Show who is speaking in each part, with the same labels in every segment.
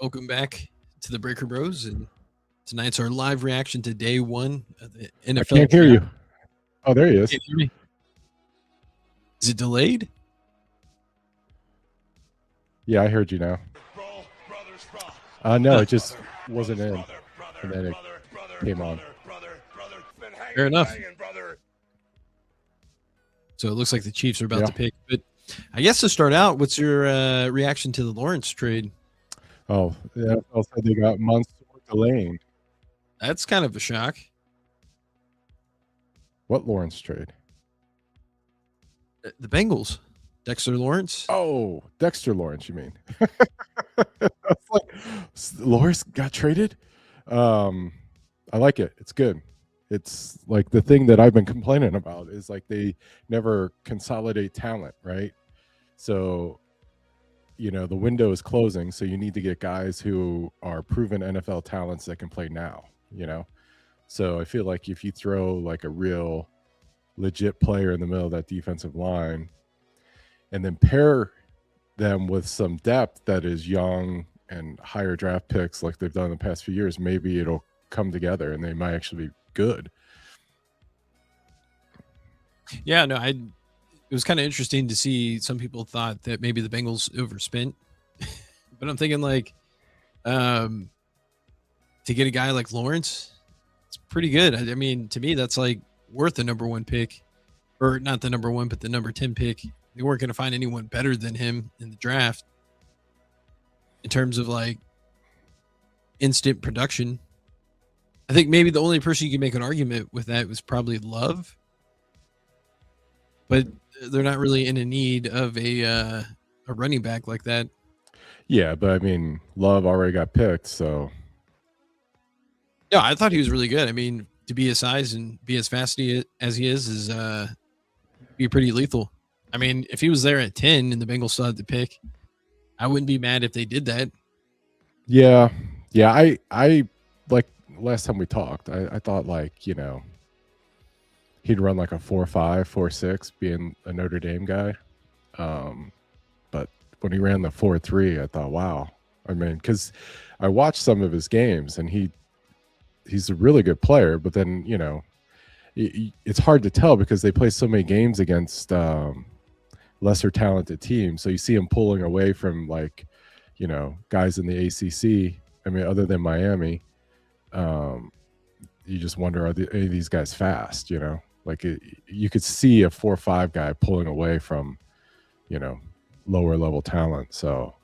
Speaker 1: Welcome back to the Breaker Bros, and tonight's our live reaction to day one of the
Speaker 2: I
Speaker 1: NFL
Speaker 2: can't hear
Speaker 1: draft.
Speaker 2: you. Oh, there he is.
Speaker 1: Can't hear me? Is it delayed?
Speaker 2: Yeah, I heard you now. No, it just wasn't in, and then it came on.
Speaker 1: Fair enough. So it looks like the Chiefs are about
Speaker 2: Yeah.
Speaker 1: to pick. But I guess to start out, what's your reaction to the Lawrence trade?
Speaker 2: Oh, the NFL said they got months delaying.
Speaker 1: That's kind of a shock.
Speaker 2: What Lawrence trade?
Speaker 1: The Bengals, Dexter Lawrence.
Speaker 2: Oh, Dexter Lawrence, you mean? Lawrence got traded? I like it. It's good. It's like the thing that I've been complaining about is like they never consolidate talent, right? So, the window is closing, so you need to get guys who are proven NFL talents that can play now, So I feel like if you throw like a real legit player in the middle of that defensive line and then pair them with some depth that is young and higher draft picks like they've done in the past few years, maybe it'll come together and they might actually be good.
Speaker 1: Yeah, no, it was kind of interesting to see some people thought that maybe the Bengals overspent. But I'm thinking like to get a guy like Lawrence, it's pretty good. I mean, to me, that's like worth the number one pick, or not the number one, but the number 10 pick. They weren't going to find anyone better than him in the draft in terms of like instant production. I think maybe the only person you can make an argument with that was probably Love, but they're not really in a need of a running back like that.
Speaker 2: Yeah, but I mean, Love already got picked, so.
Speaker 1: Yeah, I thought he was really good. I mean, to be his size and be as fast as he is be pretty lethal. I mean, if he was there at 10 and the Bengals still had the pick, I wouldn't be mad if they did that.
Speaker 2: Yeah. I like last time we talked, I thought like, he'd run like a 4.5, 4.6 being a Notre Dame guy. But when he ran the 4.3, I thought, wow. I mean, because I watched some of his games and he's a really good player, but then, it's hard to tell because they play so many games against lesser talented teams. So you see him pulling away from like, guys in the ACC. I mean, other than Miami, you just wonder, are any of these guys fast? Like you could see a 4.5 guy pulling away from, lower level talent. So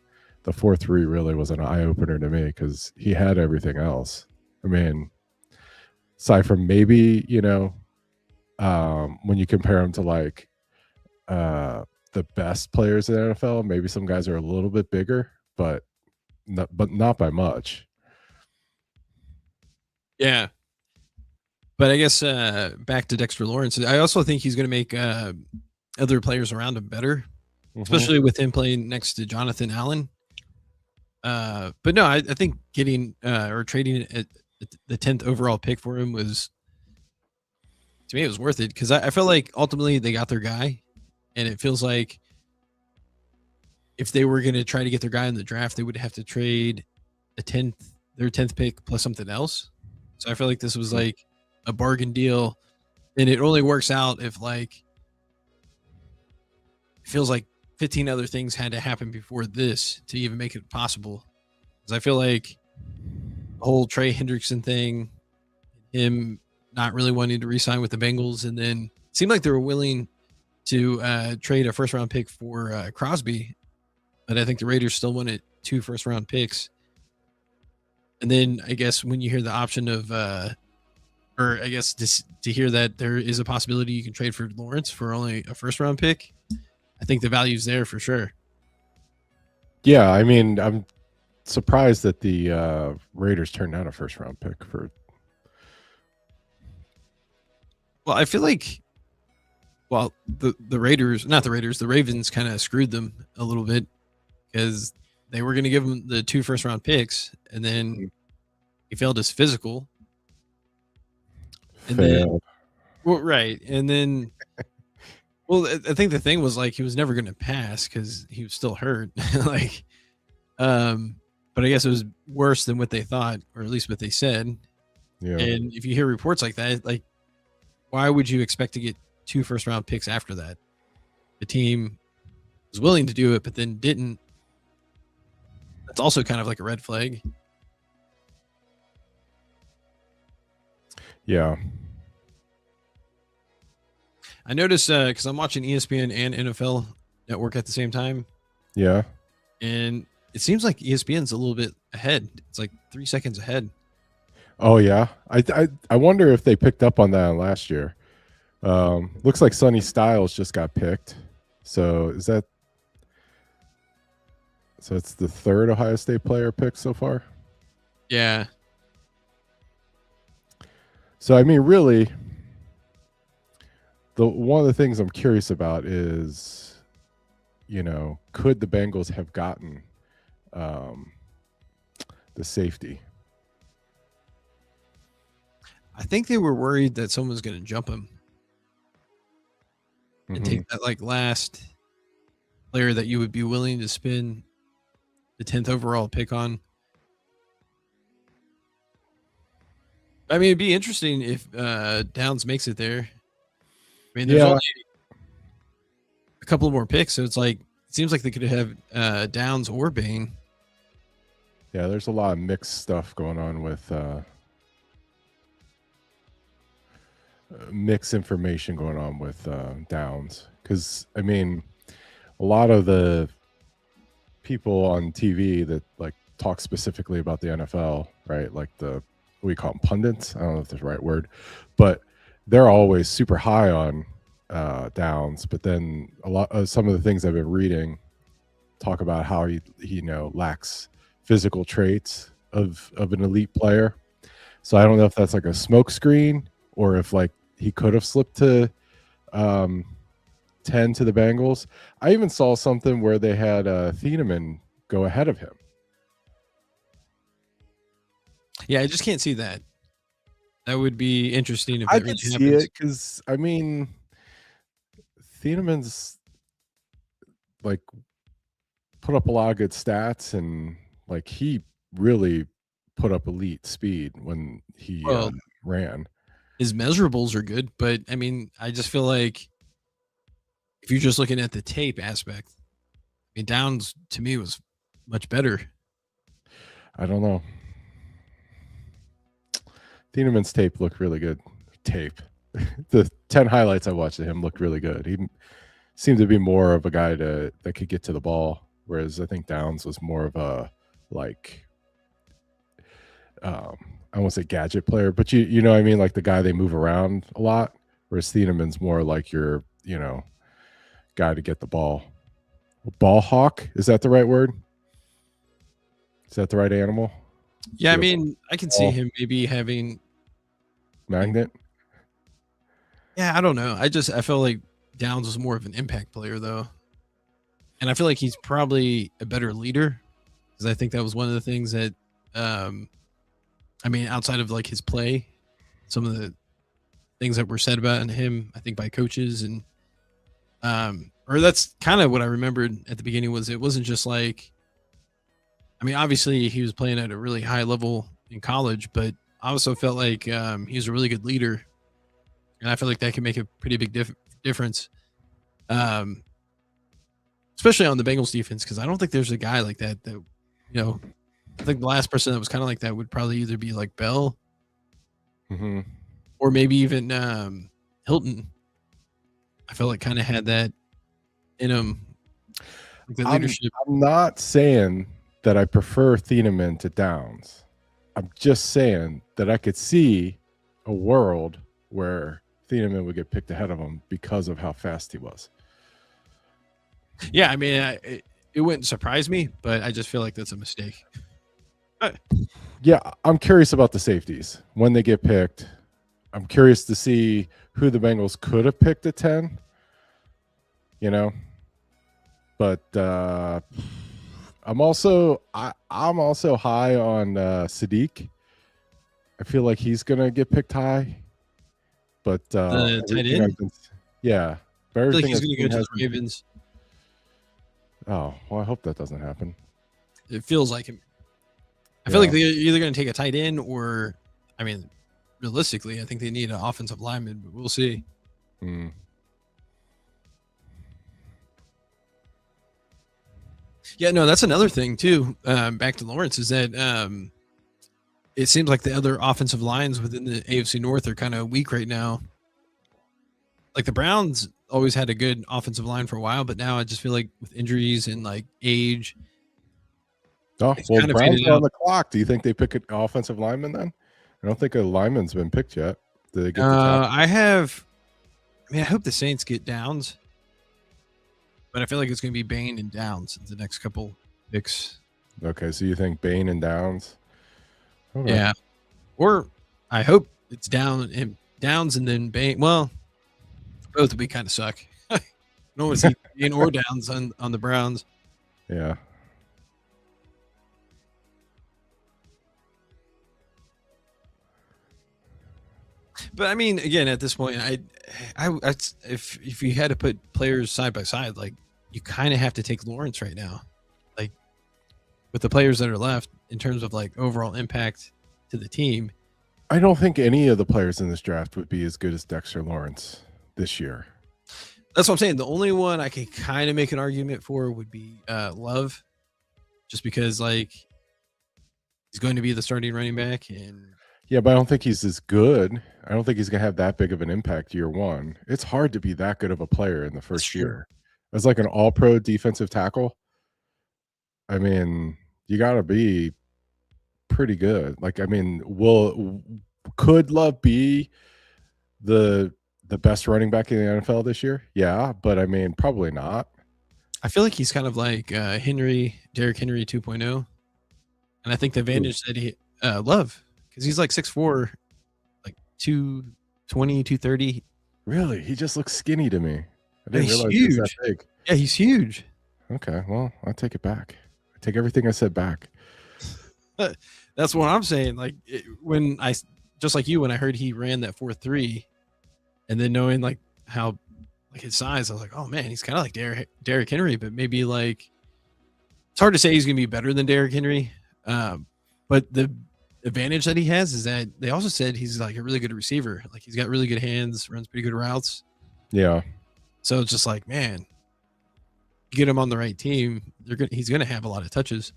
Speaker 2: the 4.3 really was an eye opener to me because he had everything else. I mean, aside from maybe, when you compare him to like the best players in the NFL, maybe some guys are a little bit bigger, but not by much.
Speaker 1: Yeah. But I guess back to Dexter Lawrence, I also think he's going to make other players around him better, especially with him playing next to Jonathan Allen. But no, I think getting or trading at the 10th overall pick for him was, to me, it was worth it because I felt like ultimately they got their guy, and it feels like if they were going to try to get their guy in the draft, they would have to trade their 10th pick plus something else. So I feel like this was like a bargain deal, and it only works out if like it feels like 15 other things had to happen before this to even make it possible. Because I feel like the whole Trey Hendrickson thing, him not really wanting to re-sign with the Bengals, and then it seemed like they were willing to trade a first-round pick for Crosby, but I think the Raiders still wanted 2 first-round picks. And then I guess when you hear the option of, or I guess to hear that there is a possibility you can trade for Lawrence for only a first-round pick, I think the value's there for sure.
Speaker 2: Yeah, I mean, I'm surprised that the Raiders turned down a first-round pick for.
Speaker 1: Well, I feel like, the Raiders, not the Raiders, the Ravens kind of screwed them a little bit because they were going to give him the 2 first-round picks, and then he failed his physical. And then, well, right, and then, well, I think the thing was like he was never going to pass because he was still hurt. Like, but I guess it was worse than what they thought, or at least what they said.
Speaker 2: Yeah.
Speaker 1: And if you hear reports like that, like, why would you expect to get 2 first-round picks after that? The team was willing to do it, but then didn't. That's also kind of like a red flag.
Speaker 2: Yeah.
Speaker 1: I noticed because I'm watching ESPN and NFL Network at the same time,
Speaker 2: Yeah.
Speaker 1: and it seems like ESPN's a little bit ahead. It's like 3 seconds ahead.
Speaker 2: Oh yeah. I wonder if they picked up on that last year. Looks like Sonny Styles just got picked. So is that? So it's the third Ohio State player picked so far.
Speaker 1: Yeah.
Speaker 2: So I mean, really, one of the things I'm curious about is, could the Bengals have gotten the safety?
Speaker 1: I think they were worried that someone was going to jump him and take that like last player that you would be willing to spend the 10th overall pick on. I mean, it'd be interesting if Downs makes it there. I mean, there's only a couple more picks, so it's like it seems like they could have Downs or Bain.
Speaker 2: Yeah, there's a lot of mixed stuff going on with mixed information going on with Downs, because I mean, a lot of the people on TV that like talk specifically about the NFL, right? Like we call them pundits. I don't know if that's the right word, but they're always super high on Downs. But then some of the things I've been reading talk about how he lacks physical traits of an elite player. So I don't know if that's like a smokescreen or if like he could have slipped to 10 to the Bengals. I even saw something where they had Thieneman go ahead of him.
Speaker 1: Yeah, I just can't see that. That would be interesting if
Speaker 2: I
Speaker 1: that really
Speaker 2: could see
Speaker 1: happens.
Speaker 2: it because I mean, Thieneman's like put up a lot of good stats, and like he really put up elite speed when he ran.
Speaker 1: His measurables are good, but I mean, I just feel like if you're just looking at the tape aspect, I mean, Downs to me was much better.
Speaker 2: I don't know. Thieneman's tape looked really good. The 10 highlights I watched of him looked really good. He seemed to be more of a guy that could get to the ball, whereas I think Downs was more of a like I won't say gadget player, but you know what I mean, like the guy they move around a lot, whereas Thieneman's more like your guy to get the ball. Ball hawk, is that the right word? Is that the right animal?
Speaker 1: Yeah, I mean, I can see him maybe having
Speaker 2: magnet.
Speaker 1: Yeah, I don't know. I feel like Downs was more of an impact player though, and I feel like he's probably a better leader because I think that was one of the things that, I mean, outside of like his play, some of the things that were said about him, I think by coaches and, or that's kind of what I remembered at the beginning was it wasn't just like, I mean, obviously he was playing at a really high level in college, but I also felt like he was a really good leader. And I feel like that can make a pretty big difference, especially on the Bengals defense, because I don't think there's a guy like that. I think the last person that was kind of like that would probably either be like Bell or maybe even Hilton. I felt like kind of had that in him. Like the leadership.
Speaker 2: I'm not saying that I prefer Thieneman to Downs. I'm just saying that I could see a world where Thieneman would get picked ahead of him because of how fast he was.
Speaker 1: Yeah, I mean, it wouldn't surprise me, but I just feel like that's a mistake.
Speaker 2: Yeah, I'm curious about the safeties when they get picked. I'm curious to see who the Bengals could have picked at 10. But I'm also high on Sadiq. I feel like he's gonna get picked high. But
Speaker 1: the tight end,
Speaker 2: yeah.
Speaker 1: I feel like he's gonna go to the Ravens.
Speaker 2: Oh well, I hope that doesn't happen.
Speaker 1: It feels like him. I feel like they're either going to take a tight end or, I mean, realistically, I think they need an offensive lineman, but we'll see.
Speaker 2: Hmm.
Speaker 1: Yeah, no, that's another thing too. Back to Lawrence is that it seems like the other offensive lines within the AFC North are kind of weak right now. Like the Browns always had a good offensive line for a while, but now I just feel like with injuries and like age,
Speaker 2: Oh,
Speaker 1: it's
Speaker 2: well,
Speaker 1: kind of
Speaker 2: Browns
Speaker 1: faded
Speaker 2: are on
Speaker 1: out.
Speaker 2: the clock. Do you think they pick an offensive lineman then? I don't think a lineman's been picked yet. Did they get the tackle?
Speaker 1: I hope the Saints get Downs, but I feel like it's going to be Bain and Downs the next couple picks.
Speaker 2: Okay, so you think Bain and Downs? Okay.
Speaker 1: Yeah, or I hope it's Downs and then Bain. Well, both would be kind of suck. No one see Bain or Downs on the Browns.
Speaker 2: Yeah.
Speaker 1: But I mean, again, at this point, if you had to put players side by side, like you kind of have to take Lawrence right now, like with the players that are left in terms of like overall impact to the team.
Speaker 2: I don't think any of the players in this draft would be as good as Dexter Lawrence this year.
Speaker 1: That's what I'm saying. The only one I could kind of make an argument for would be Love, just because like he's going to be the starting running back, and
Speaker 2: Yeah, but I don't think he's as good. I don't think he's going to have that big of an impact year one. It's hard to be that good of a player in the first year. As like an all-pro defensive tackle, I mean, you got to be pretty good. Like, I mean, could Love be the best running back in the NFL this year? Yeah, but I mean, probably not.
Speaker 1: I feel like he's kind of like Derrick Henry 2.0, and I think the advantage that he Love, because he's like 6'4", like 220, 230.
Speaker 2: Really? He just looks skinny to me. I didn't realize
Speaker 1: huge.
Speaker 2: he was that big.
Speaker 1: Yeah, he's huge.
Speaker 2: Okay, well, I take it back. I take everything I said back.
Speaker 1: That's what I'm saying. Like when I just like you, when I heard he ran that 4.3, and then knowing like how like his size, I was like, oh man, he's kind of like Derrick Henry, but maybe like it's hard to say he's gonna be better than Derrick Henry. But the advantage that he has is that they also said he's like a really good receiver. Like he's got really good hands, runs pretty good routes.
Speaker 2: Yeah.
Speaker 1: So it's just like, man, get him on the right team, he's gonna have a lot of touches.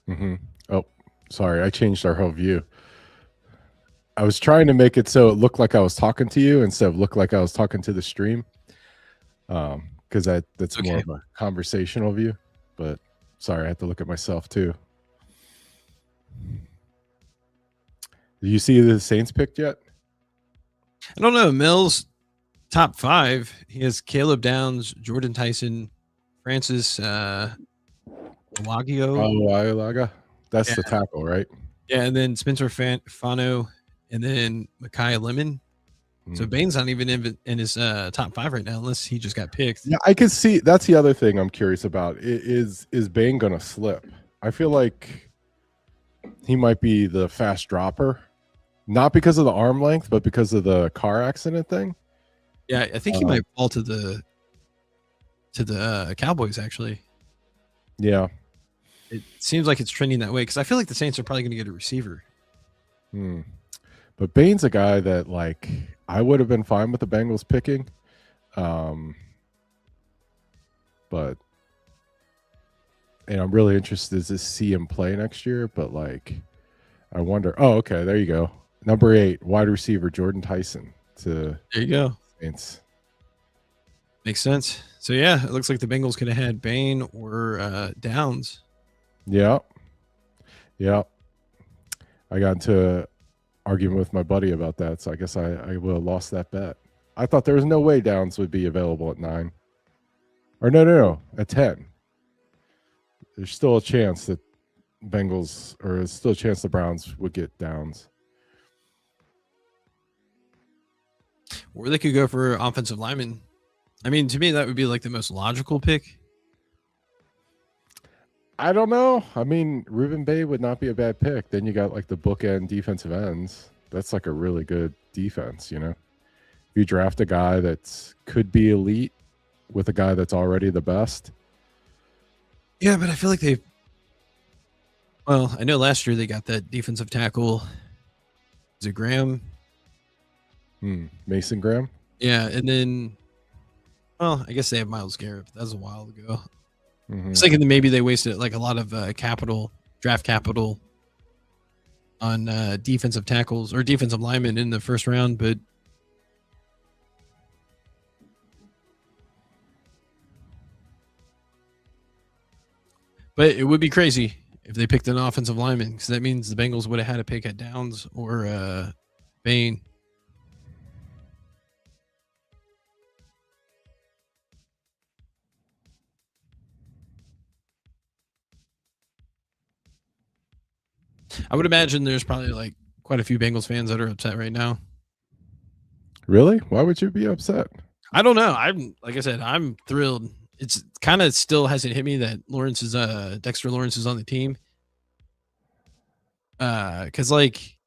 Speaker 2: Mm-hmm. Oh, sorry, I changed our whole view. I was trying to make it so it looked like I was talking to you instead of look like I was talking to the stream, because that's
Speaker 1: Okay.
Speaker 2: more of a conversational view. But sorry, I had to look at myself too. Did you see the Saints picked yet?
Speaker 1: I don't know. Mills top 5. He has Caleb Downs, Jordan Tyson, Francis Wagio.
Speaker 2: Ilaga. That's the tackle, right?
Speaker 1: Yeah, and then Spencer Fano, and then Micaiah Lemon. So Bain's not even in his top 5 right now, unless he just got picked.
Speaker 2: Yeah, I can see. That's the other thing I'm curious about. Is Bain going to slip? I feel like he might be the fast dropper, not because of the arm length, but because of the car accident thing.
Speaker 1: Yeah, I think he might fall to the Cowboys, actually.
Speaker 2: Yeah.
Speaker 1: It seems like it's trending that way, because I feel like the Saints are probably going to get a receiver.
Speaker 2: But Bain's a guy that, like, I would have been fine with the Bengals picking. But and I'm really interested to see him play next year. But, like, I wonder. Oh, okay, there you go. Number 8, wide receiver Jordan Tyson to
Speaker 1: There you go.
Speaker 2: Saints.
Speaker 1: Makes sense. So, yeah, it looks like the Bengals could have had Bain or Downs.
Speaker 2: Yeah. Yeah. I got into an argument with my buddy about that, so I guess I will have lost that bet. I thought there was no way Downs would be available at 9. Or no, at 10. There's still a chance that Bengals, or there's still a chance the Browns would get Downs.
Speaker 1: Or they could go for offensive lineman. I mean, to me, that would be like the most logical pick.
Speaker 2: I don't know. I mean, Ruben Bay would not be a bad pick. Then you got like the bookend defensive ends. That's like a really good defense, you know? If you draft a guy that could be elite with a guy that's already the best.
Speaker 1: Yeah, but I feel like Well, I know last year they got that defensive tackle. Is it Graham?
Speaker 2: Mason Graham.
Speaker 1: Yeah, and then, well, I guess they have Miles Garrett. But that was a while ago. I
Speaker 2: Mm-hmm.
Speaker 1: was thinking that maybe they wasted like a lot of draft capital on defensive tackles or defensive linemen in the first round, but it would be crazy if they picked an offensive lineman because that means the Bengals would have had to pick at Downs or Bain. I would imagine there's probably like quite a few Bengals fans that are upset right now.
Speaker 2: Really? Why would you be upset?
Speaker 1: I don't know. I'm like I said, I'm thrilled. It's kind of still hasn't hit me that Dexter Lawrence is on the team. Because like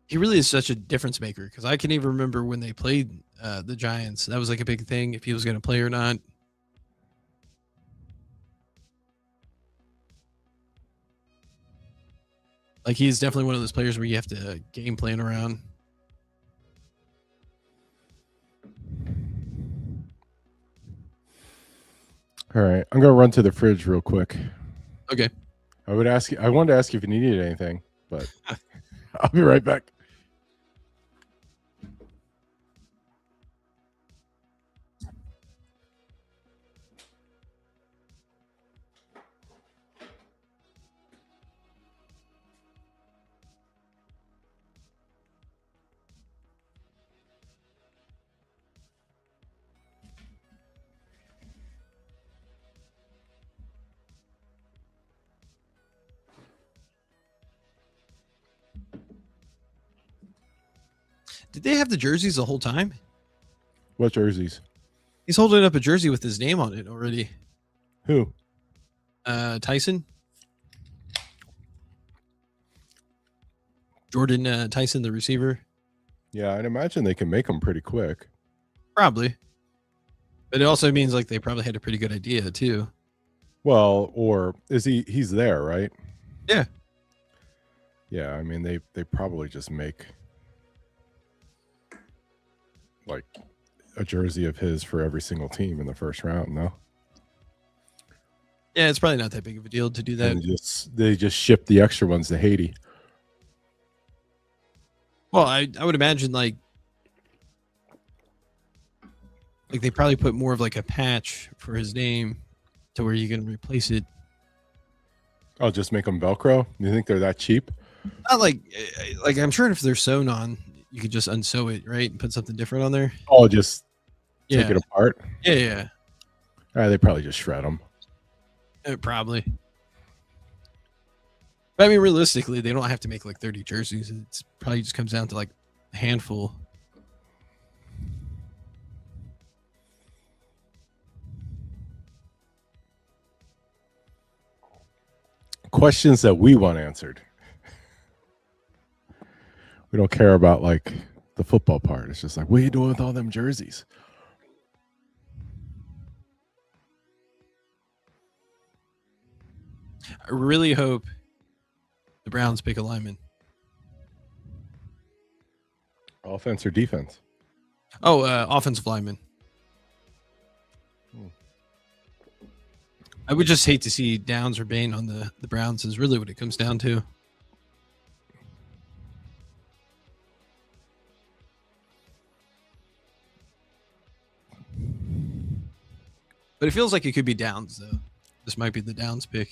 Speaker 1: he really is such a difference maker. Because I can even remember when they played the Giants, that was like a big thing if he was going to play or not. Like he's definitely one of those players where you have to game plan around.
Speaker 2: All right, I'm gonna run to the fridge real quick.
Speaker 1: Okay.
Speaker 2: I wanted to ask you if you needed anything, but I'll be right back.
Speaker 1: Did they have the jerseys the whole time?
Speaker 2: What jerseys?
Speaker 1: He's holding up a jersey with his name on it already.
Speaker 2: Who?
Speaker 1: Tyson. Jordan Tyson, the receiver.
Speaker 2: Yeah, I'd imagine they can make them pretty quick.
Speaker 1: Probably. But it also means like they probably had a pretty good idea too.
Speaker 2: Well, or is he's there, right?
Speaker 1: Yeah.
Speaker 2: Yeah, I mean they probably just make like a jersey of his for every single team in the first round, no?
Speaker 1: Yeah, it's probably not that big of a deal to do that.
Speaker 2: And they just ship the extra ones to Haiti.
Speaker 1: Well, I would imagine like they probably put more of like a patch for his name to where you can replace it.
Speaker 2: I'll just make them Velcro. You think they're that cheap?
Speaker 1: Not like I'm sure if they're sewn on, you could just unsew it, right, and put something different on there.
Speaker 2: Oh, just
Speaker 1: Yeah.
Speaker 2: take it apart.
Speaker 1: Yeah.
Speaker 2: They probably just shred them.
Speaker 1: Probably. But I mean, realistically, they don't have to make like 30 jerseys. It's probably just comes down to like a handful.
Speaker 2: Questions that we want answered. We don't care about like the football part. It's just like, what are you doing with all them jerseys?
Speaker 1: I really hope the Browns pick a lineman.
Speaker 2: Offense or defense?
Speaker 1: Oh, offensive lineman. I would just hate to see Downs or Bain on the Browns is really what it comes down to. But it feels like it could be Downs, though. This might be the Downs pick.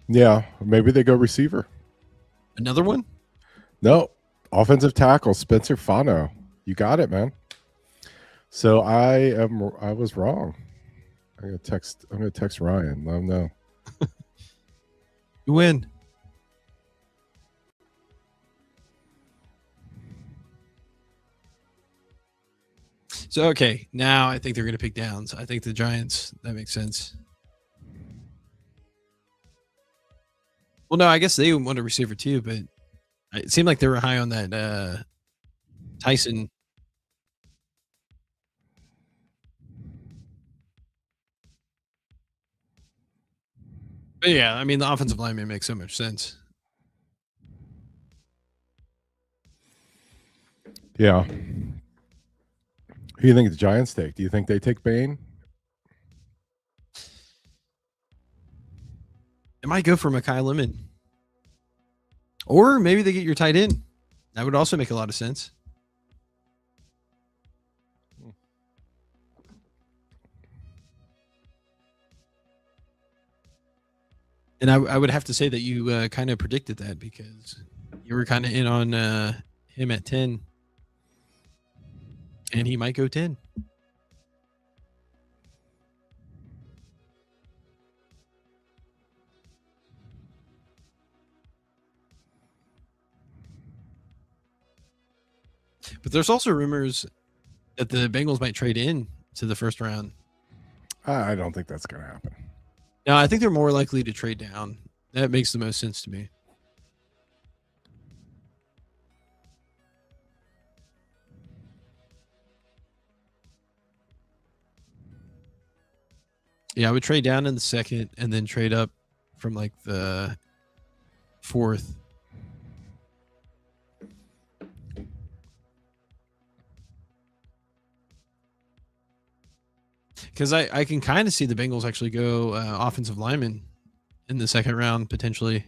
Speaker 2: Yeah, maybe they go receiver.
Speaker 1: Another one?
Speaker 2: No, offensive tackle Spencer Fano. You got it, man. So I was wrong. I'm gonna text Ryan. Let him know.
Speaker 1: You win. So okay, now I think they're going to pick Downs. I think the Giants. That makes sense. Well, no, I guess they want a receiver too, but it seemed like they were high on that Tyson. But yeah, I mean, the offensive lineman makes so much sense.
Speaker 2: Yeah. Who do you think the Giants take? Do you think they take Bain?
Speaker 1: It might go for Mekhi Lemon. Or maybe they get your tight end. That would also make a lot of sense. And I would have to say that you kind of predicted that because you were kind of in on him at 10. And he might go 10. But there's also rumors that the Bengals might trade in to the first round.
Speaker 2: I don't think that's going to happen.
Speaker 1: No, I think they're more likely to trade down. That makes the most sense to me. Yeah, I would trade down in the second and then trade up from like the fourth. Because I can kind of see the Bengals actually go offensive lineman in the second round potentially.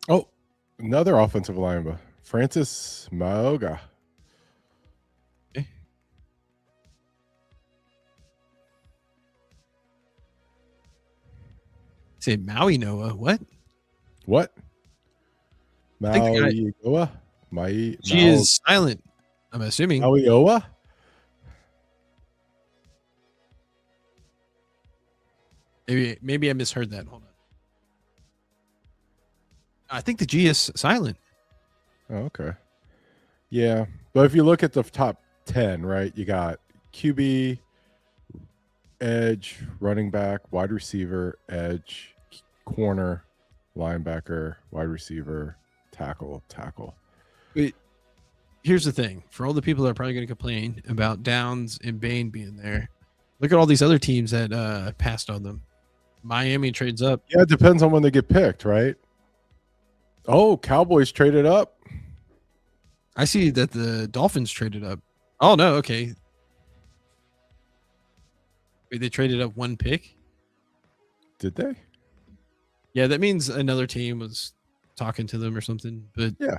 Speaker 2: Oh, another offensive lineman, Francis Mauga.
Speaker 1: Okay. Say Maui Noah. What?
Speaker 2: What?
Speaker 1: Think
Speaker 2: Maui
Speaker 1: she is silent, I'm assuming.
Speaker 2: Maui Oa?
Speaker 1: Maybe I misheard that. Hold on. I think the G is silent.
Speaker 2: Oh, okay. Yeah. But if you look at the top 10, right, you got QB, edge, running back, wide receiver, edge, corner, linebacker, wide receiver, tackle.
Speaker 1: Wait, here's the thing. For all the people that are probably going to complain about Downs and Bain being there, look at all these other teams that passed on them. Miami trades up.
Speaker 2: Yeah, it depends on when they get picked, right? Oh, Cowboys traded up.
Speaker 1: I see that the Dolphins traded up. Oh, no. Okay. Wait, they traded up one pick?
Speaker 2: Did they?
Speaker 1: Yeah, that means another team was talking to them or something. But
Speaker 2: yeah.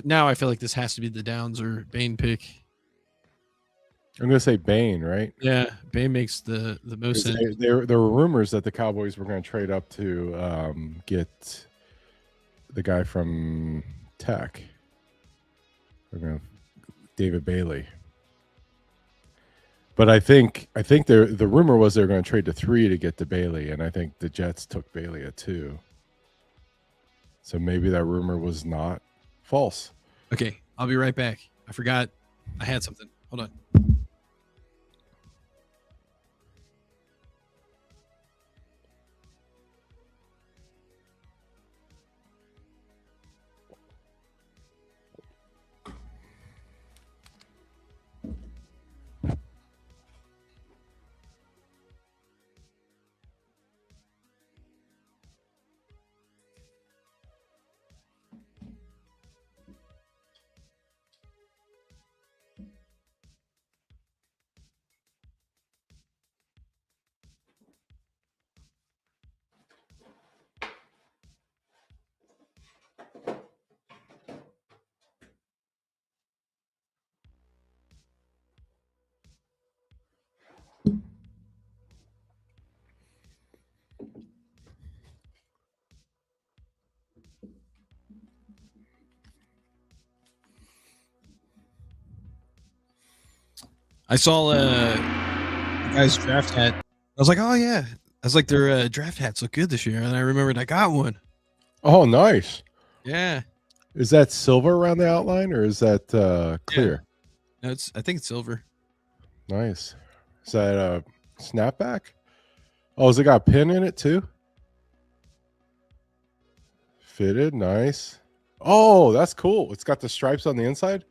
Speaker 1: Now I feel like this has to be the Downs or Bain pick.
Speaker 2: I'm going to say Bain, right?
Speaker 1: Yeah, Bain makes the most sense.
Speaker 2: There were rumors that the Cowboys were going to trade up to get the guy from Tech. David Bailey. But I think the rumor was they were going to trade to 3 to get to Bailey, and I think the Jets took Bailey at 2. So maybe that rumor was not false.
Speaker 1: Okay, I'll be right back. I forgot I had something. Hold on. I saw the guy's draft hat. I was like, oh yeah. I was like, their draft hats look good this year, and I remembered I got one.
Speaker 2: Oh, nice.
Speaker 1: Yeah.
Speaker 2: Is that silver around the outline, or is that clear?
Speaker 1: Yeah. No, I think it's silver.
Speaker 2: Nice. Is that a snapback? Oh, has it got a pin in it too? Fitted, nice. Oh, that's cool. It's got the stripes on the inside.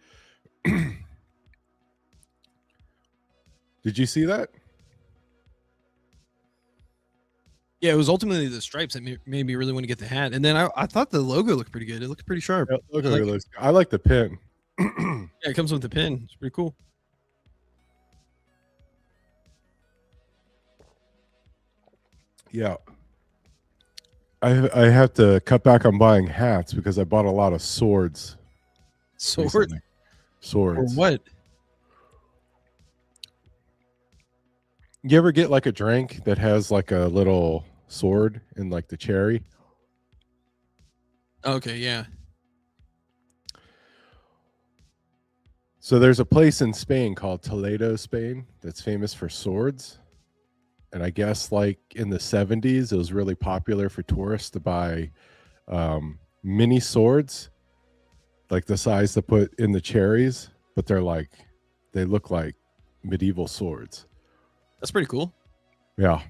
Speaker 2: Did you see that?
Speaker 1: Yeah, it was ultimately the stripes that made me really want to get the hat. And then I thought the logo looked pretty good. It looked pretty sharp.
Speaker 2: Look,
Speaker 1: I like it.
Speaker 2: I like the pin.
Speaker 1: Yeah, it comes with the pin. It's pretty cool.
Speaker 2: Yeah. I have to cut back on buying hats because I bought a lot of swords.
Speaker 1: Sword
Speaker 2: recently.
Speaker 1: or
Speaker 2: Swords.
Speaker 1: what?
Speaker 2: You ever get like a drink that has like a little sword in like the cherry?
Speaker 1: Okay, yeah.
Speaker 2: So there's a place in Spain called Toledo, Spain, that's famous for swords. And I guess like in the 70s, it was really popular for tourists to buy mini swords, like the size to put in the cherries, but they look like medieval swords.
Speaker 1: That's pretty cool.
Speaker 2: Yeah,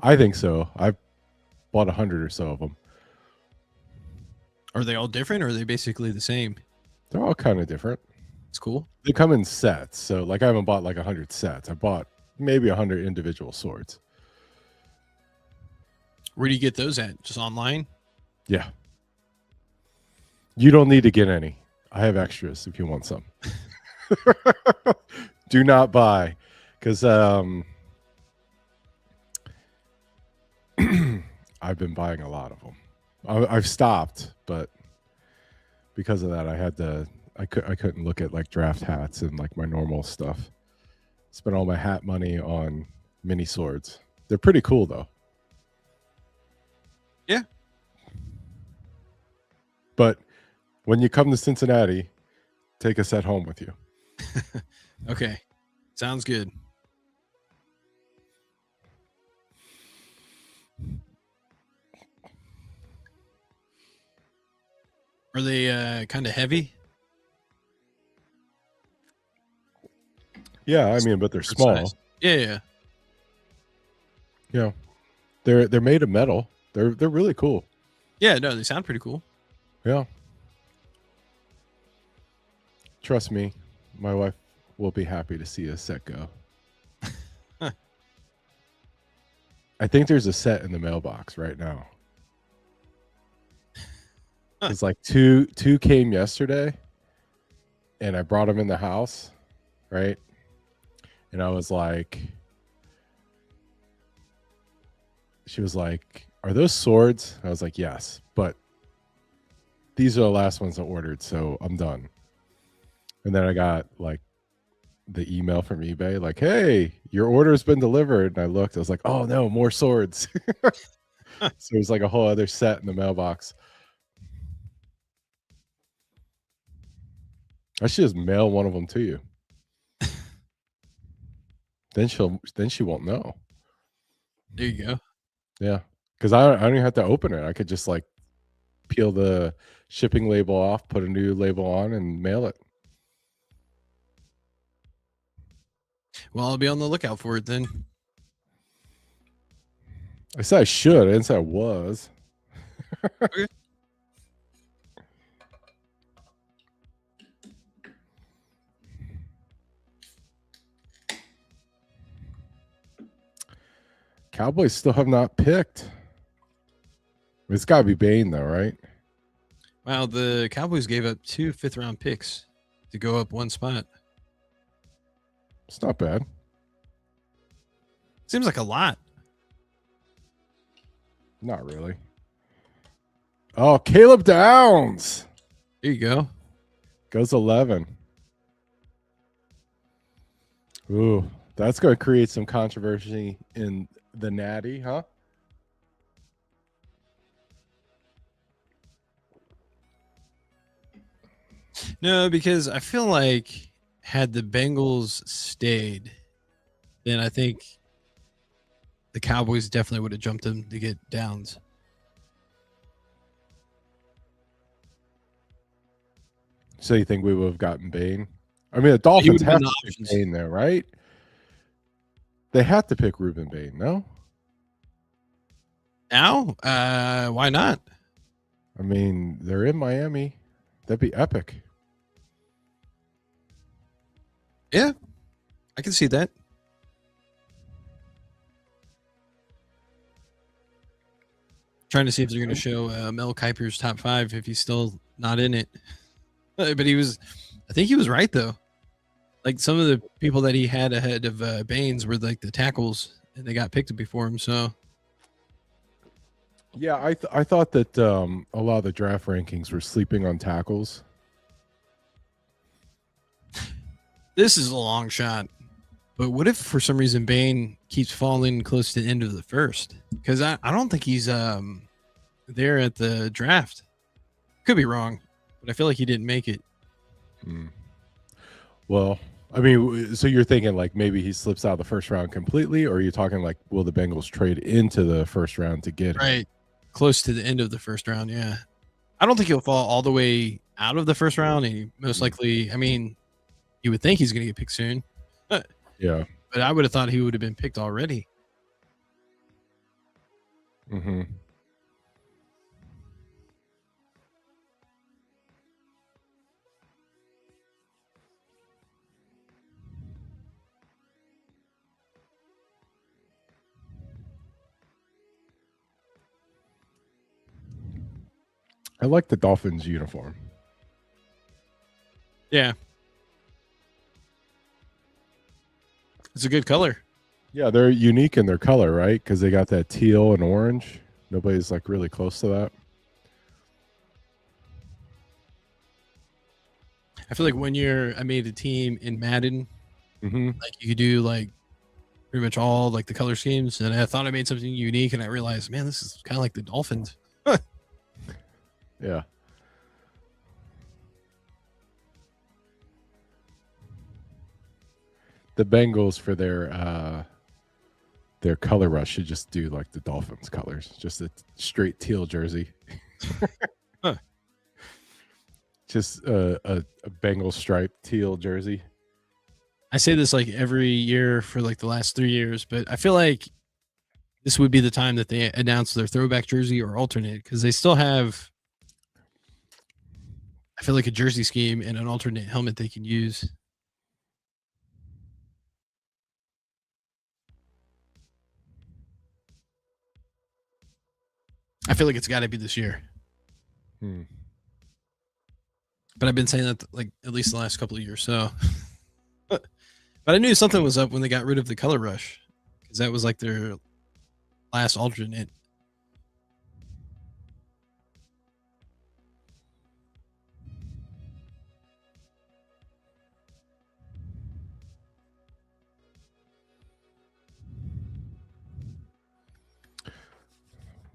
Speaker 2: I think so. I've bought 100 or so of them.
Speaker 1: Are they all different or are they basically the same?
Speaker 2: They're all kind of different.
Speaker 1: It's cool.
Speaker 2: They come in sets. So like I haven't bought like 100 sets. I bought maybe 100 individual swords.
Speaker 1: Where do you get those at? Just online?
Speaker 2: Yeah. You don't need to get any. I have extras if you want some. Do not buy because I've been buying a lot of them. I've stopped, but because of that, I couldn't look at like draft hats and like my normal stuff. Spent all my hat money on mini swords. They're pretty cool though.
Speaker 1: Yeah.
Speaker 2: But when you come to Cincinnati, take a set home with you.
Speaker 1: Okay. Sounds good. Are they kind of heavy?
Speaker 2: Yeah, I mean, but they're small.
Speaker 1: Size. Yeah.
Speaker 2: Yeah. They're made of metal. They're really cool.
Speaker 1: Yeah, no, they sound pretty cool.
Speaker 2: Yeah. Trust me, my wife will be happy to see a set go. I think there's a set in the mailbox right now. It's like two came yesterday, and I brought them in the house, right? And I was like, she was like, "Are those swords?" I was like, "Yes, but these are the last ones I ordered, so I'm done." And then I got like the email from eBay, like, "Hey, your order's been delivered." And I looked, I was like, "Oh no, more swords." So it was like a whole other set in the mailbox. I should just mail one of them to you. Then she won't know.
Speaker 1: There you go.
Speaker 2: Yeah, because I don't even have to open it. I could just like peel the shipping label off, put a new label on, and mail it.
Speaker 1: Well, I'll be on the lookout for it then.
Speaker 2: I said I should. I didn't say I was.
Speaker 1: Okay.
Speaker 2: Cowboys still have not picked. It's got to be Bain, though, right?
Speaker 1: Wow, the Cowboys gave up 2 fifth-round picks to go up one spot.
Speaker 2: It's not bad.
Speaker 1: Seems like a lot.
Speaker 2: Not really. Oh, Caleb Downs
Speaker 1: There you go.
Speaker 2: goes 11. Ooh, that's going to create some controversy in the Natty, huh?
Speaker 1: No, because I feel like had the Bengals stayed, then I think the Cowboys definitely would have jumped them to get Downs.
Speaker 2: So you think we would have gotten Bain? I mean, the Dolphins have to pick Bain there, right? They have to pick Reuben Bain, no?
Speaker 1: Now? Why not?
Speaker 2: I mean, they're in Miami. That'd be epic.
Speaker 1: Yeah, I can see that. Trying to see if they're going to show Mel Kiper's top 5 if he's still not in it. But he was, I think he was right though. Like some of the people that he had ahead of Baines were like the tackles, and they got picked before him. So
Speaker 2: Yeah, I thought that a lot of the draft rankings were sleeping on tackles.
Speaker 1: this is a long shot. But what if for some reason Bain keeps falling close to the end of the first? Because I don't think he's there at the draft. Could be wrong, but I feel like he didn't make it.
Speaker 2: Well, I mean, so you're thinking like maybe he slips out of the first round completely, or are you talking like will the Bengals trade into the first round to get him?
Speaker 1: Right. Close to the end of the first round, yeah. I don't think he'll fall all the way out of the first round. And he most likely, I mean, you would think he's going to get picked soon.
Speaker 2: Yeah.
Speaker 1: But I would have thought he would have been picked already.
Speaker 2: Mm-hmm. I like the Dolphins uniform.
Speaker 1: Yeah. It's a good color.
Speaker 2: Yeah, they're unique in their color, right? Because they got that teal and orange. Nobody's like really close to that.
Speaker 1: I feel like when I made a team in Madden,
Speaker 2: Mm-hmm.
Speaker 1: like you could do like pretty much all like the color schemes, and I thought I made something unique, and I realized, man, this is kind of like the Dolphins.
Speaker 2: Yeah. The Bengals for their color rush should just do like the Dolphins colors, just a straight teal jersey.
Speaker 1: Huh.
Speaker 2: Just a Bengal striped teal jersey.
Speaker 1: I say this like every year for like the last 3 years, but I feel like this would be the time that they announce their throwback jersey or alternate, because they still have, I feel like, a jersey scheme and an alternate helmet they can use. I feel like it's got to be this year. But I've been saying that like at least the last couple of years. So, but I knew something was up when they got rid of the color rush, because that was like their last alternate.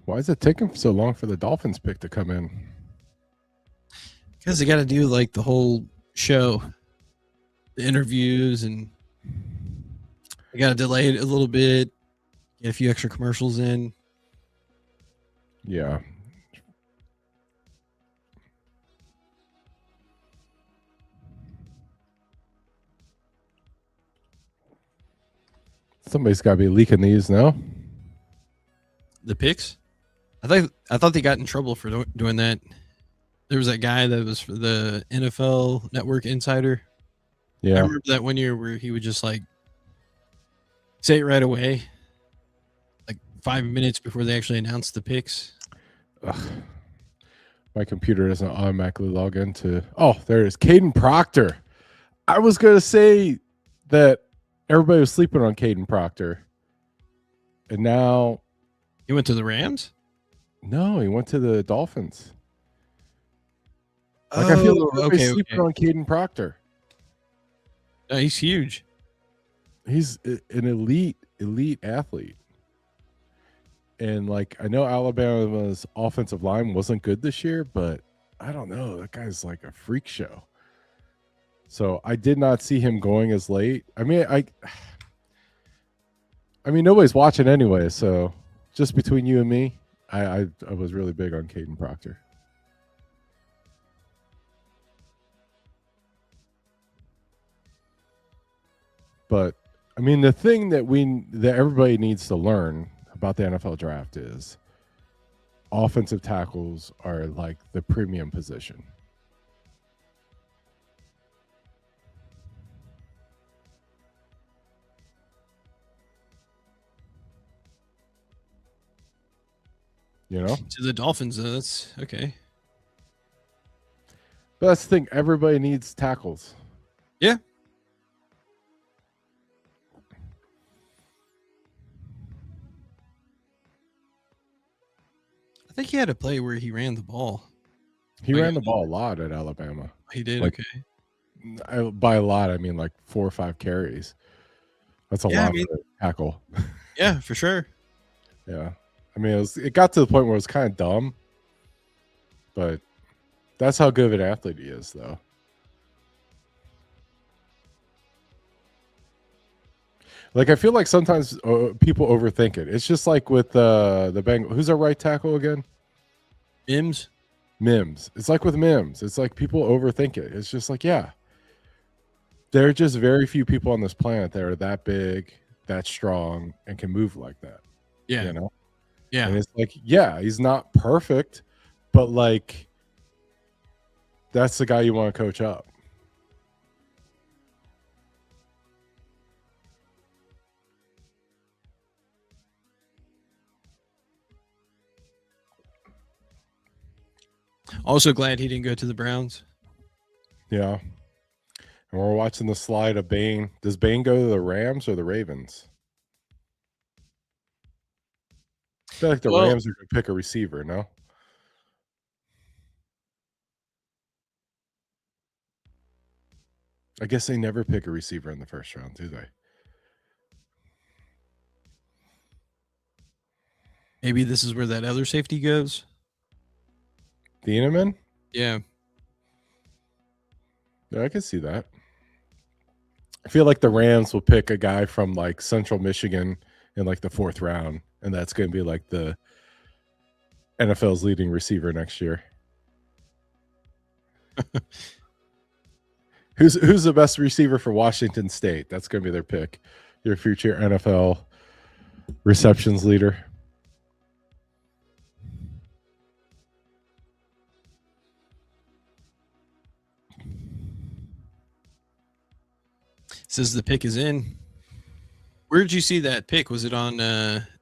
Speaker 2: Why is it taking so long for the Dolphins pick to come in?
Speaker 1: Because they got to do like the whole show, the interviews, and they got to delay it a little bit, get a few extra commercials in.
Speaker 2: Yeah. Somebody's got to be leaking these now.
Speaker 1: The picks, I thought they got in trouble for doing that. There was that guy that was for the NFL Network Insider.
Speaker 2: Yeah.
Speaker 1: I remember that one year where he would just like say it right away, like 5 minutes before they actually announced the picks.
Speaker 2: Ugh. My computer doesn't automatically log into. Oh, there it is. Caden Proctor. I was going to say that everybody was sleeping on Caden Proctor. And now.
Speaker 1: He went to the Rams?
Speaker 2: No, he went to the Dolphins. Like, I feel like everybody's sleeping on Caden Proctor.
Speaker 1: He's huge.
Speaker 2: He's an elite athlete. And like, I know Alabama's offensive line wasn't good this year, but I don't know. That guy's like a freak show. So I did not see him going as late. I mean, nobody's watching anyway. So just between you and me, I was really big on Caden Proctor. But I mean, the thing that everybody needs to learn about the NFL draft is offensive tackles are like the premium position. You know,
Speaker 1: To the Dolphins, though, that's okay.
Speaker 2: but that's the thing. Everybody needs tackles.
Speaker 1: Yeah. I think he had a play where he ran the ball.
Speaker 2: He ran the ball a lot at Alabama.
Speaker 1: He did.
Speaker 2: Like,
Speaker 1: okay.
Speaker 2: By a lot, I mean like 4 or 5 carries. That's a lot for a tackle.
Speaker 1: Yeah, for sure.
Speaker 2: Yeah. I mean, it got to the point where it was kind of dumb, but that's how good of an athlete he is, though. Like, I feel like sometimes people overthink it. It's just like with the Bengals. Who's our right tackle again? Mims. It's like with Mims. It's like people overthink it. It's just like, yeah, there are just very few people on this planet that are that big, that strong, and can move like that.
Speaker 1: Yeah.
Speaker 2: You know?
Speaker 1: Yeah.
Speaker 2: And it's like, yeah, he's not perfect, but like, that's the guy you want to coach up.
Speaker 1: Also glad he didn't go to the Browns.
Speaker 2: Yeah. And we're watching the slide of Bane. Does Bane go to the Rams or the Ravens? I feel like the Rams are going to pick a receiver, no? I guess they never pick a receiver in the first round, do they?
Speaker 1: Maybe this is where that other safety goes.
Speaker 2: Thieneman?
Speaker 1: Yeah.
Speaker 2: Yeah, I can see that. I feel like the Rams will pick a guy from like Central Michigan in like the 4th round, and that's going to be like the NFL's leading receiver next year. Who's the best receiver for Washington State? That's going to be their pick. Your future NFL receptions leader.
Speaker 1: Says the pick is in. Where did you see that pick? Was it on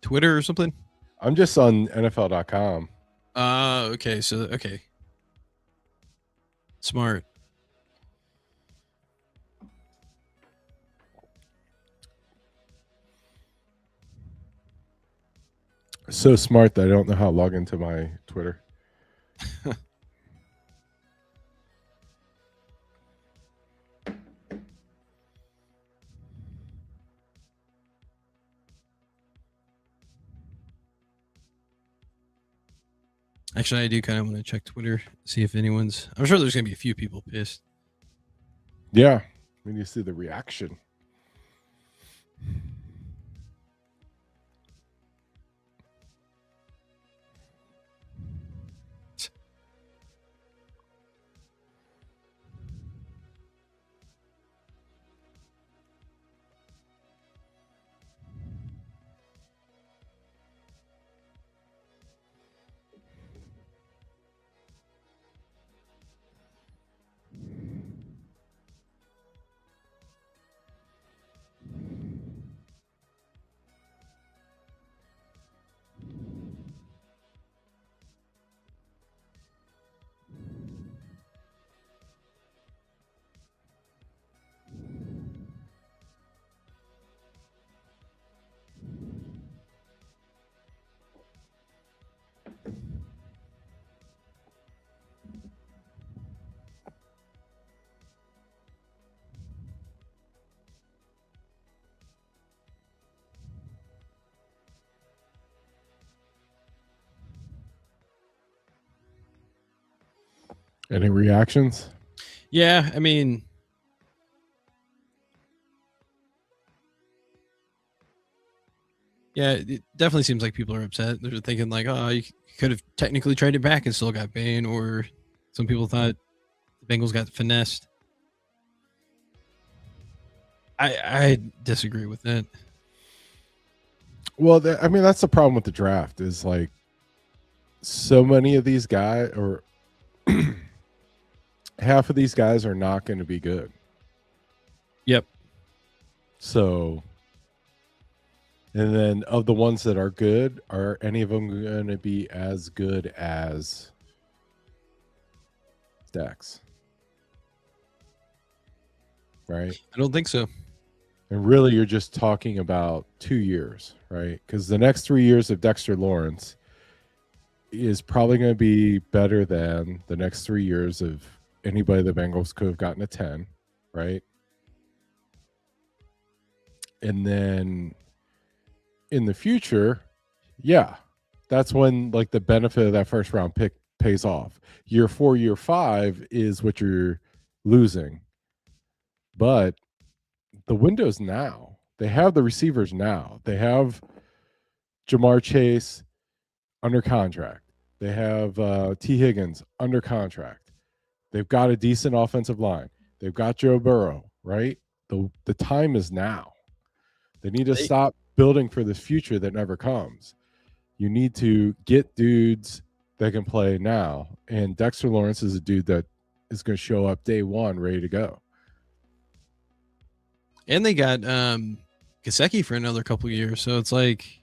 Speaker 1: Twitter or something?
Speaker 2: I'm just on NFL.com.
Speaker 1: Okay. So, okay. Smart.
Speaker 2: So smart that I don't know how to log into my Twitter.
Speaker 1: Actually, I do kind of want to check Twitter, see if anyone's. I'm sure there's going to be a few people pissed.
Speaker 2: Yeah. When you see the reaction. Any reactions?
Speaker 1: Yeah, I mean, yeah, it definitely seems like people are upset. They're thinking like, oh, you could have technically traded back and still got Bane, or some people thought the Bengals got finessed. I disagree with that.
Speaker 2: Well, I mean, that's the problem with the draft is like so many of these guys, or half of these guys are not going to be good.
Speaker 1: Yep.
Speaker 2: So And then of the ones that are good, are any of them going to be as good as Dex? Right?
Speaker 1: I don't think so.
Speaker 2: And really, you're just talking about 2 years, right? Because the next 3 years of Dexter Lawrence is probably going to be better than the next 3 years of anybody the Bengals could have gotten a 10, right? And then in the future, yeah, that's when like the benefit of that first round pick pays off. Year 4, year 5 is what you're losing. But the window's now. They have the receivers now. They have Jamar Chase under contract. They have T. Higgins under contract. They've got a decent offensive line. They've got Joe Burrow, right? The time is now. They need to stop building for this future that never comes. You need to get dudes that can play now. And Dexter Lawrence is a dude that is going to show up day one ready to go.
Speaker 1: And they got Gesicki for another couple of years. So it's like,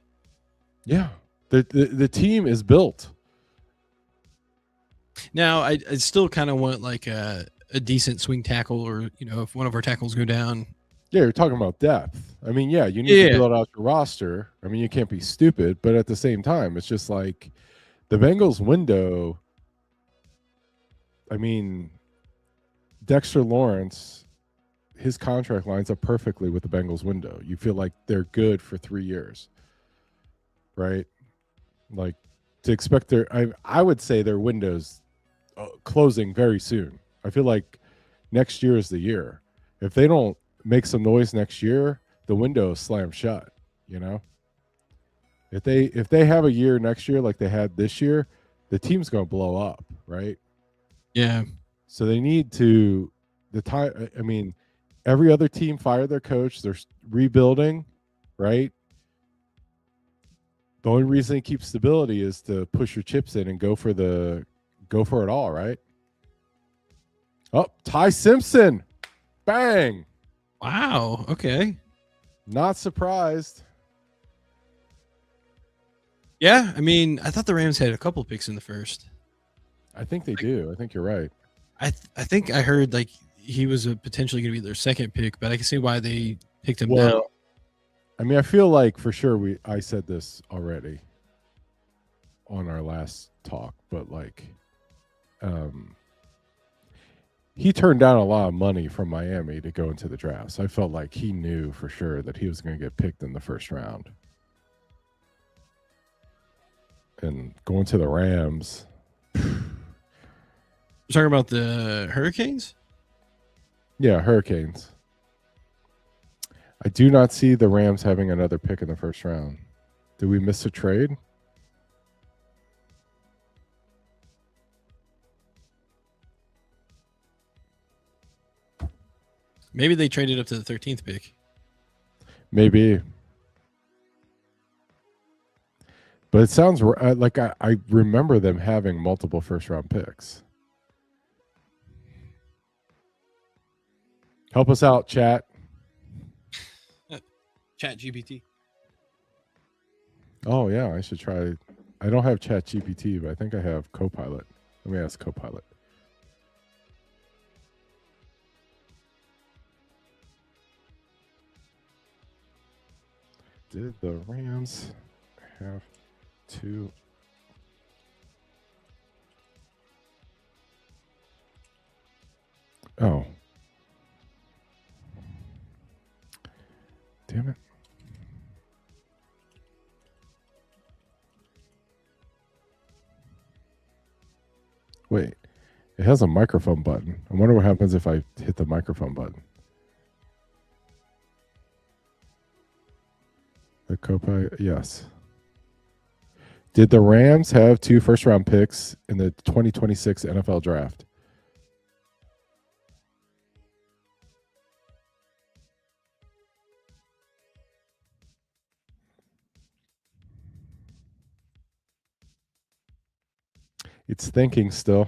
Speaker 2: yeah, the team is built.
Speaker 1: Now, I still kind of want like a decent swing tackle, or if one of our tackles go down.
Speaker 2: Yeah, you're talking about depth. I mean, yeah, you need to build out your roster. I mean, you can't be stupid, but at the same time, it's just like the Bengals window. I mean, Dexter Lawrence, his contract lines up perfectly with the Bengals window. You feel like they're good for 3 years, right? Like to expect their, I would say their window's closing very soon. I feel like next year is the year. If they don't make some noise next year, the window is slammed shut. If they have a year next year like they had this year, the team's going to blow up, right?
Speaker 1: Yeah.
Speaker 2: So they need to I mean, every other team fired their coach. They're rebuilding, right? The only reason they keep stability is to push your chips in and go for it all, right? Oh, Ty Simpson. Bang.
Speaker 1: Wow. Okay.
Speaker 2: Not surprised.
Speaker 1: Yeah. I mean, I thought the Rams had a couple picks in the first.
Speaker 2: I think they do. I think you're right.
Speaker 1: I think I heard like he was potentially going to be their second pick, but I can see why they picked him now.
Speaker 2: I mean, I feel like for sure I said this already on our last talk, but like he turned down a lot of money from Miami to go into the draft. So I felt like he knew for sure that he was going to get picked in the first round. And going to the Rams.
Speaker 1: You're talking about the Hurricanes?
Speaker 2: Yeah, Hurricanes. I do not see the Rams having another pick in the first round. Did we miss a trade?
Speaker 1: Maybe they traded up to the 13th pick.
Speaker 2: Maybe. But it sounds like I remember them having multiple first-round picks. Help us out, chat.
Speaker 1: Chat GPT.
Speaker 2: Oh, yeah, I should try. I don't have Chat GPT, but I think I have Copilot. Let me ask Copilot. Did the Rams have to... Oh. Damn it. Wait. It has a microphone button. I wonder what happens if I hit the microphone button. The Copilot, yes. Did the Rams have 2 first-round picks in the 2026 NFL Draft? It's thinking still.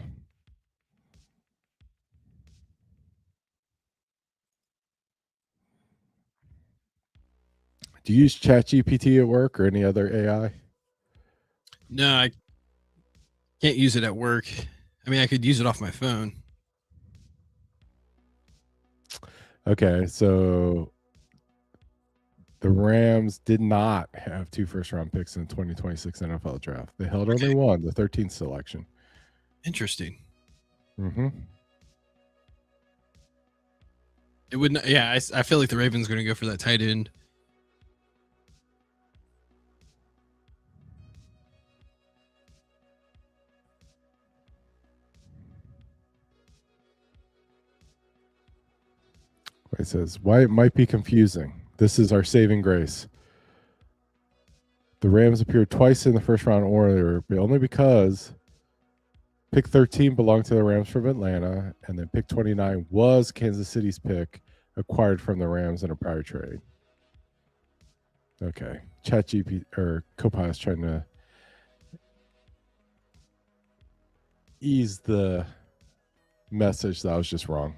Speaker 2: Do you use ChatGPT at work or any other AI?
Speaker 1: No, I can't use it at work. I mean, I could use it off my phone.
Speaker 2: Okay, so the Rams did not have 2 first-round picks in the 2026 NFL draft. They held only one, the 13th selection.
Speaker 1: Interesting.
Speaker 2: Mm-hmm.
Speaker 1: It wouldn't. Yeah, I feel like the Ravens going to go for that tight end.
Speaker 2: It says, why it might be confusing. This is our saving grace. The Rams appeared twice in the first round order, but only because pick 13 belonged to the Rams from Atlanta, and then pick 29 was Kansas City's pick acquired from the Rams in a prior trade. Okay. ChatGPT or Copilot's trying to ease the message that I was just wrong.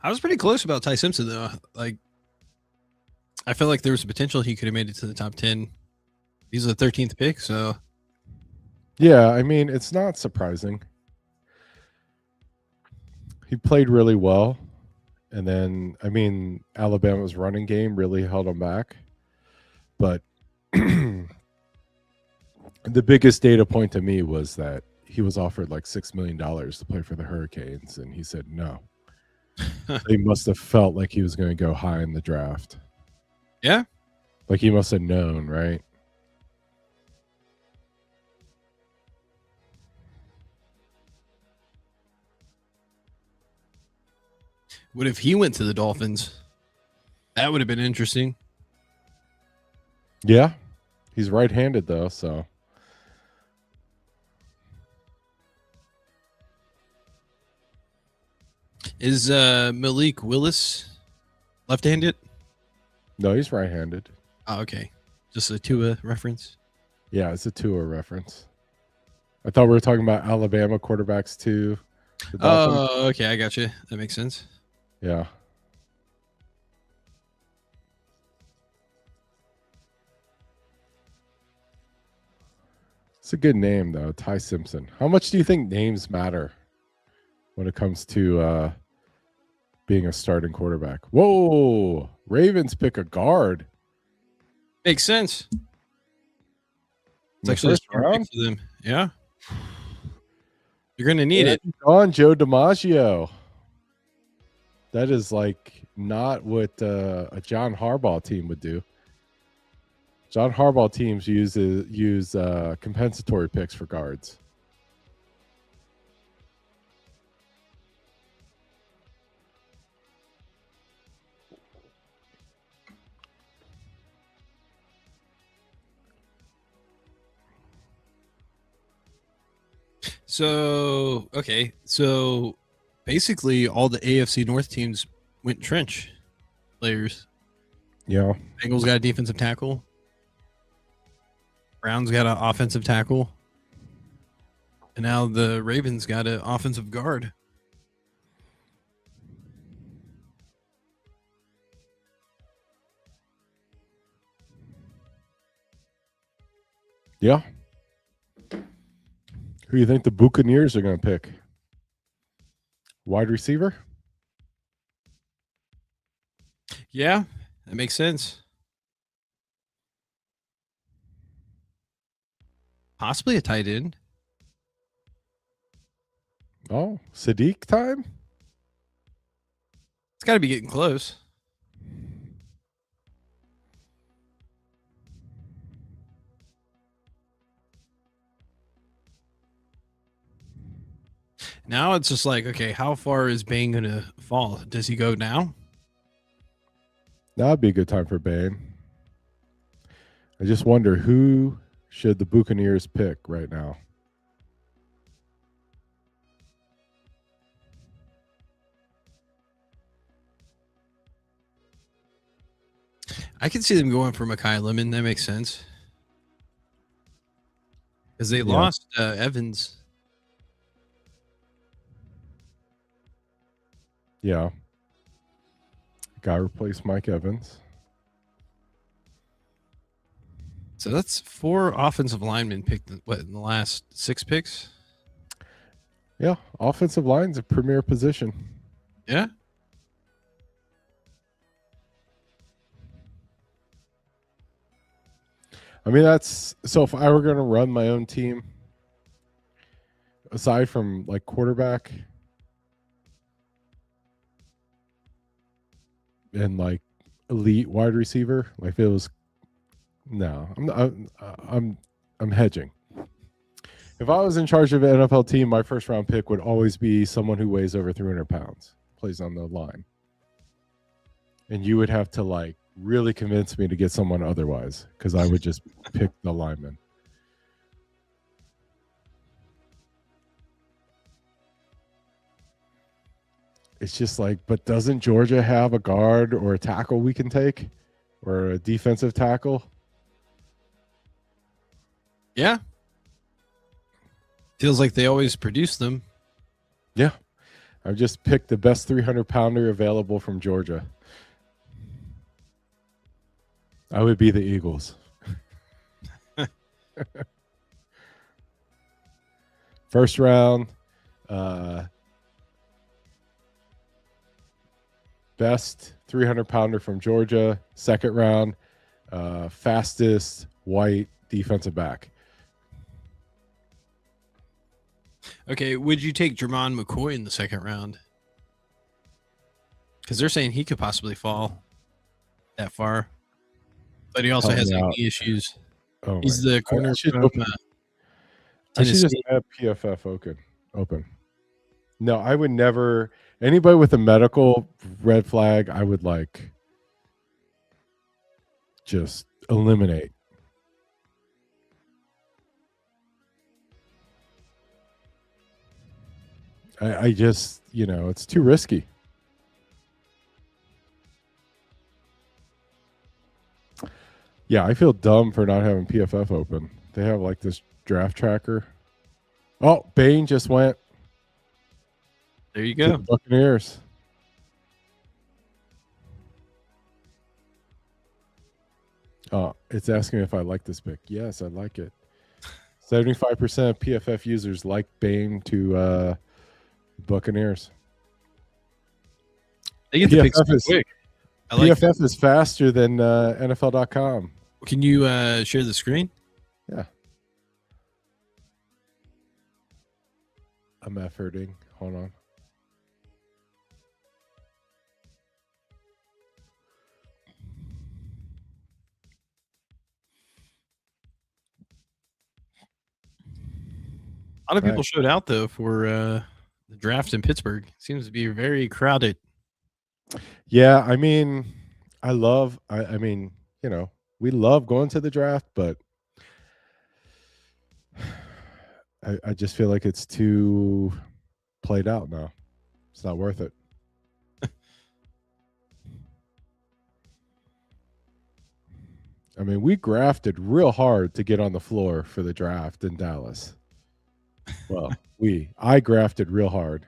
Speaker 1: I was pretty close about Ty Simpson though. Like, I felt like there was a potential he could have made it to the top 10. He's the 13th pick, so
Speaker 2: yeah, I mean, it's not surprising. He played really well, and then I mean, Alabama's running game really held him back. But the biggest data point to me was that he was offered like $6 million to play for the Hurricanes, and he said no. They must have felt like he was going to go high in the draft.
Speaker 1: Yeah.
Speaker 2: Like he must have known, right?
Speaker 1: What if he went to the Dolphins? That would have been interesting.
Speaker 2: Yeah. He's right-handed though, so.
Speaker 1: Is Malik Willis left-handed?
Speaker 2: No, he's right-handed.
Speaker 1: Oh, okay. Just a Tua reference.
Speaker 2: Yeah, it's a Tua reference. I thought we were talking about Alabama quarterbacks too.
Speaker 1: Oh, okay. I got you. That makes sense.
Speaker 2: Yeah. It's a good name though, Ty Simpson. How much do you think names matter when it comes to being a starting quarterback? Whoa, Ravens pick a guard.
Speaker 1: Makes sense. It's
Speaker 2: In the
Speaker 1: actually a
Speaker 2: first
Speaker 1: smart
Speaker 2: round?
Speaker 1: pick for them. Yeah. You're going to need it.
Speaker 2: On Joe DiMaggio. That is like not what a John Harbaugh team would do. John Harbaugh teams use compensatory picks for guards.
Speaker 1: So, okay. So basically all the AFC North teams went trench players.
Speaker 2: Yeah.
Speaker 1: Bengals got a defensive tackle. Browns got an offensive tackle. And now the Ravens got an offensive guard.
Speaker 2: Yeah. Who do you think the Buccaneers are going to pick? Wide receiver?
Speaker 1: Yeah, that makes sense. Possibly a tight end.
Speaker 2: Oh, Sadiq time?
Speaker 1: It's got to be getting close. Now it's just like, okay, how far is Bane going to fall? Does he go now?
Speaker 2: That would be a good time for Bane. I just wonder who should the Buccaneers pick right now?
Speaker 1: I can see them going for Mekhi Lemon. That makes sense. Because they lost Evans.
Speaker 2: Yeah. Guy replaced Mike Evans.
Speaker 1: So that's 4 offensive linemen picked in the last 6 picks?
Speaker 2: Yeah. Offensive line's a premier position.
Speaker 1: Yeah.
Speaker 2: I mean, that's so if I were going to run my own team, aside from like quarterback and like elite wide receiver, like if it was I'm hedging. If I was in charge of an NFL team, my first round pick would always be someone who weighs over 300 pounds, plays on the line. And you would have to like really convince me to get someone otherwise, because I would just pick the lineman. It's just like, but doesn't Georgia have a guard or a tackle we can take, or a defensive tackle?
Speaker 1: Yeah. Feels like they always produce them.
Speaker 2: Yeah. I've just picked the best 300-pounder available from Georgia. I would be the Eagles. First round, best 300-pounder from Georgia. Second round, fastest white defensive back.
Speaker 1: Okay, would you take Jermon McCoy in the second round? Because they're saying he could possibly fall that far, but he also has knee issues.
Speaker 2: Oh,
Speaker 1: he's the corner from
Speaker 2: I should just have PFF open. No, I would never. Anybody with a medical red flag, I would like just eliminate. I just, it's too risky. Yeah, I feel dumb for not having PFF open. They have like this draft tracker. Oh, Bain just went.
Speaker 1: There you go.
Speaker 2: To the Buccaneers. Oh, it's asking me if I like this pick. Yes, I like it. 75% of PFF users like Bain to Buccaneers.
Speaker 1: They get the picks quick.
Speaker 2: PFF is faster than NFL.com.
Speaker 1: Can you share the screen?
Speaker 2: Yeah. I'm efforting. Hold on.
Speaker 1: A lot of people showed out though for the draft in Pittsburgh. Seems to be very crowded.
Speaker 2: Yeah, I mean, I mean, we love going to the draft, but I just feel like it's too played out now. It's not worth it. I mean, we grafted real hard to get on the floor for the draft in Dallas. Well, I grafted real hard.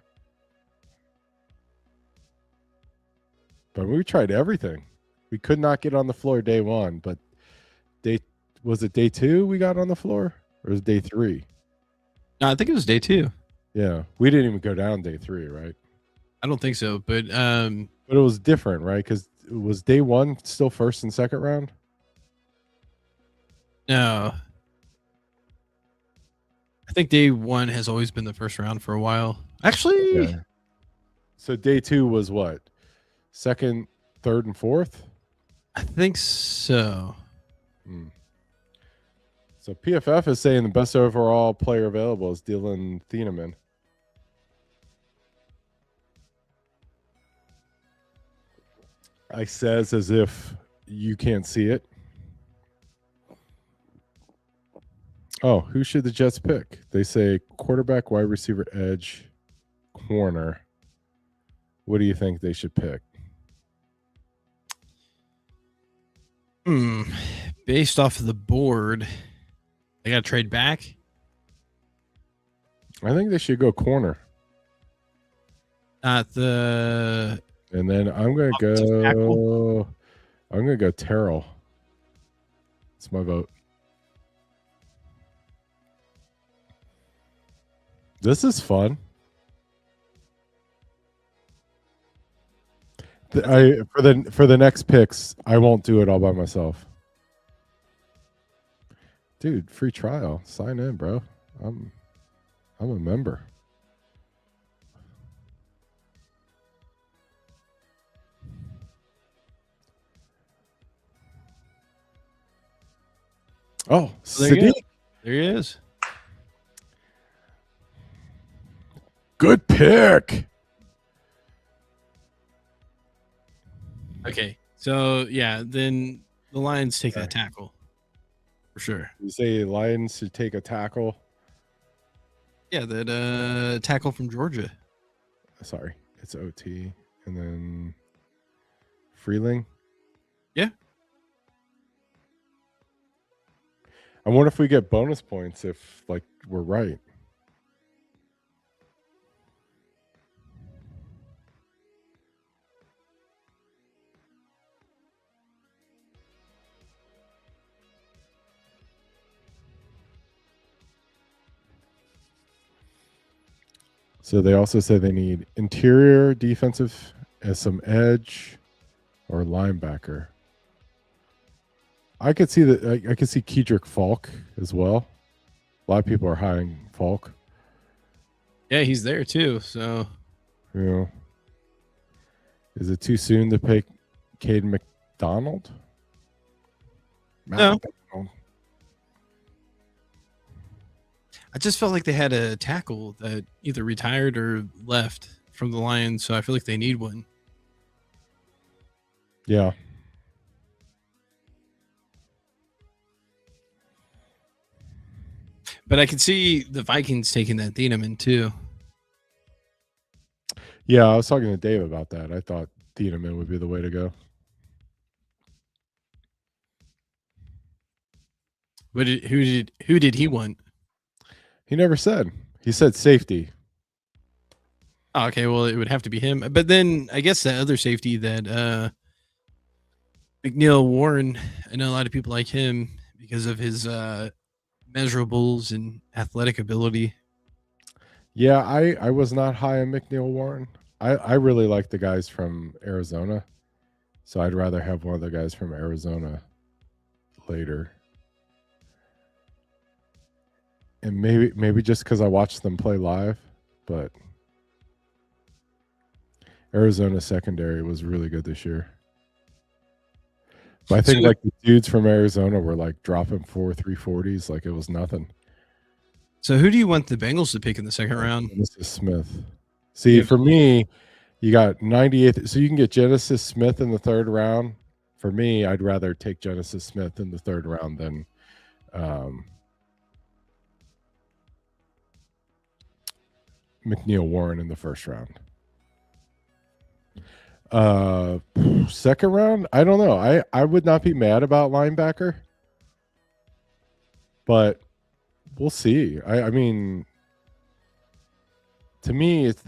Speaker 2: But we tried everything. We could not get on the floor day one, but was it day 2 we got on the floor? Or was it day 3?
Speaker 1: No, I think it was day 2.
Speaker 2: Yeah. We didn't even go down day 3, right?
Speaker 1: I don't think so, but
Speaker 2: it was different, right? Because it was day 1 still first and second round?
Speaker 1: No. I think day 1 has always been the first round for a while. Actually.
Speaker 2: Yeah. So day 2 was what? Second, third, and fourth?
Speaker 1: I think so.
Speaker 2: So PFF is saying the best overall player available is Dylan Thieneman. I says as if you can't see it. Oh, who should the Jets pick? They say quarterback, wide receiver, edge, corner. What do you think they should pick?
Speaker 1: Based off of the board, they got to trade back.
Speaker 2: I think they should go corner.
Speaker 1: At the
Speaker 2: And then I'm gonna
Speaker 1: offensive tackle.
Speaker 2: go. I'm gonna go Terrell. It's my vote. This is fun. For the next picks, I won't do it all by myself. Dude, free trial. Sign in, bro. I'm a member. Oh,
Speaker 1: There you
Speaker 2: Sadiq.
Speaker 1: go. There he is.
Speaker 2: Good pick.
Speaker 1: Okay. So yeah, then the Lions take that tackle. For sure.
Speaker 2: You say Lions should take a tackle.
Speaker 1: Yeah, that tackle from Georgia.
Speaker 2: Sorry, it's OT. And then Freeling.
Speaker 1: Yeah.
Speaker 2: I wonder if we get bonus points if like we're right. So they also say they need interior defensive as some edge or linebacker. I could see that. I could see Kedrick Falk as well. A lot of people are hiring Falk.
Speaker 1: Yeah, he's there too. So
Speaker 2: You know, is it too soon to pick Cade McDonald?
Speaker 1: No.
Speaker 2: McDonald.
Speaker 1: I just felt like they had a tackle that either retired or left from the Lions, so I feel like they need one.
Speaker 2: Yeah.
Speaker 1: But I could see the Vikings taking that Thieneman too.
Speaker 2: Yeah, I was talking to Dave about that. I thought Thieneman would be the way to go.
Speaker 1: But who did he want?
Speaker 2: He never said. He said safety.
Speaker 1: Oh, okay, well it would have to be him. But then I guess that other safety that McNeil Warren, I know a lot of people like him because of his measurables and athletic ability.
Speaker 2: Yeah, I was not high on McNeil Warren. I really like the guys from Arizona. So I'd rather have one of the guys from Arizona later. And maybe just because I watched them play live, but Arizona secondary was really good this year. But I think like the dudes from Arizona were like dropping 340s like it was nothing.
Speaker 1: So who do you want the Bengals to pick in the second round?
Speaker 2: Genesis Smith. See, for me, you got 98th. So you can get Genesis Smith in the third round. For me, I'd rather take Genesis Smith in the third round than McNeil Warren in the first round. Second round, I don't know. I would not be mad about linebacker, but we'll see. I mean, to me, it's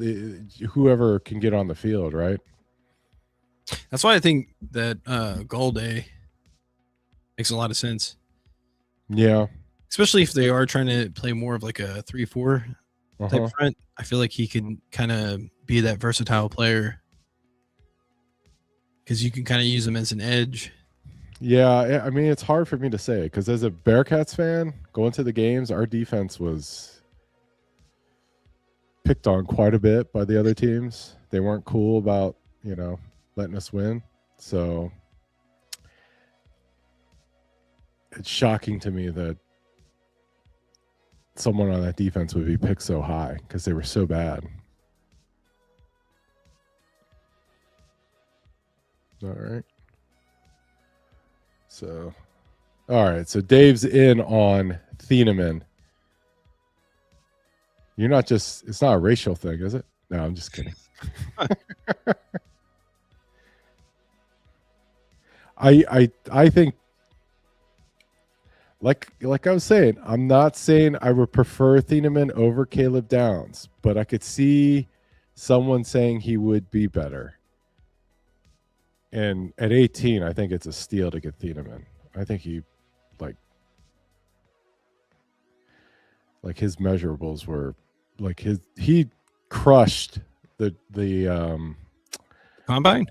Speaker 2: whoever can get on the field, right?
Speaker 1: That's why I think that Golday makes a lot of sense.
Speaker 2: Yeah,
Speaker 1: especially if they are trying to play more of like a 3-4 type front. I feel like he can kind of be that versatile player because you can kind of use him as an edge.
Speaker 2: Yeah, I mean, it's hard for me to say because as a Bearcats fan, going to the games, our defense was picked on quite a bit by the other teams. They weren't cool about, letting us win. So it's shocking to me that someone on that defense would be picked so high because they were so bad. All right. So, all right. So Dave's in on Thieneman. You're not just, it's not a racial thing, is it? No, I'm just kidding. I think like I was saying, I'm not saying I would prefer Thieneman over Caleb Downs, but I could see someone saying he would be better. And at 18, I think it's a steal to get Thieneman. I think he like his measurables were like he crushed the
Speaker 1: Combine?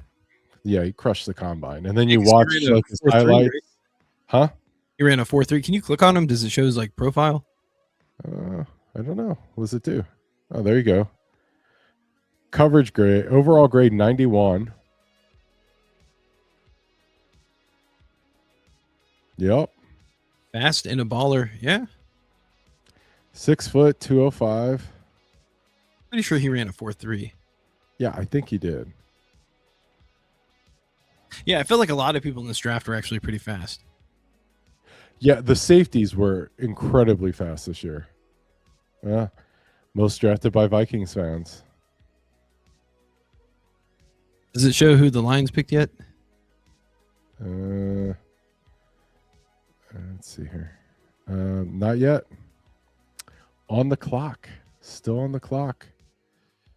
Speaker 2: yeah, he crushed the combine. And then you
Speaker 1: He's
Speaker 2: watch
Speaker 1: ran a
Speaker 2: like his
Speaker 1: 4.3,
Speaker 2: highlights.
Speaker 1: right?
Speaker 2: Huh?
Speaker 1: He ran a 4.3. Can you click on him? Does it show his like profile?
Speaker 2: I don't know. What does it do? Oh, there you go. Coverage grade, overall grade 91. Yep.
Speaker 1: Fast and a baller. Yeah.
Speaker 2: 6 foot, 205.
Speaker 1: Pretty sure he ran a 4.3.
Speaker 2: Yeah, I think he did.
Speaker 1: Yeah, I feel like a lot of people in this draft were actually pretty fast.
Speaker 2: Yeah, the safeties were incredibly fast this year. Yeah. Most drafted by Vikings fans.
Speaker 1: Does it show who the Lions picked yet?
Speaker 2: Let's see here. Not yet. On the clock. Still on the clock.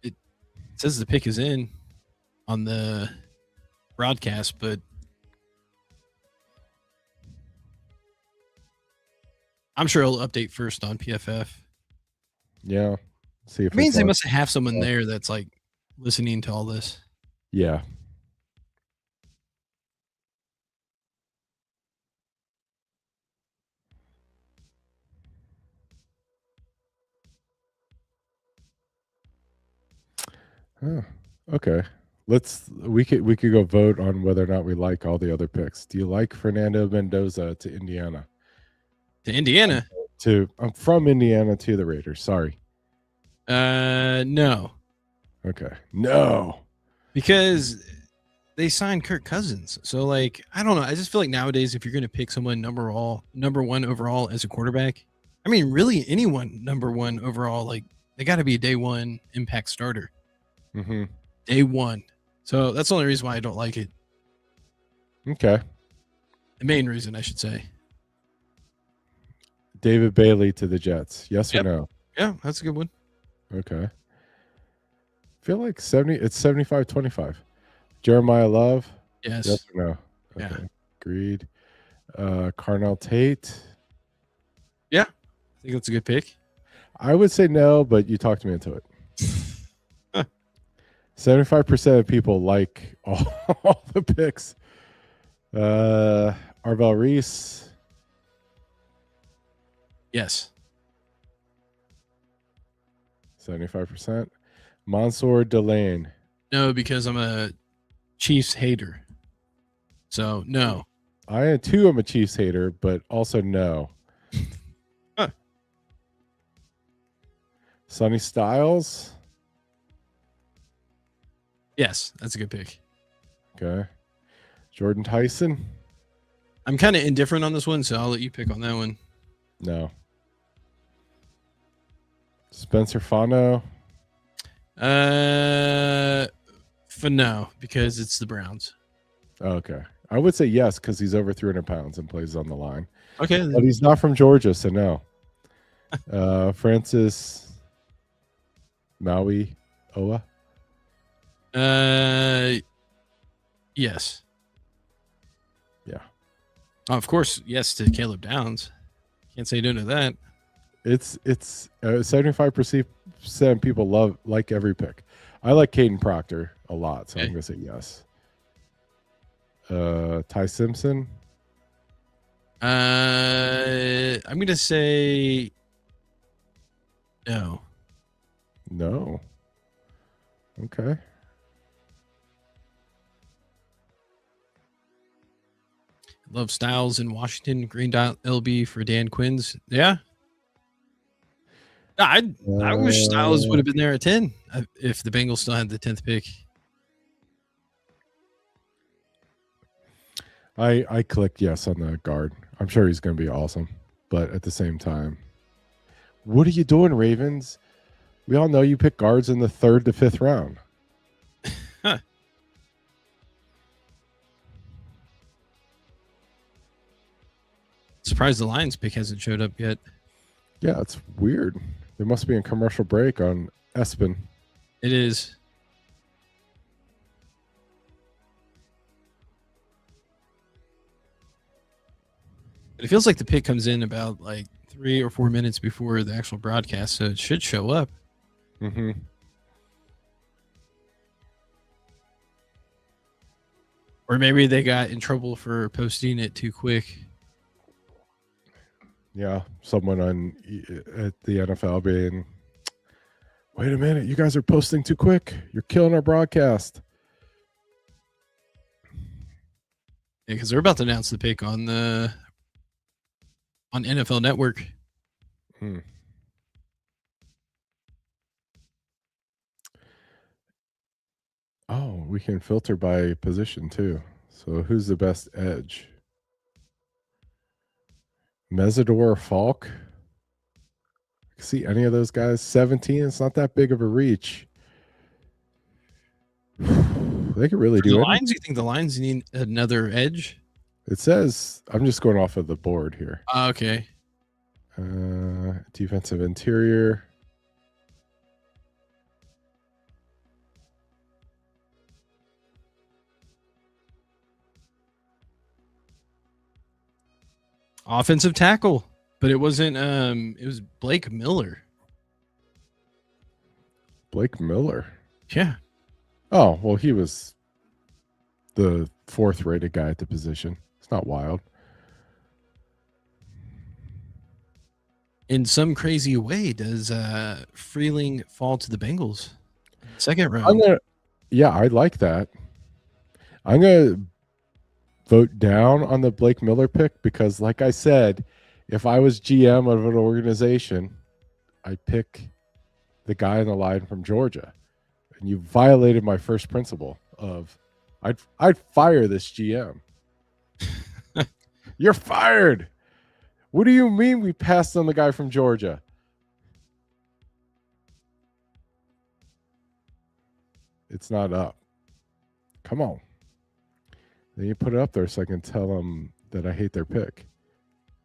Speaker 1: It says the pick is in on the broadcast, but I'm sure it'll update first on PFF.
Speaker 2: Yeah. See if
Speaker 1: It means
Speaker 2: it's
Speaker 1: they
Speaker 2: on.
Speaker 1: must have someone there that's like listening to all this.
Speaker 2: Yeah. Oh, okay. We could go vote on whether or not we like all the other picks. Do you like Fernando Mendoza to Indiana?
Speaker 1: To Indiana?
Speaker 2: I'm from Indiana to the Raiders. Sorry.
Speaker 1: No.
Speaker 2: Okay. No.
Speaker 1: Because they signed Kirk Cousins. So like, I don't know. I just feel like nowadays if you're gonna pick someone number one overall as a quarterback, I mean really anyone number one overall, like they gotta be a day one impact starter.
Speaker 2: Mm-hmm.
Speaker 1: Day one. So that's the only reason why I don't like it.
Speaker 2: Okay.
Speaker 1: The main reason, I should say.
Speaker 2: David Bailey to the Jets. Yes or
Speaker 1: Yep.
Speaker 2: no?
Speaker 1: Yeah, that's a good one.
Speaker 2: Okay. Feel like 70. It's 75-25. Jeremiah Love.
Speaker 1: Yes.
Speaker 2: Yes or no? Okay.
Speaker 1: Yeah.
Speaker 2: Agreed. Carnell Tate.
Speaker 1: Yeah. I think that's a good pick.
Speaker 2: I would say no, but you talked me into it. 75% of people like all the picks. Arvell Reese.
Speaker 1: Yes.
Speaker 2: 75%. Mansour Delane.
Speaker 1: No, because I'm a Chiefs hater. So no.
Speaker 2: I too am a Chiefs hater, but also no.
Speaker 1: Huh.
Speaker 2: Sonny Styles.
Speaker 1: Yes, that's a good pick.
Speaker 2: Okay. Jordan Tyson.
Speaker 1: I'm kind of indifferent on this one, so I'll let you pick on that one.
Speaker 2: No. Spencer Fano.
Speaker 1: For no, because it's the Browns.
Speaker 2: Okay. I would say yes because he's over 300 pounds and plays on the line.
Speaker 1: Okay.
Speaker 2: But he's not from Georgia, so no. Francis Maui Owa.
Speaker 1: Yes.
Speaker 2: Yeah.
Speaker 1: Oh, of course, yes to Caleb Downs. Can't say no to that.
Speaker 2: It's 75% people like every pick. I like Caden Proctor a lot, so
Speaker 1: Okay.
Speaker 2: I'm gonna say yes. Ty Simpson.
Speaker 1: I'm gonna say no.
Speaker 2: No. Okay.
Speaker 1: Love Styles in Washington. Green dot LB for Dan Quinn's. Yeah. I wish Styles would have been there at 10 if the Bengals still had the 10th pick.
Speaker 2: I clicked yes on the guard. I'm sure he's going to be awesome, but at the same time, what are you doing, Ravens? We all know you pick guards in the 3rd to 5th round.
Speaker 1: Huh. Surprised the Lions pick hasn't showed up yet.
Speaker 2: Yeah, it's weird. There must be a commercial break on Espen.
Speaker 1: It is. But it feels like the pick comes in about like 3 or 4 minutes before the actual broadcast, so it should show up.
Speaker 2: Mm-hmm.
Speaker 1: Or maybe they got in trouble for posting it too quick.
Speaker 2: Yeah, someone at the NFL being, wait a minute, you guys are posting too quick. You're killing our broadcast.
Speaker 1: Yeah, because they're about to announce the pick on NFL Network.
Speaker 2: Oh, we can filter by position too. So who's the best edge? Mesidor, Falk. See any of those guys? 17. It's not that big of a reach. They could really do
Speaker 1: the
Speaker 2: it.
Speaker 1: Lions. You think the Lions need another edge?
Speaker 2: It says, I'm just going off of the board here.
Speaker 1: Okay.
Speaker 2: Defensive interior.
Speaker 1: Offensive tackle, but it wasn't. It was Blake Miller.
Speaker 2: Blake Miller.
Speaker 1: Yeah.
Speaker 2: Oh, well, he was the 4th rated guy at the position. It's not wild.
Speaker 1: In some crazy way, does Freeling fall to the Bengals? Second round.
Speaker 2: I like that. I'm gonna vote down on the Blake Miller pick because, like I said, if I was GM of an organization, I'd pick the guy in the line from Georgia. And you violated my first principle of I'd fire this GM. You're fired. What do you mean we passed on the guy from Georgia? It's not up. Come on. Then you put it up there so I can tell them that I hate their pick.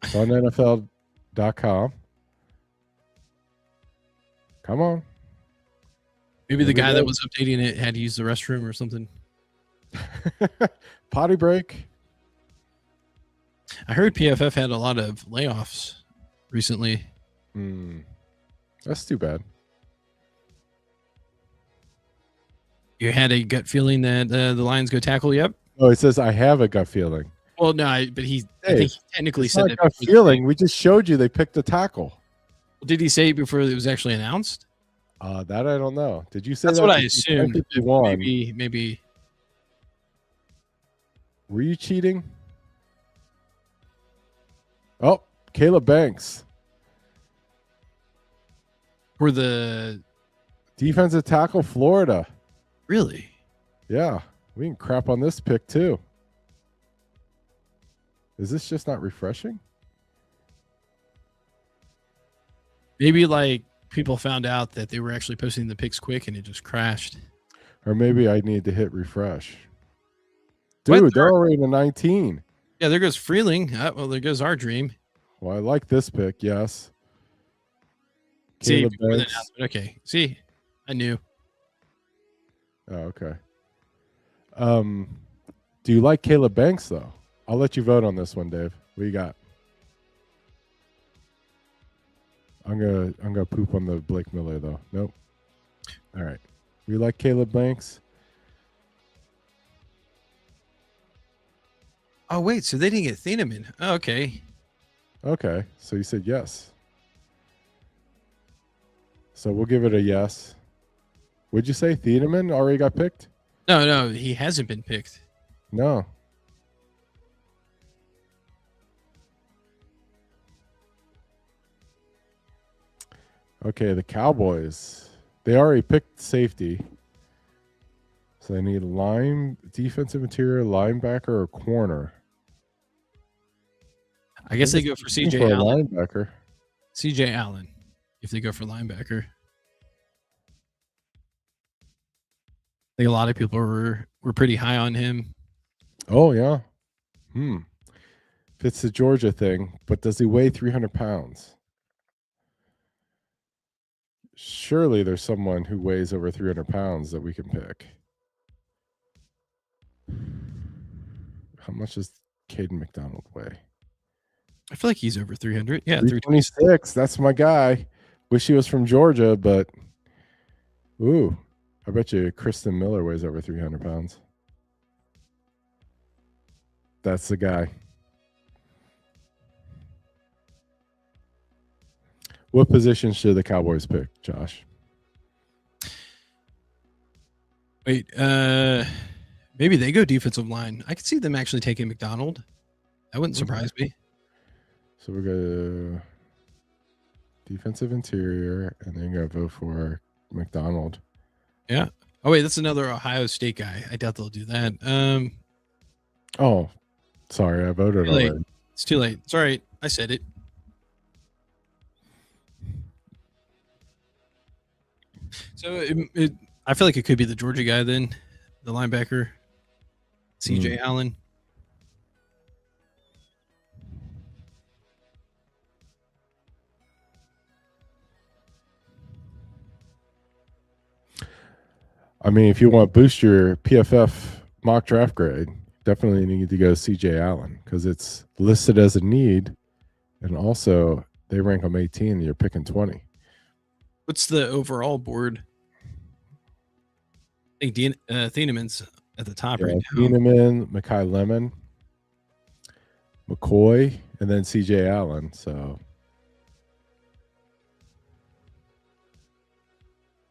Speaker 2: It's on NFL.com. Come on.
Speaker 1: Maybe the guy that was updating it had to use the restroom or something.
Speaker 2: Potty break.
Speaker 1: I heard PFF had a lot of layoffs recently.
Speaker 2: That's too bad.
Speaker 1: You had a gut feeling that the Lions go tackle? Yep.
Speaker 2: Oh, it says I have a gut feeling.
Speaker 1: Well, no, I think he technically
Speaker 2: it's
Speaker 1: said
Speaker 2: not a gut feeling. We just showed you they picked a tackle.
Speaker 1: Did he say it before it was actually announced?
Speaker 2: That I don't know. Did you say
Speaker 1: that's
Speaker 2: that?
Speaker 1: what I assumed. Maybe.
Speaker 2: Were you cheating? Oh, Caleb Banks.
Speaker 1: For the
Speaker 2: defensive tackle, Florida.
Speaker 1: Really?
Speaker 2: Yeah. We can crap on this pick too. Is this just not refreshing?
Speaker 1: Maybe like people found out that they were actually posting the picks quick and it just crashed.
Speaker 2: Or maybe I need to hit refresh. Dude, they're already in the 19.
Speaker 1: Yeah, there goes Freeling. Well, there goes our dream.
Speaker 2: Well, I like this pick, yes.
Speaker 1: See, okay. See, I knew.
Speaker 2: Oh, okay. Do you like Caleb Banks though? I'll let you vote on this one, Dave. What you got? I'm gonna poop on the Blake Miller though. Nope. All right. We like Caleb Banks.
Speaker 1: Oh wait, so they didn't get Thieneman. Oh, okay.
Speaker 2: Okay, so you said yes. So we'll give it a yes. Would you say Thieneman already got picked?
Speaker 1: No, he hasn't been picked.
Speaker 2: No. Okay, the Cowboys. They already picked safety. So they need defensive interior, linebacker, or corner.
Speaker 1: I guess they go for CJ Allen.
Speaker 2: Linebacker.
Speaker 1: CJ Allen, if they go for linebacker. I think a lot of people were pretty high on him.
Speaker 2: Oh, yeah. Fits the Georgia thing, but does he weigh 300 pounds? Surely there's someone who weighs over 300 pounds that we can pick. How much does Caden McDonald weigh?
Speaker 1: I feel like he's over 300. Yeah,
Speaker 2: 326. That's my guy. Wish he was from Georgia, but ooh, I bet you Kristen Miller weighs over 300 pounds. That's the guy. What position should the Cowboys pick, Josh?
Speaker 1: Wait, maybe they go defensive line. I could see them actually taking McDonald. That wouldn't surprise me.
Speaker 2: So we're gonna defensive interior, and then you're gonna vote for McDonald.
Speaker 1: Yeah. Oh wait, that's another Ohio State guy. I doubt they'll do that.
Speaker 2: Oh, sorry, I voted
Speaker 1: Too late.
Speaker 2: already.
Speaker 1: It's too late. It's all right. I said it. So I feel like it could be the Georgia guy then, the linebacker, CJ Allen.
Speaker 2: I mean, if you want to boost your PFF mock draft grade, definitely need to go CJ Allen because it's listed as a need, and also they rank them 18. And you're picking 20.
Speaker 1: What's the overall board? I think Thieneman's at the top right now.
Speaker 2: Thieneman, Mekhi Lemon, McCoy, and then CJ Allen. So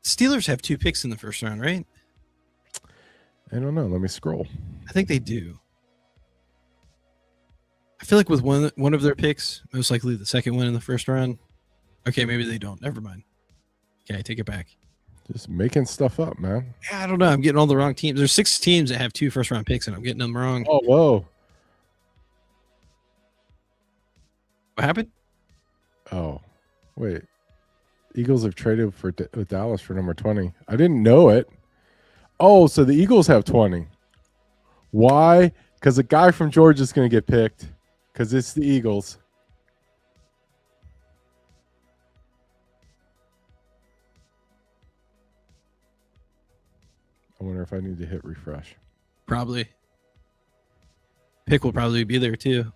Speaker 1: Steelers have 2 picks in the first round, right?
Speaker 2: I don't know. Let me scroll.
Speaker 1: I think they do. I feel like with one of their picks, most likely the second one in the first round. Okay, maybe they don't. Never mind. Okay, I take it back.
Speaker 2: Just making stuff up, man.
Speaker 1: Yeah, I don't know. I'm getting all the wrong teams. There's 6 teams that have 2 first round picks, and I'm getting them wrong.
Speaker 2: Oh, whoa.
Speaker 1: What happened?
Speaker 2: Oh, wait. Eagles have traded with Dallas for number 20. I didn't know it. Oh, so the Eagles have 20. Why? Because a guy from Georgia is going to get picked because it's the Eagles. I wonder if I need to hit refresh.
Speaker 1: Probably. Pick will probably be there too.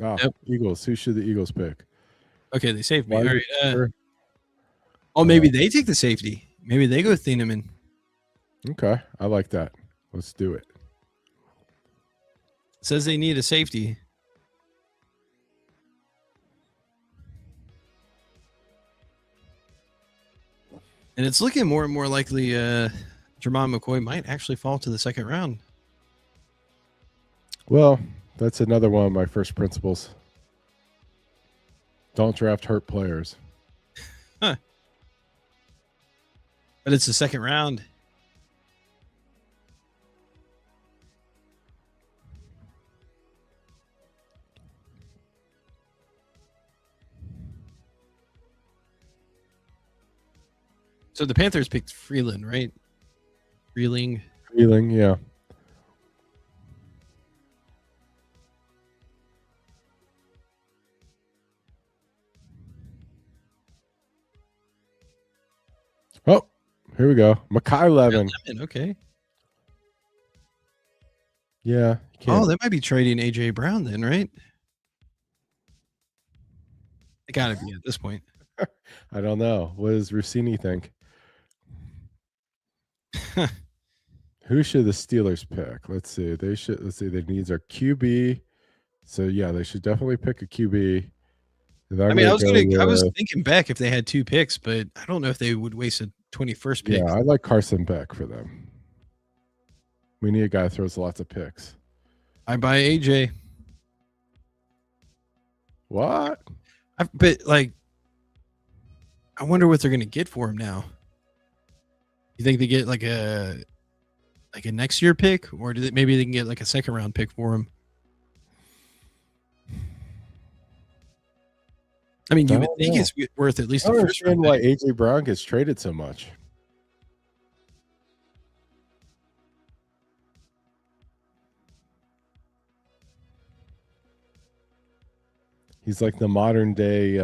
Speaker 2: Ah,
Speaker 1: Yep.
Speaker 2: Eagles. Who should the Eagles pick?
Speaker 1: Okay, they saved me.
Speaker 2: Wide
Speaker 1: All right.
Speaker 2: receiver.
Speaker 1: Oh, maybe they take the safety. Maybe they go Thieneman.
Speaker 2: Okay, I like that. Let's do it.
Speaker 1: Says they need a safety. And it's looking more and more likely Jermon McCoy might actually fall to the second round.
Speaker 2: Well, that's another one of my first principles. Don't draft hurt players.
Speaker 1: Huh. But it's the second round. So the Panthers picked Freeland, right? Freeling,
Speaker 2: yeah. Oh, here we go. Mekhi Levin.
Speaker 1: Okay.
Speaker 2: Yeah.
Speaker 1: Oh, they might be trading AJ Brown then, right? It got to be at this point.
Speaker 2: I don't know. What does Rossini think? Who should the Steelers pick? Let's see. Their needs are QB. So yeah, they should definitely pick a QB.
Speaker 1: I mean, I was thinking Beck if they had 2 picks, but I don't know if they would waste a 21st pick.
Speaker 2: Yeah, I like Carson Beck for them. We need a guy who throws lots of picks.
Speaker 1: I buy AJ.
Speaker 2: What?
Speaker 1: But like, I wonder what they're going to get for him now. You think they get like a next year pick, or maybe they can get like a second round pick for him? I mean, you would think it's worth at least
Speaker 2: I
Speaker 1: a
Speaker 2: don't
Speaker 1: first round
Speaker 2: understand
Speaker 1: pick.
Speaker 2: why AJ Brown gets traded so much. He's like the modern day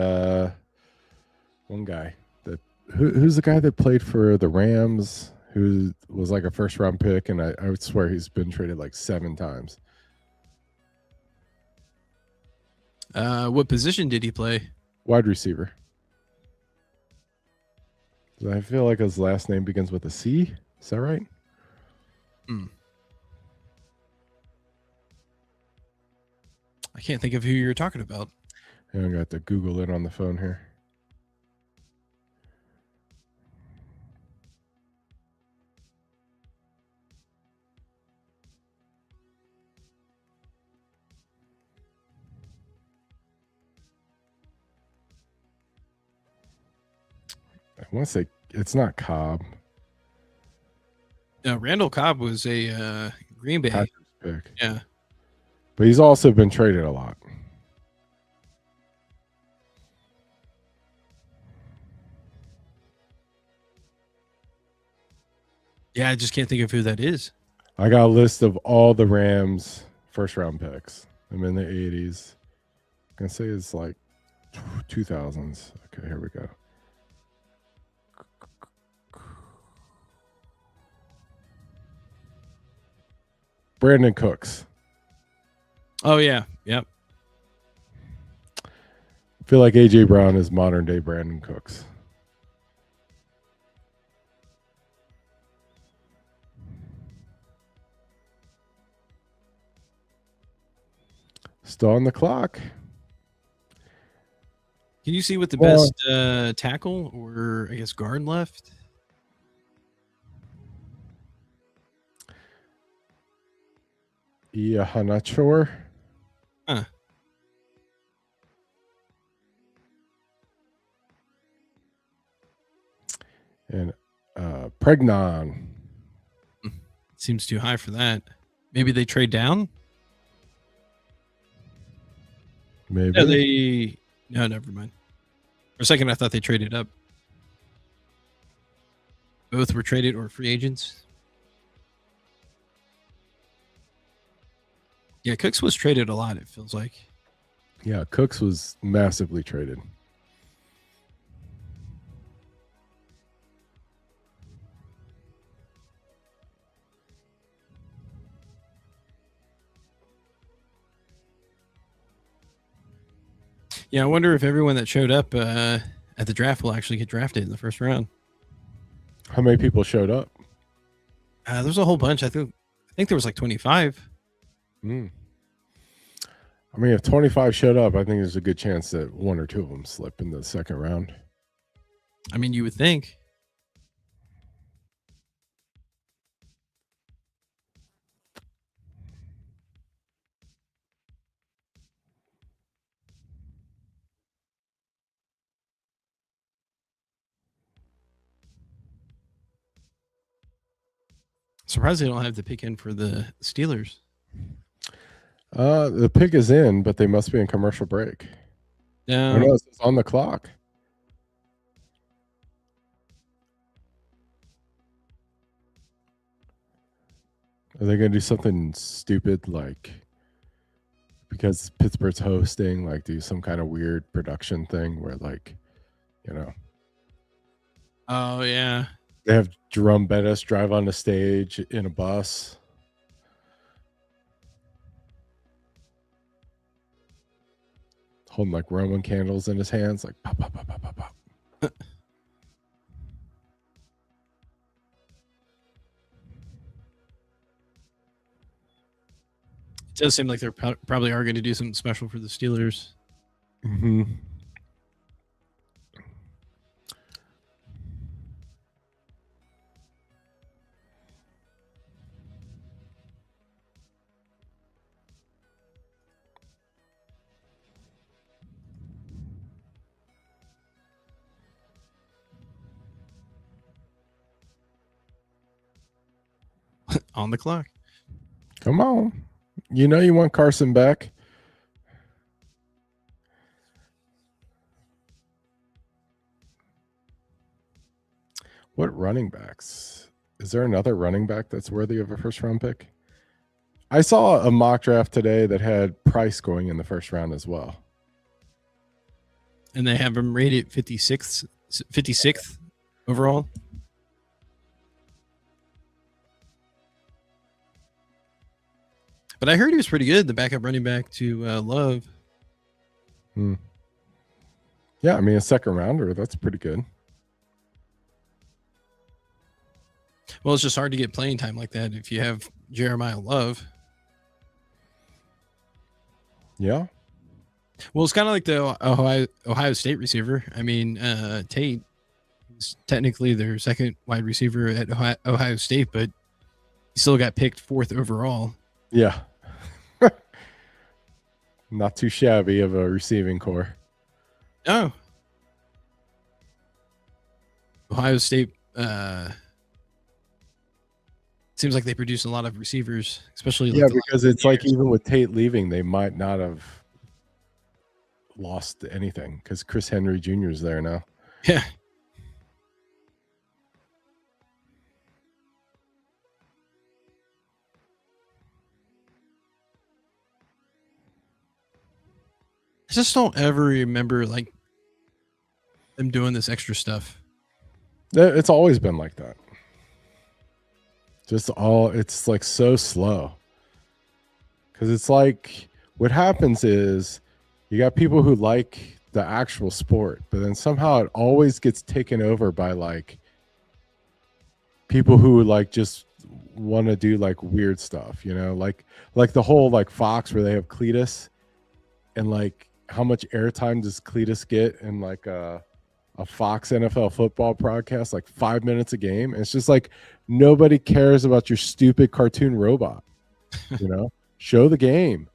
Speaker 2: one guy that who's the guy that played for the Rams who was like a first round pick, and I would swear he's been traded like 7 times.
Speaker 1: What position did he play?
Speaker 2: Wide receiver. I feel like his last name begins with a C. Is that right?
Speaker 1: I can't think of who you're talking about.
Speaker 2: I got to Google it on the phone here. I want to say it's not Cobb.
Speaker 1: No, Randall Cobb was a Green Bay
Speaker 2: pick.
Speaker 1: Yeah,
Speaker 2: but he's also been traded a lot.
Speaker 1: Yeah, I just can't think of who that is.
Speaker 2: I got a list of all the Rams first round picks. I'm in the 80s. I'm gonna say it's like 2000s. Okay, here we go. Brandon Cooks.
Speaker 1: Oh yeah, yep.
Speaker 2: I feel like AJ Brown is modern day Brandon Cooks. Still on the clock.
Speaker 1: Can you see what the best tackle or I guess guard left?
Speaker 2: Yeah, I'm not sure.
Speaker 1: Huh.
Speaker 2: And Pregnon.
Speaker 1: Seems too high for that. Maybe they trade down?
Speaker 2: Maybe.
Speaker 1: No, never mind. For a second, I thought they traded up. Both were traded or free agents. Yeah, Cooks was traded a lot, it feels like.
Speaker 2: Yeah, Cooks was massively traded.
Speaker 1: Yeah, I wonder if everyone that showed up at the draft will actually get drafted in the first round.
Speaker 2: How many people showed up?
Speaker 1: There's a whole bunch. I think there was like 25.
Speaker 2: I mean, if 25 showed up, I think there's a good chance that 1 or 2 of them slip in the second round.
Speaker 1: I mean, you would think. Surprised they don't have the pick in for the Steelers.
Speaker 2: The pick is in, but they must be in commercial break.
Speaker 1: No,
Speaker 2: no, it's on the clock. Are they going to do something stupid like because Pittsburgh's hosting, like do some kind of weird production thing where like, you know.
Speaker 1: Oh, yeah.
Speaker 2: They have Jerome Bettis drive on the stage in a bus. Holding like Roman candles in his hands, like pop, pop, pop, pop, pop, pop.
Speaker 1: It does seem like they're probably are going to do something special for the Steelers.
Speaker 2: Mm-hmm.
Speaker 1: On the clock.
Speaker 2: Come on. You know you want Carson back. What running backs? Is there another running back that's worthy of a first round pick? I saw a mock draft today that had Price going in the first round as well.
Speaker 1: and they have him rated 56th overall. But I heard he was pretty good, the backup running back to Love.
Speaker 2: Yeah, I mean, a second rounder, that's pretty good.
Speaker 1: Well, it's just hard to get playing time like that if you have Jeremiah Love.
Speaker 2: Yeah.
Speaker 1: Well, it's kind of like the Ohio State receiver. I mean, Tate is technically their second wide receiver at Ohio State, but he still got picked 4th overall.
Speaker 2: Yeah. Not too shabby of a receiving core.
Speaker 1: No. Ohio State seems like they produce a lot of receivers, especially like
Speaker 2: because it's like even with Tate leaving, they might not have lost anything because Chris Henry Jr. is there now.
Speaker 1: Yeah. I just don't ever remember like them doing this extra stuff.
Speaker 2: It's always been like that. It's like so slow. Because it's like what happens is you got people who like the actual sport, but then somehow it always gets taken over by like people who like just want to do like weird stuff, you know, like the whole like Fox where they have Cletus, and like how much airtime does Cletus get in like a Fox NFL football broadcast, like 5 minutes a game? And it's just like nobody cares about your stupid cartoon robot. You know, show the game.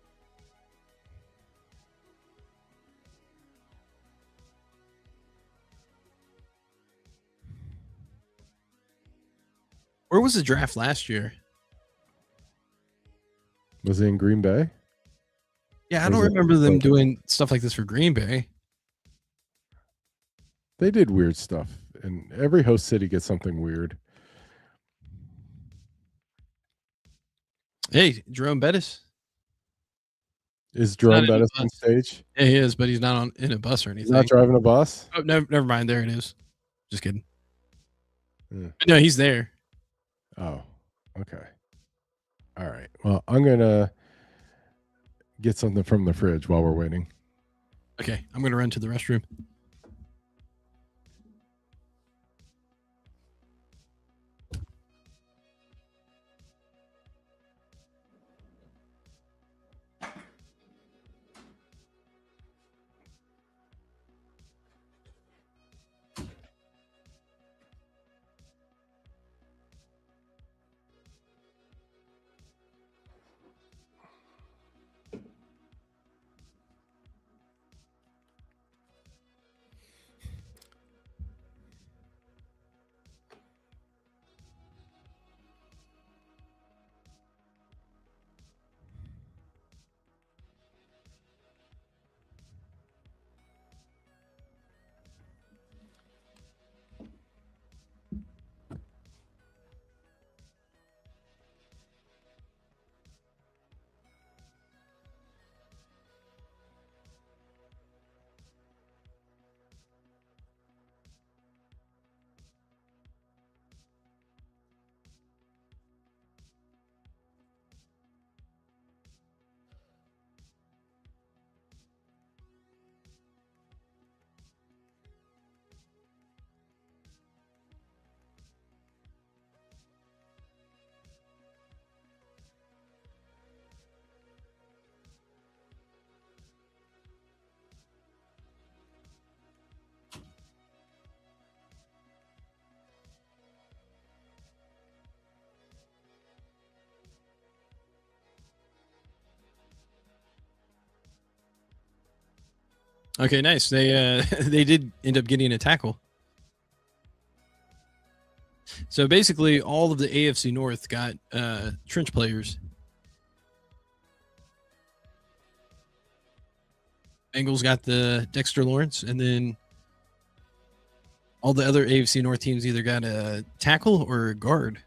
Speaker 1: Where was the draft last year?
Speaker 2: Was it in Green Bay?
Speaker 1: Yeah, I don't remember them doing stuff like this for Green Bay.
Speaker 2: They did weird stuff, and every host city gets something weird.
Speaker 1: Hey, Jerome Bettis.
Speaker 2: Is Jerome Bettis on stage?
Speaker 1: Yeah, he is, but he's not in a bus or anything.
Speaker 2: He's not driving a bus?
Speaker 1: Oh, never mind. There it is. Just kidding. Yeah. No, he's there.
Speaker 2: Oh, okay. All right. Well, I'm going to get something from the fridge while we're waiting.
Speaker 1: Okay. I'm going to run to the restroom. Okay, nice. They they did end up getting a tackle. So basically, all of the AFC North got trench players. Bengals got the Dexter Lawrence, and then all the other AFC North teams either got a tackle or a guard.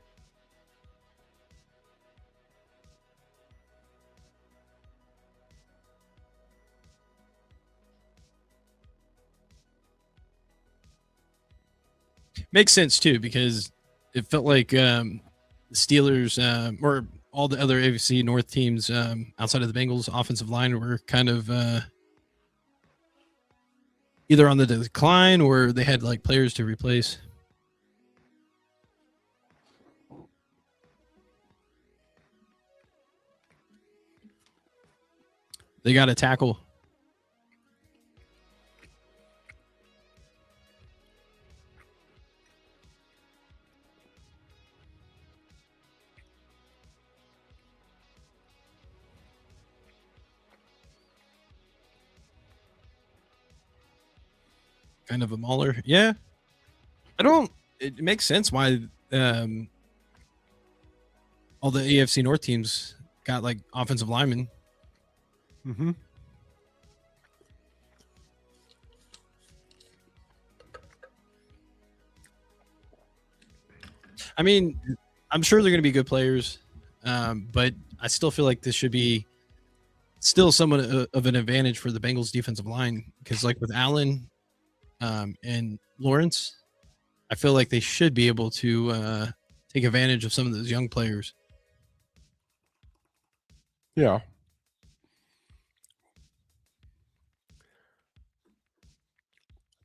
Speaker 1: Makes sense too, because it felt like the Steelers or all the other AFC North teams outside of the Bengals offensive line were kind of either on the decline or they had like players to replace. They got a tackle. Kind of a mauler. Yeah. It makes sense why all the AFC North teams got like offensive linemen.
Speaker 2: Mm-hmm.
Speaker 1: I mean, I'm sure they're going to be good players, but I still feel like this should be still somewhat of an advantage for the Bengals defensive line because, like with Allen and Lawrence, I feel like they should be able to take advantage of some of those young players.
Speaker 2: Yeah.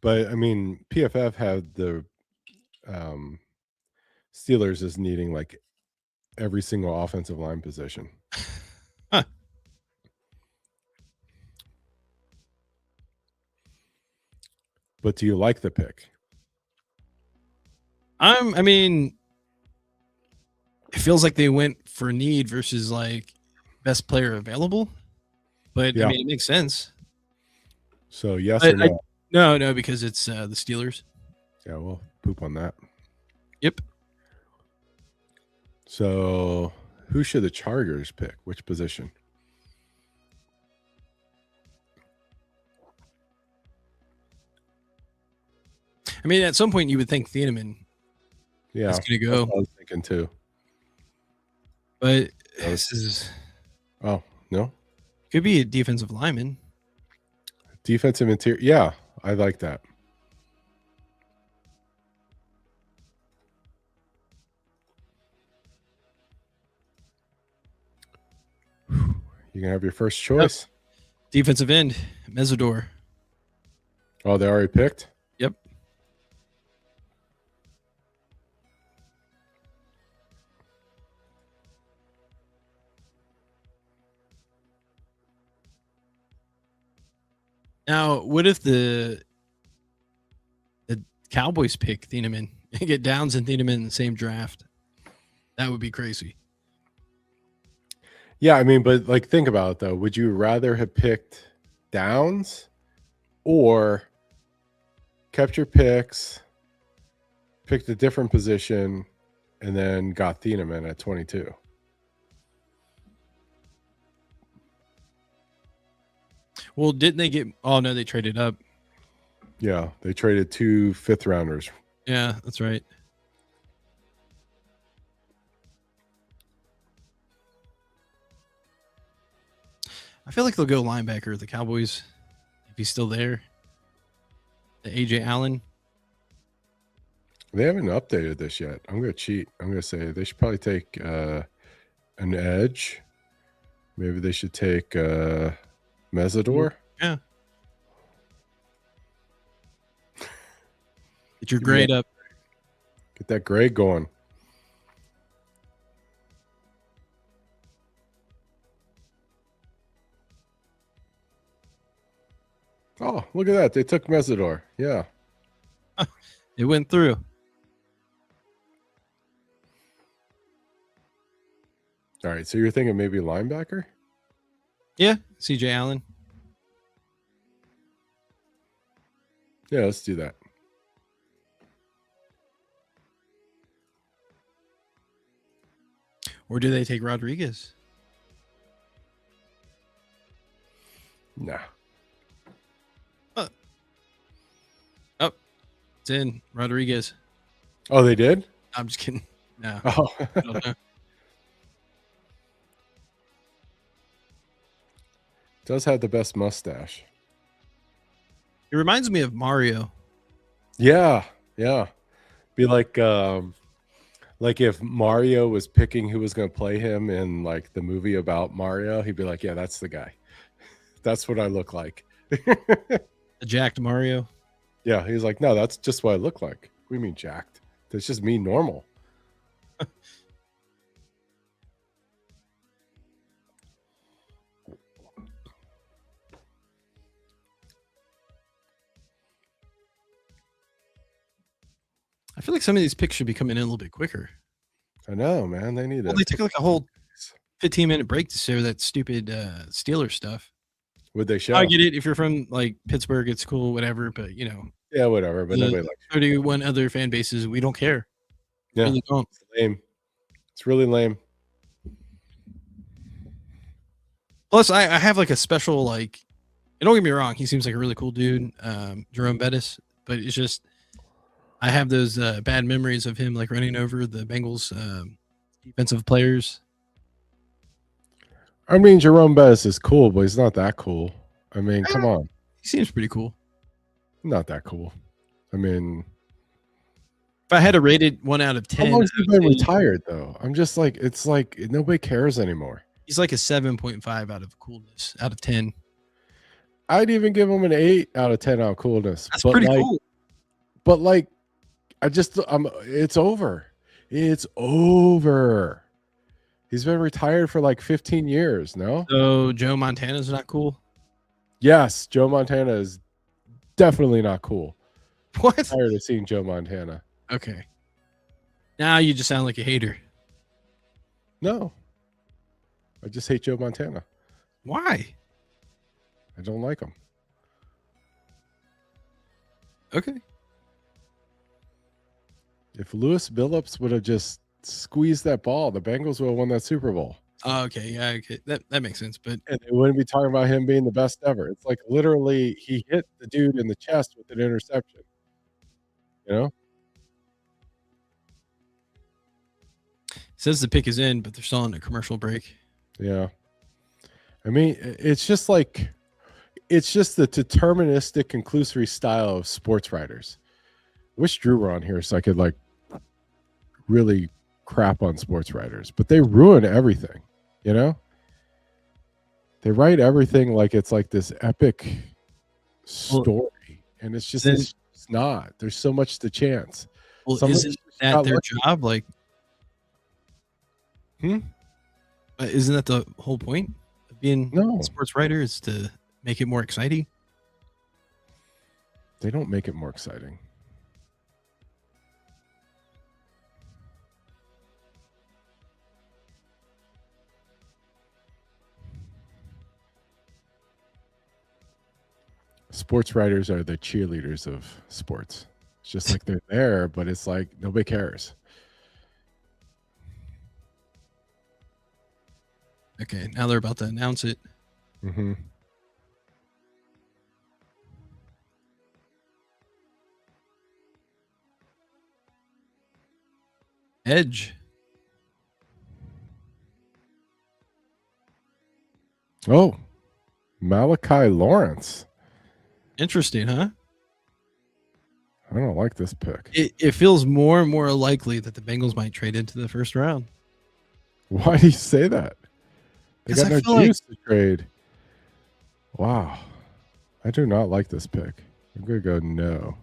Speaker 2: But I mean, PFF had the Steelers as needing like every single offensive line position.
Speaker 1: Huh.
Speaker 2: But do you like the pick?
Speaker 1: I mean, it feels like they went for need versus like best player available, but
Speaker 2: Yeah.
Speaker 1: I mean, it makes sense.
Speaker 2: So yes
Speaker 1: But
Speaker 2: or no?
Speaker 1: No, because it's the Steelers.
Speaker 2: Yeah, we'll poop on that.
Speaker 1: Yep.
Speaker 2: So who should the Chargers pick? Which position?
Speaker 1: I mean, at some point you would think Thieneman
Speaker 2: Yeah,
Speaker 1: is going to
Speaker 2: that's
Speaker 1: go,
Speaker 2: what I was thinking too.
Speaker 1: but this is
Speaker 2: Oh no,
Speaker 1: could be a defensive lineman.
Speaker 2: defensive interior. Yeah, I like that. You can have your first choice.
Speaker 1: Defensive end, Mesidor.
Speaker 2: Oh, they already picked?
Speaker 1: Yep. Now, what if the Cowboys pick Thieneman and get Downs and Thieneman in the same draft? That would be crazy.
Speaker 2: Yeah, I mean, but like think about it though. Would you rather have picked Downs or kept your picks, picked a different position, and then got Thieneman at 22?
Speaker 1: Well, didn't they get? Oh no, they traded up.
Speaker 2: Yeah, they traded 2 fifth rounders.
Speaker 1: Yeah, that's right. I feel like they'll go linebacker. The Cowboys, if he's still there. The AJ Allen.
Speaker 2: They haven't updated this yet. I'm going to cheat. I'm going to say they should probably take an edge. Maybe they should take Mesidor.
Speaker 1: Yeah. Get your grade up.
Speaker 2: Get that grade going. Oh, look at that. They took Mesidor. Yeah.
Speaker 1: It went through.
Speaker 2: All right. So you're thinking maybe linebacker?
Speaker 1: Yeah, CJ Allen.
Speaker 2: Yeah, let's do that.
Speaker 1: Or do they take Rodriguez?
Speaker 2: Nah.
Speaker 1: Oh, it's in Rodriguez.
Speaker 2: Oh, they did?
Speaker 1: I'm just kidding. No.
Speaker 2: Oh.
Speaker 1: I don't know.
Speaker 2: Does have the best mustache.
Speaker 1: It reminds me of Mario.
Speaker 2: Yeah. Yeah. Be like if Mario was picking who was going to play him in like the movie about Mario, he'd be like, "Yeah, that's the guy. That's what I look like."
Speaker 1: A jacked Mario.
Speaker 2: Yeah, he's like, "No, that's just what I look like." What do you mean jacked? That's just me normal.
Speaker 1: I feel like some of these picks should be coming in a little bit quicker.
Speaker 2: I know, man. They need
Speaker 1: Well,
Speaker 2: it.
Speaker 1: they took like a whole 15-minute break to show that stupid Steelers stuff.
Speaker 2: Would they show?
Speaker 1: I get it. If you're from like Pittsburgh, it's cool, whatever. But you know,
Speaker 2: Yeah, whatever. But nobody likes
Speaker 1: 31 other fan bases, we don't care.
Speaker 2: Yeah,
Speaker 1: Really don't.
Speaker 2: it's lame. It's really lame.
Speaker 1: Plus, I have like a special like. And don't get me wrong, he seems like a really cool dude, Jerome Bettis. But it's just I have those bad memories of him like running over the Bengals defensive players.
Speaker 2: I mean, Jerome Bettis is cool, but he's not that cool. I mean, come on.
Speaker 1: He seems pretty cool.
Speaker 2: Not that cool. I mean,
Speaker 1: if I had to rate it 1 out of 10,
Speaker 2: how long has he been retired though? I'm just like, it's like nobody cares anymore.
Speaker 1: He's like a 7.5 out of coolness out of 10.
Speaker 2: I'd even give him an 8 out of 10 out of coolness.
Speaker 1: That's pretty cool.
Speaker 2: But like, it's over. It's over. He's been retired for like 15 years, no?
Speaker 1: So Joe Montana's not cool?
Speaker 2: Yes, Joe Montana is definitely not cool.
Speaker 1: What?
Speaker 2: I'm tired of seeing Joe Montana.
Speaker 1: Okay. Now you just sound like a hater.
Speaker 2: No. I just hate Joe Montana.
Speaker 1: Why?
Speaker 2: I don't like him.
Speaker 1: Okay.
Speaker 2: If Lewis Billups would have just squeezed that ball, the Bengals would have won that Super Bowl.
Speaker 1: Oh, okay. Yeah, okay. That makes sense. But
Speaker 2: and they wouldn't be talking about him being the best ever. It's like literally he hit the dude in the chest with an interception. You know?
Speaker 1: Says the pick is in, but they're still on a commercial break.
Speaker 2: Yeah. I mean, it's just the deterministic conclusory style of sports writers. I wish Drew were on here so I could like really crap on sports writers, but they ruin everything, you know? They write everything like it's like this epic story, and it's just it's not. There's so much to chance.
Speaker 1: Well, isn't that their job? Like, isn't that the whole point of being a sports writer? Is to make it more exciting?
Speaker 2: They don't make it more exciting. Sports writers are the cheerleaders of sports. It's just like they're there, but it's like nobody cares.
Speaker 1: Okay, now they're about to announce it.
Speaker 2: Mm-hmm.
Speaker 1: Edge.
Speaker 2: Oh, Malachi Lawrence.
Speaker 1: Interesting, huh?
Speaker 2: I don't like this pick.
Speaker 1: It feels more and more likely that the Bengals might trade into the first round.
Speaker 2: Why do you say that? They got no juice to trade. Wow. I do not like this pick. I'm going to go no.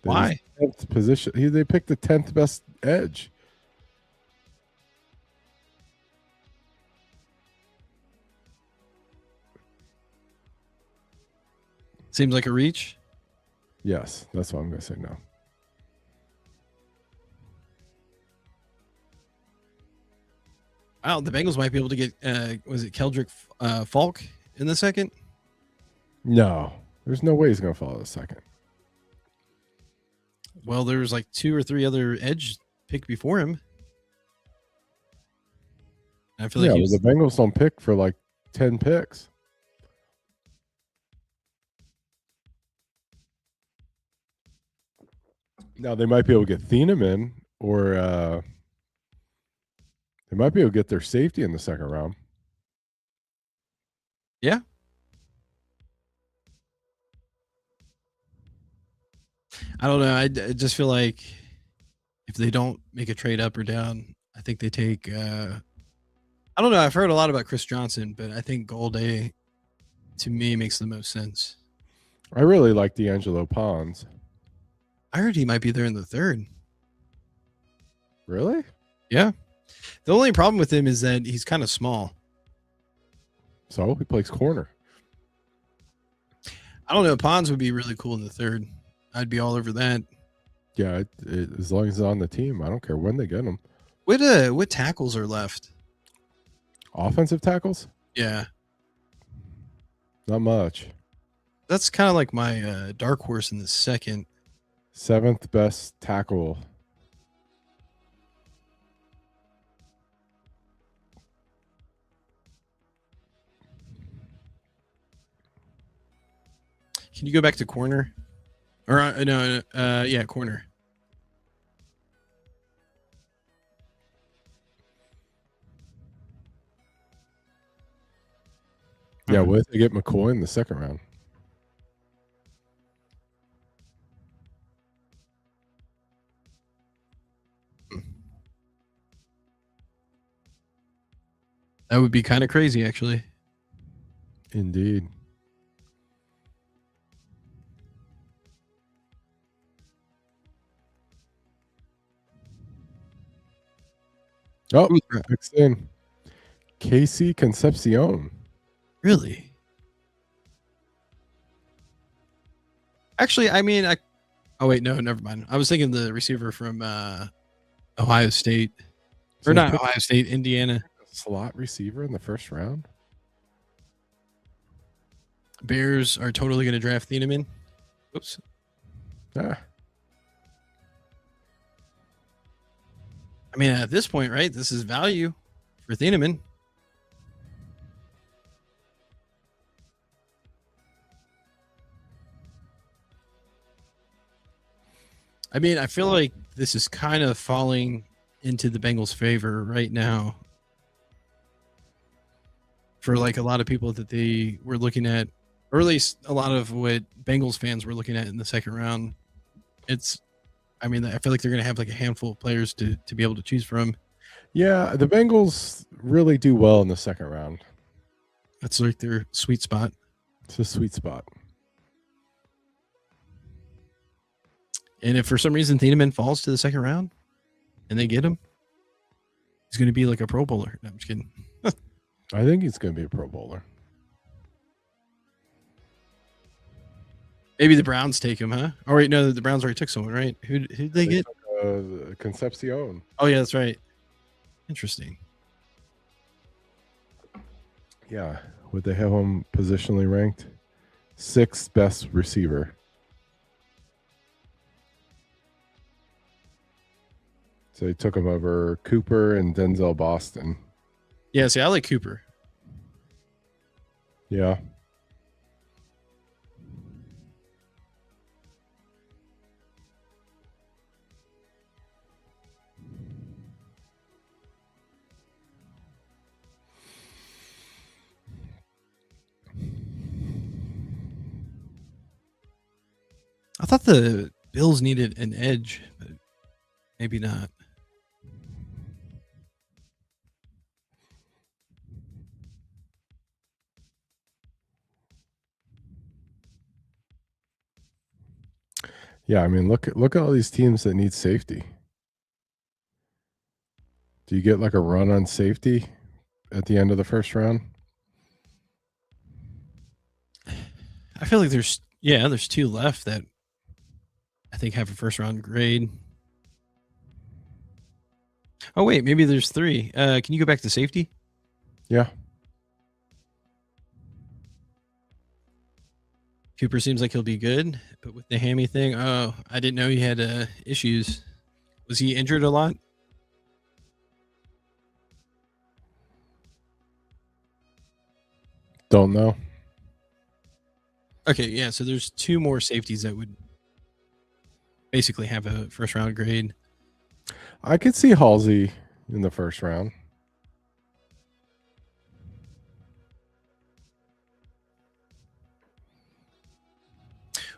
Speaker 1: Why?
Speaker 2: 10th position. They picked the 10th best edge.
Speaker 1: Seems like a reach.
Speaker 2: Yes, that's why I'm going to say no.
Speaker 1: Wow, the Bengals might be able to get, was it Keldrick Falk in the second?
Speaker 2: No, there's no way he's going to fall the second.
Speaker 1: Well, there's like 2 or 3 other edge picked before him. I feel like
Speaker 2: the Bengals don't pick for like 10 picks. Now they might be able to get Thieneman, or they might be able to get their safety in the second round.
Speaker 1: Yeah. I don't know. I just feel like if they don't make a trade up or down, I think they take. I don't know. I've heard a lot about Chris Johnson, but I think Golday to me makes the most sense.
Speaker 2: I really like D'Angelo Pons.
Speaker 1: I heard he might be there in the third.
Speaker 2: Really?
Speaker 1: Yeah. The only problem with him is that he's kind of small.
Speaker 2: So he plays corner.
Speaker 1: I don't know. Pons would be really cool in the third. I'd be all over that.
Speaker 2: Yeah, as long as he's on the team, I don't care when they get him.
Speaker 1: What tackles are left?
Speaker 2: Offensive tackles?
Speaker 1: Yeah.
Speaker 2: Not much.
Speaker 1: That's kind of like my dark horse in the second.
Speaker 2: 7th best tackle.
Speaker 1: Can you go back to corner? Or no, yeah, corner.
Speaker 2: Yeah, what if they get McCoy in the second round?
Speaker 1: That would be kind of crazy, actually.
Speaker 2: Indeed. Oh, next in. Casey Concepcion.
Speaker 1: Really? Actually, I mean, oh wait, no, never mind. I was thinking the receiver from Ohio State, or not Ohio State, Indiana.
Speaker 2: Slot receiver in the first round.
Speaker 1: Bears are totally going to draft Thieneman. Oops.
Speaker 2: Ah.
Speaker 1: I mean, at this point, right? This is value for Thieneman. I mean, I feel like this is kind of falling into the Bengals' favor right now. For like a lot of people that they were looking at, or at least a lot of what Bengals fans were looking at in the second round. I mean, I feel like they're going to have like a handful of players to be able to choose from.
Speaker 2: Yeah, the Bengals really do well in the second round.
Speaker 1: That's like their sweet spot.
Speaker 2: It's a sweet spot.
Speaker 1: And if for some reason Thieneman falls to the second round and they get him, he's going to be like a Pro Bowler. No, I'm just kidding.
Speaker 2: I think he's going to be a Pro Bowler.
Speaker 1: Maybe the Browns take him, huh? Oh, wait, no, the Browns already took someone, right? Who'd they get?
Speaker 2: Concepcion.
Speaker 1: Oh, yeah, that's right. Interesting.
Speaker 2: Yeah. Would they have him positionally ranked? 6th best receiver. So they took him over Cooper and Denzel Boston.
Speaker 1: Yeah, see, I like Cooper.
Speaker 2: Yeah.
Speaker 1: I thought the Bills needed an edge, but maybe not.
Speaker 2: Yeah, I mean, look at all these teams that need safety. Do you get like a run on safety at the end of the first round?
Speaker 1: I feel like there's 2 left that I think have a first round grade. Oh wait, maybe there's 3. Can you go back to safety?
Speaker 2: Yeah.
Speaker 1: Cooper seems like he'll be good, but with the hammy thing, oh, I didn't know he had issues. Was he injured a lot?
Speaker 2: Don't know.
Speaker 1: Okay, yeah, so there's 2 more safeties that would basically have a first round grade.
Speaker 2: I could see Halsey in the first round.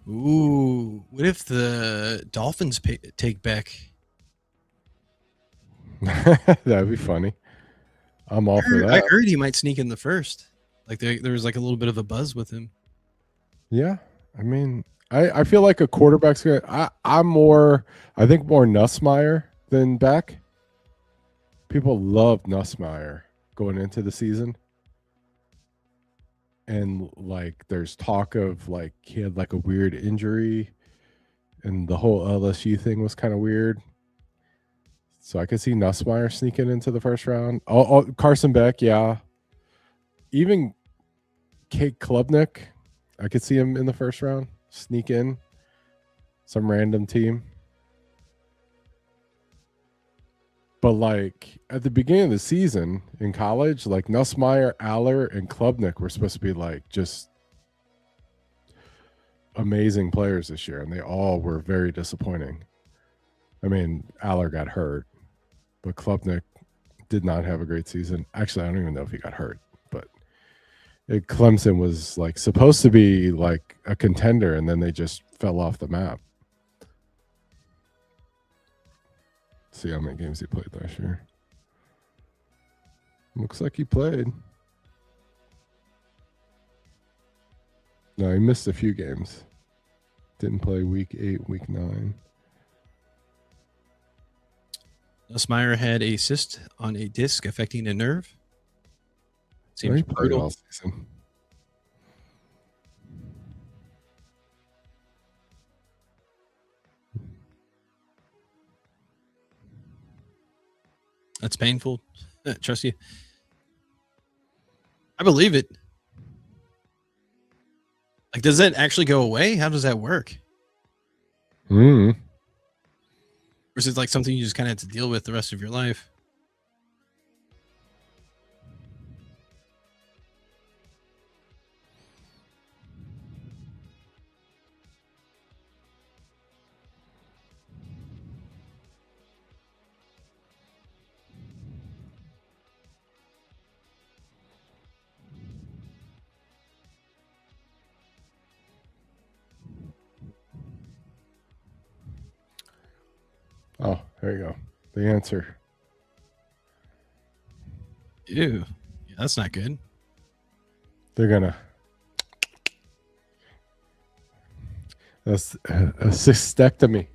Speaker 1: Ooh, what if the Dolphins take back
Speaker 2: That'd be funny. I'm all for
Speaker 1: I
Speaker 2: that.
Speaker 1: heard he might sneak in the first. Like there was like a little bit of a buzz with him.
Speaker 2: Yeah. I mean, I feel like a quarterback's gonna I think more Nussmeyer than Beck. People love Nussmeyer going into the season. And like there's talk of like he had like a weird injury and the whole LSU thing was kind of weird. So I could see Nussmeyer sneaking into the first round. Carson Beck, yeah. Even Kate Klubnik, I could see him in the first round. Sneak in some random team. But like at the beginning of the season in college, like Nussmeyer, Aller, and Klubnik were supposed to be like just amazing players this year, and they all were very disappointing. I mean, Aller got hurt, but Klubnik did not have a great season. Actually, I don't even know if he got hurt, but Clemson was like supposed to be like a contender, and then they just fell off the map. See how many games he played last year. Looks like he played. No, he missed a few games. Didn't play week 8, week 9.
Speaker 1: Nussmeyer had a cyst on a disc affecting a nerve.
Speaker 2: No,
Speaker 1: Seems
Speaker 2: he played all
Speaker 1: brutal.
Speaker 2: season.
Speaker 1: That's painful. Trust you. I believe it. Like, does that actually go away? How does that work?
Speaker 2: Mm.
Speaker 1: Or is it like something you just kind of have to deal with the rest of your life?
Speaker 2: Oh, there you go. The answer.
Speaker 1: Ew. Yeah, that's not good.
Speaker 2: They're gonna. That's a cystectomy.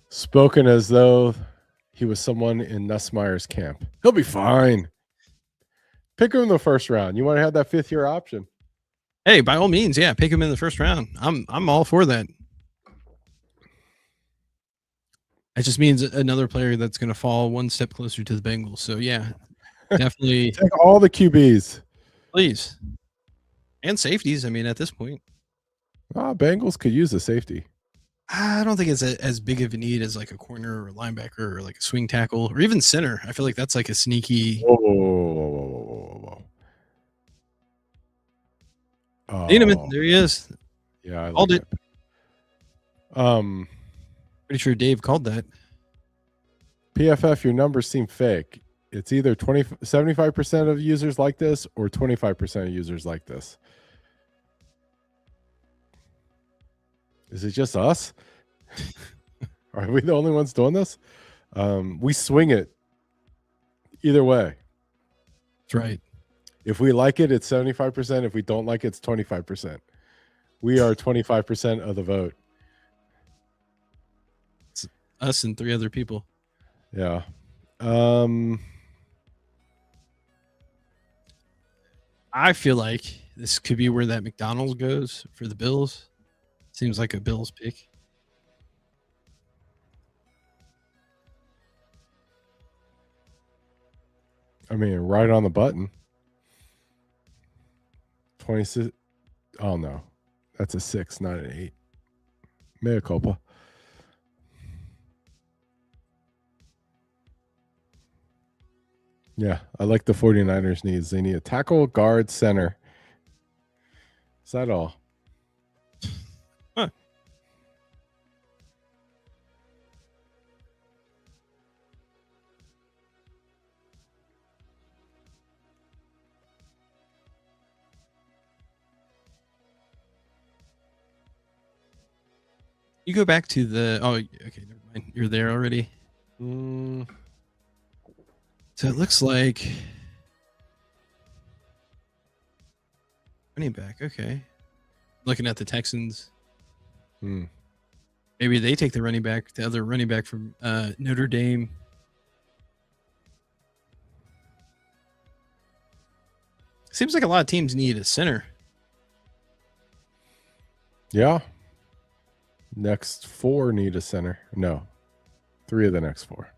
Speaker 2: Spoken as though he was someone in Nussmeyer's camp. He'll be fine. Pick him in the first round. You want to have that 5th-year option.
Speaker 1: Hey, by all means, yeah, pick him in the first round. I'm all for that. It just means another player that's going to fall one step closer to the Bengals. So yeah, definitely.
Speaker 2: Take all the QBs.
Speaker 1: Please. And safeties. I mean, at this point,
Speaker 2: Bengals could use a safety.
Speaker 1: I don't think it's as big of a need as like a corner or a linebacker or like a swing tackle or even center. I feel like that's like a sneaky.
Speaker 2: Whoa.
Speaker 1: Nieneman, there he is.
Speaker 2: Yeah, I
Speaker 1: Called
Speaker 2: like
Speaker 1: it.
Speaker 2: That.
Speaker 1: Pretty sure Dave called that.
Speaker 2: PFF, your numbers seem fake. It's either 75% of users like this or 25% of users like this. Is it just us? Are we the only ones doing this? We swing it either way.
Speaker 1: That's right.
Speaker 2: If we like it, it's 75%. If we don't like it, it's 25%. We are 25% of the vote.
Speaker 1: It's us and 3 other people.
Speaker 2: Yeah.
Speaker 1: I feel like this could be where that McDonald's goes for the Bills. Seems like a Bills pick.
Speaker 2: I mean, right on the button. 26. Oh, no. That's a 6, not an 8. Mea culpa. Yeah, I like the 49ers needs. They need a tackle, guard, center. Is that all?
Speaker 1: Huh. You go back to the. Oh, okay, never mind. You're there already.
Speaker 2: Mm,
Speaker 1: So it looks like running back. Okay, looking at the Texans.
Speaker 2: hmm.
Speaker 1: Maybe they take the running back, the other running back from Notre Dame. Seems like a lot of teams need a center.
Speaker 2: Yeah. Next 4 need a center. No, 3 of the next 4.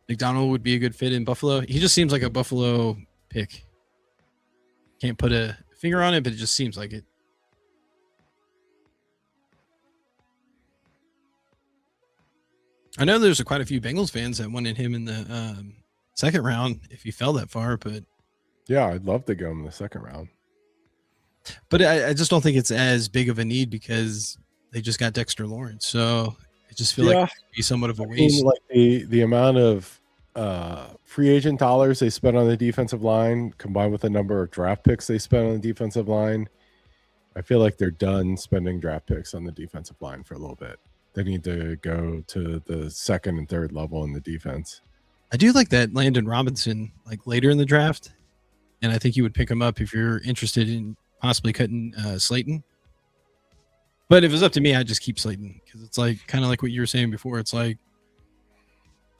Speaker 1: McDonald would be a good fit in Buffalo. He just seems like a Buffalo pick. Can't put a finger on it, but it just seems like it. I know there's quite a few Bengals fans that wanted him in the second round if he fell that far, but
Speaker 2: Yeah, I'd love to go in the second round.
Speaker 1: I just don't think it's as big of a need because they just got Dexter Lawrence. So I just feel like
Speaker 2: Yeah.
Speaker 1: it could be somewhat of a
Speaker 2: I mean,
Speaker 1: waste.
Speaker 2: like the amount of free agent dollars they spent on the defensive line combined with the number of draft picks they spent on the defensive line, I feel like they're done spending draft picks on the defensive line for a little bit. They need to go to the second and third level in the defense.
Speaker 1: I do like that Landon Robinson like later in the draft, and I think you would pick him up if you're interested in possibly cutting Slayton. But if it's up to me, I'd just keep Slayton because it's like kind of like what you were saying before. It's like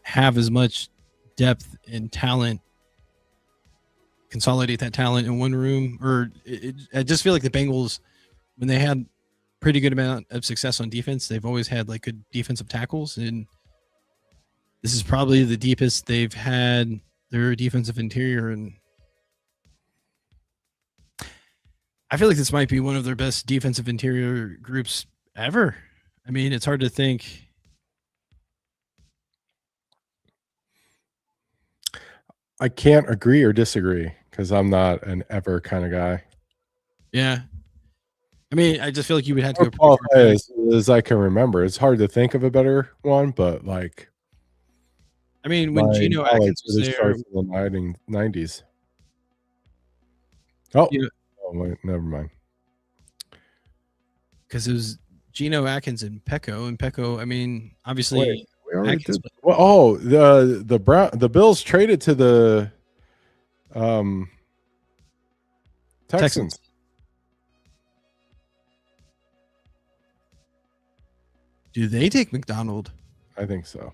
Speaker 1: have as much depth and talent, consolidate that talent in one room. Or I just feel like the Bengals, when they had pretty good amount of success on defense, they've always had like good defensive tackles, and this is probably the deepest they've had their defensive interior. And I feel like this might be one of their best defensive interior groups ever. I mean, it's hard to think.
Speaker 2: I can't agree or disagree because I'm not an ever kind of guy.
Speaker 1: Yeah. I mean, I just feel like you would have to go
Speaker 2: Well,
Speaker 1: pretty far back.
Speaker 2: as I can remember, it's hard to think of a better one, but like
Speaker 1: I mean,
Speaker 2: my
Speaker 1: when Geno
Speaker 2: knowledge
Speaker 1: Atkins was
Speaker 2: really
Speaker 1: there,
Speaker 2: starts in the 90s. Oh,
Speaker 1: you know,
Speaker 2: oh wait, never mind.
Speaker 1: because it was Geno Atkins and Pecco. I mean, obviously,
Speaker 2: Wait, we already
Speaker 1: Atkins,
Speaker 2: did. Well, oh, the Bills traded to the Texans.
Speaker 1: Do they take McDonald?
Speaker 2: I think so.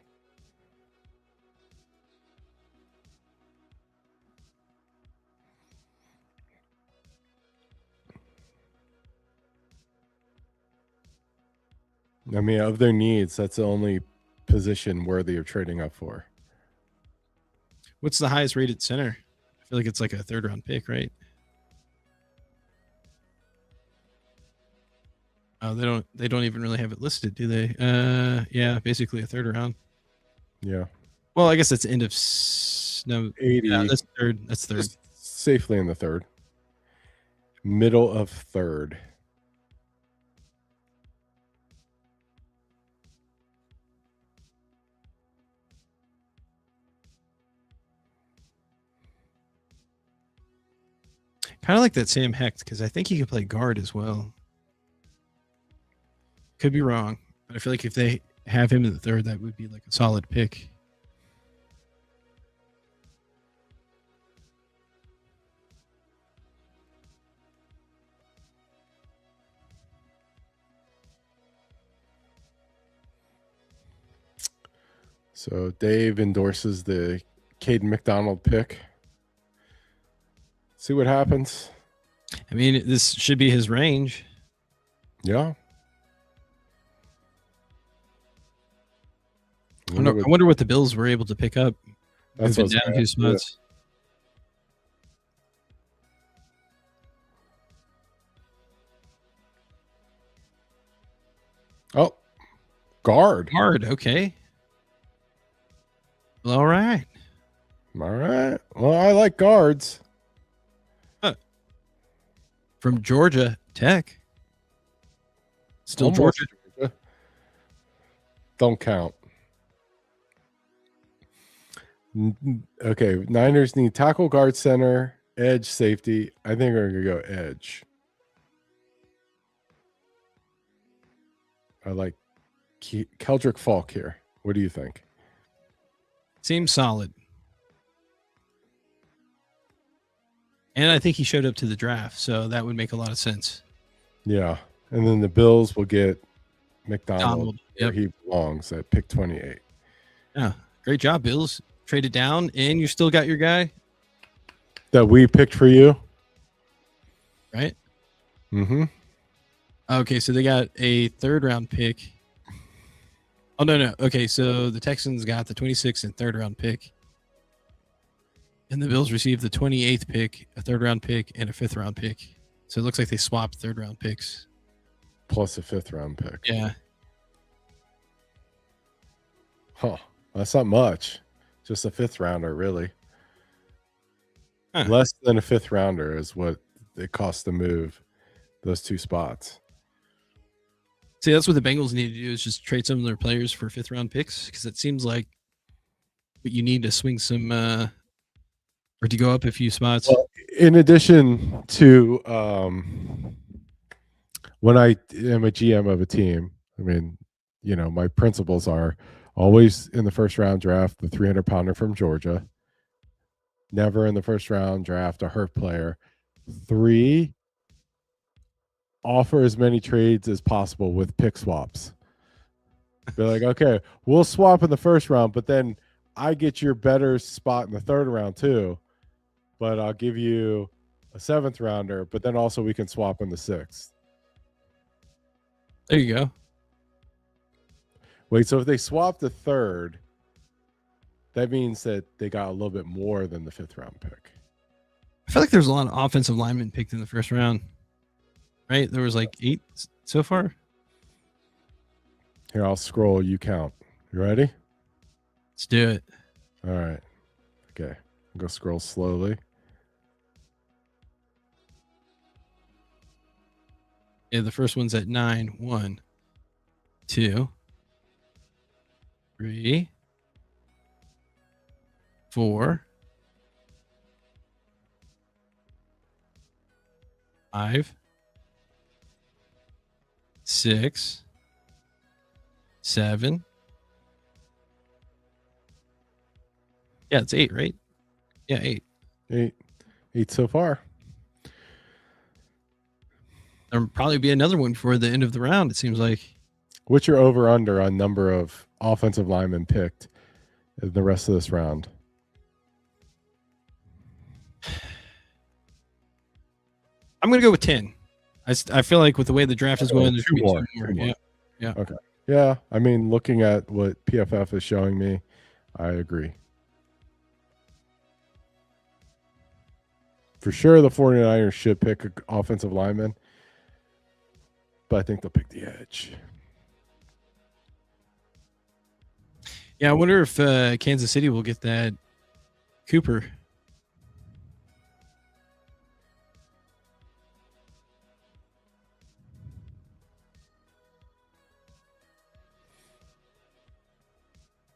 Speaker 2: I mean, of their needs, that's the only position worthy of trading up for.
Speaker 1: What's the highest rated center? I feel like it's like a third round pick, right? Oh, they don't even really have it listed, do they? Yeah, basically a third round.
Speaker 2: Yeah.
Speaker 1: Well, I guess that's end of no.
Speaker 2: 80.
Speaker 1: Yeah, that's third. That's third.
Speaker 2: Just safely in the third. Middle of third.
Speaker 1: Kind of like that Sam Hecht because I think he could play guard as well. Could be wrong, but I feel like if they have him in the third, that would be like a solid pick.
Speaker 2: So Dave endorses the Caden McDonald pick. See what happens.
Speaker 1: I mean, this should be his range.
Speaker 2: Yeah.
Speaker 1: I wonder what the Bills were able to pick up.
Speaker 2: That's
Speaker 1: Moving down 2 spots.
Speaker 2: Oh, guard.
Speaker 1: Guard, okay. Well, all right.
Speaker 2: All right. Well, I like guards.
Speaker 1: From Georgia Tech. Still
Speaker 2: Almost
Speaker 1: Georgia.
Speaker 2: Don't count. Okay, Niners need tackle, guard, center, Edge, safety. I think we're gonna go edge. I like Keldrick Falk here. What do you think?
Speaker 1: Seems solid. And I think he showed up to the draft, so that would make a lot of sense.
Speaker 2: Yeah. And then the Bills will get McDonald where
Speaker 1: Yep.
Speaker 2: he belongs at pick 28.
Speaker 1: Yeah. Great job, Bills. Traded down, and you still got your guy,
Speaker 2: That we picked for you.
Speaker 1: right?
Speaker 2: Mm-hmm.
Speaker 1: Okay, so they got a 3rd round pick. Oh, no. Okay, so the Texans got the 26th and 3rd round pick. And the Bills received the 28th pick, a 3rd round pick, and a 5th round pick. So it looks like they swapped 3rd round picks.
Speaker 2: Plus a 5th round pick.
Speaker 1: Yeah.
Speaker 2: Huh. That's not much. Just a 5th rounder, really.
Speaker 1: Huh.
Speaker 2: Less than a 5th rounder is what it costs to move those 2 spots.
Speaker 1: See, that's what the Bengals need to do is just trade some of their players for 5th round picks because it seems like what you need to swing some or to go up a few spots.
Speaker 2: Well, in addition to when I am a GM of a team, I mean, my principles are always in the first round draft the 300-pounder from Georgia. Never in the first round draft a hurt player. 3, offer as many trades as possible with pick swaps. Be like, okay, we'll swap in the first round, but then I get your better spot in the 3rd round too. But I'll give you a 7th rounder, but then also we can swap in the 6th.
Speaker 1: There you go.
Speaker 2: Wait, so if they swap the 3rd, that means that they got a little bit more than the 5th round pick.
Speaker 1: I feel like there's a lot of offensive linemen picked in the 1st round. Right? There was like 8 so far.
Speaker 2: Here, I'll scroll. You count. You ready?
Speaker 1: Let's do it.
Speaker 2: All right. Okay. I'll go scroll slowly.
Speaker 1: Yeah, the first one's at 9. 1, 2, 3, 4, 5, 6, 7. Yeah, it's 8, right? Yeah, 8.
Speaker 2: 8 so far.
Speaker 1: There'll probably be another one for the end of the round, it seems like.
Speaker 2: What's your over-under on number of offensive linemen picked in the rest of this round?
Speaker 1: I'm going to go with 10. I feel like with the way the draft is going, there's
Speaker 2: 2 more.
Speaker 1: Yeah.
Speaker 2: Okay. Yeah. I mean, looking at what PFF is showing me, I agree. For sure, the 49ers should pick an offensive lineman, but I think they'll pick the edge.
Speaker 1: Yeah, I wonder if Kansas City will get that Cooper.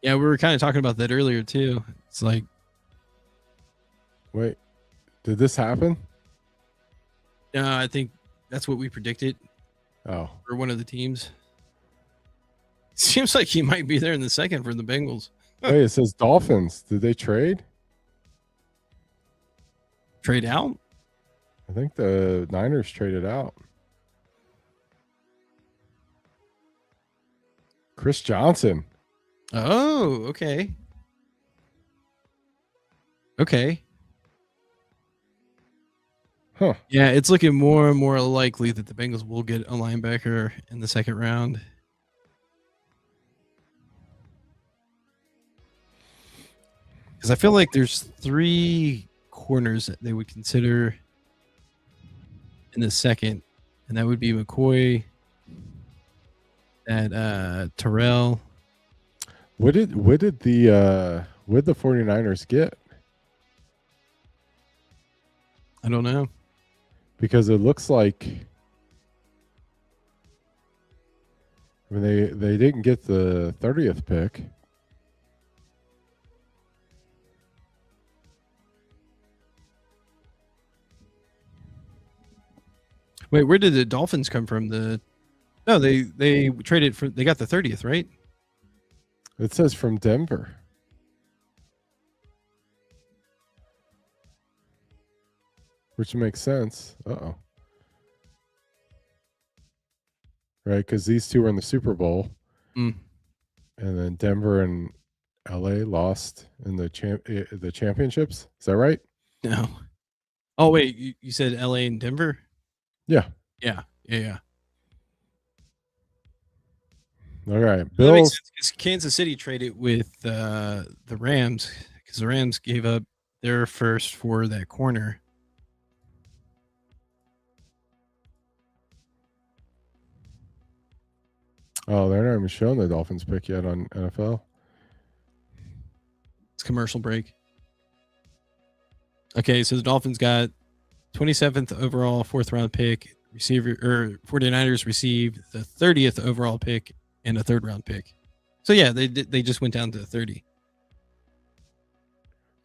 Speaker 1: Yeah, we were kind of talking about that earlier too. It's like,
Speaker 2: wait, did this happen?
Speaker 1: no, I think that's what we predicted.
Speaker 2: Oh,
Speaker 1: For one of the teams. Seems like he might be there in the 2nd for the Bengals.
Speaker 2: wait, it says Dolphins. Did they trade?
Speaker 1: Trade out?
Speaker 2: I think the Niners traded out. Chris Johnson.
Speaker 1: Oh, okay. Okay.
Speaker 2: Huh.
Speaker 1: Yeah, it's looking more and more likely that the Bengals will get a linebacker in the 2nd round. Because I feel like there's 3 corners that they would consider in the 2nd, and that would be McCoy, that Terrell.
Speaker 2: What did the 49ers get?
Speaker 1: I don't know.
Speaker 2: Because it looks like, I mean, they didn't get the 30th pick.
Speaker 1: Wait, where did the Dolphins come from? No, they traded for. They got the 30th, right?
Speaker 2: It says from Denver. Which makes sense. Uh-oh. Right, because these two were in the Super Bowl.
Speaker 1: Mm.
Speaker 2: And then Denver and LA lost in the championships. Is that right?
Speaker 1: No. Oh wait, you said LA and Denver?
Speaker 2: Yeah.
Speaker 1: Yeah.
Speaker 2: All right.
Speaker 1: That makes
Speaker 2: Bills.
Speaker 1: sense because Kansas City traded with the Rams because the Rams gave up their first for that corner.
Speaker 2: Oh, they're not even showing the Dolphins pick yet on NFL.
Speaker 1: It's commercial break. Okay, so the Dolphins got 27th overall 4th round pick. 49ers received the 30th overall pick and a 3rd round pick. So yeah, they just went down to 30.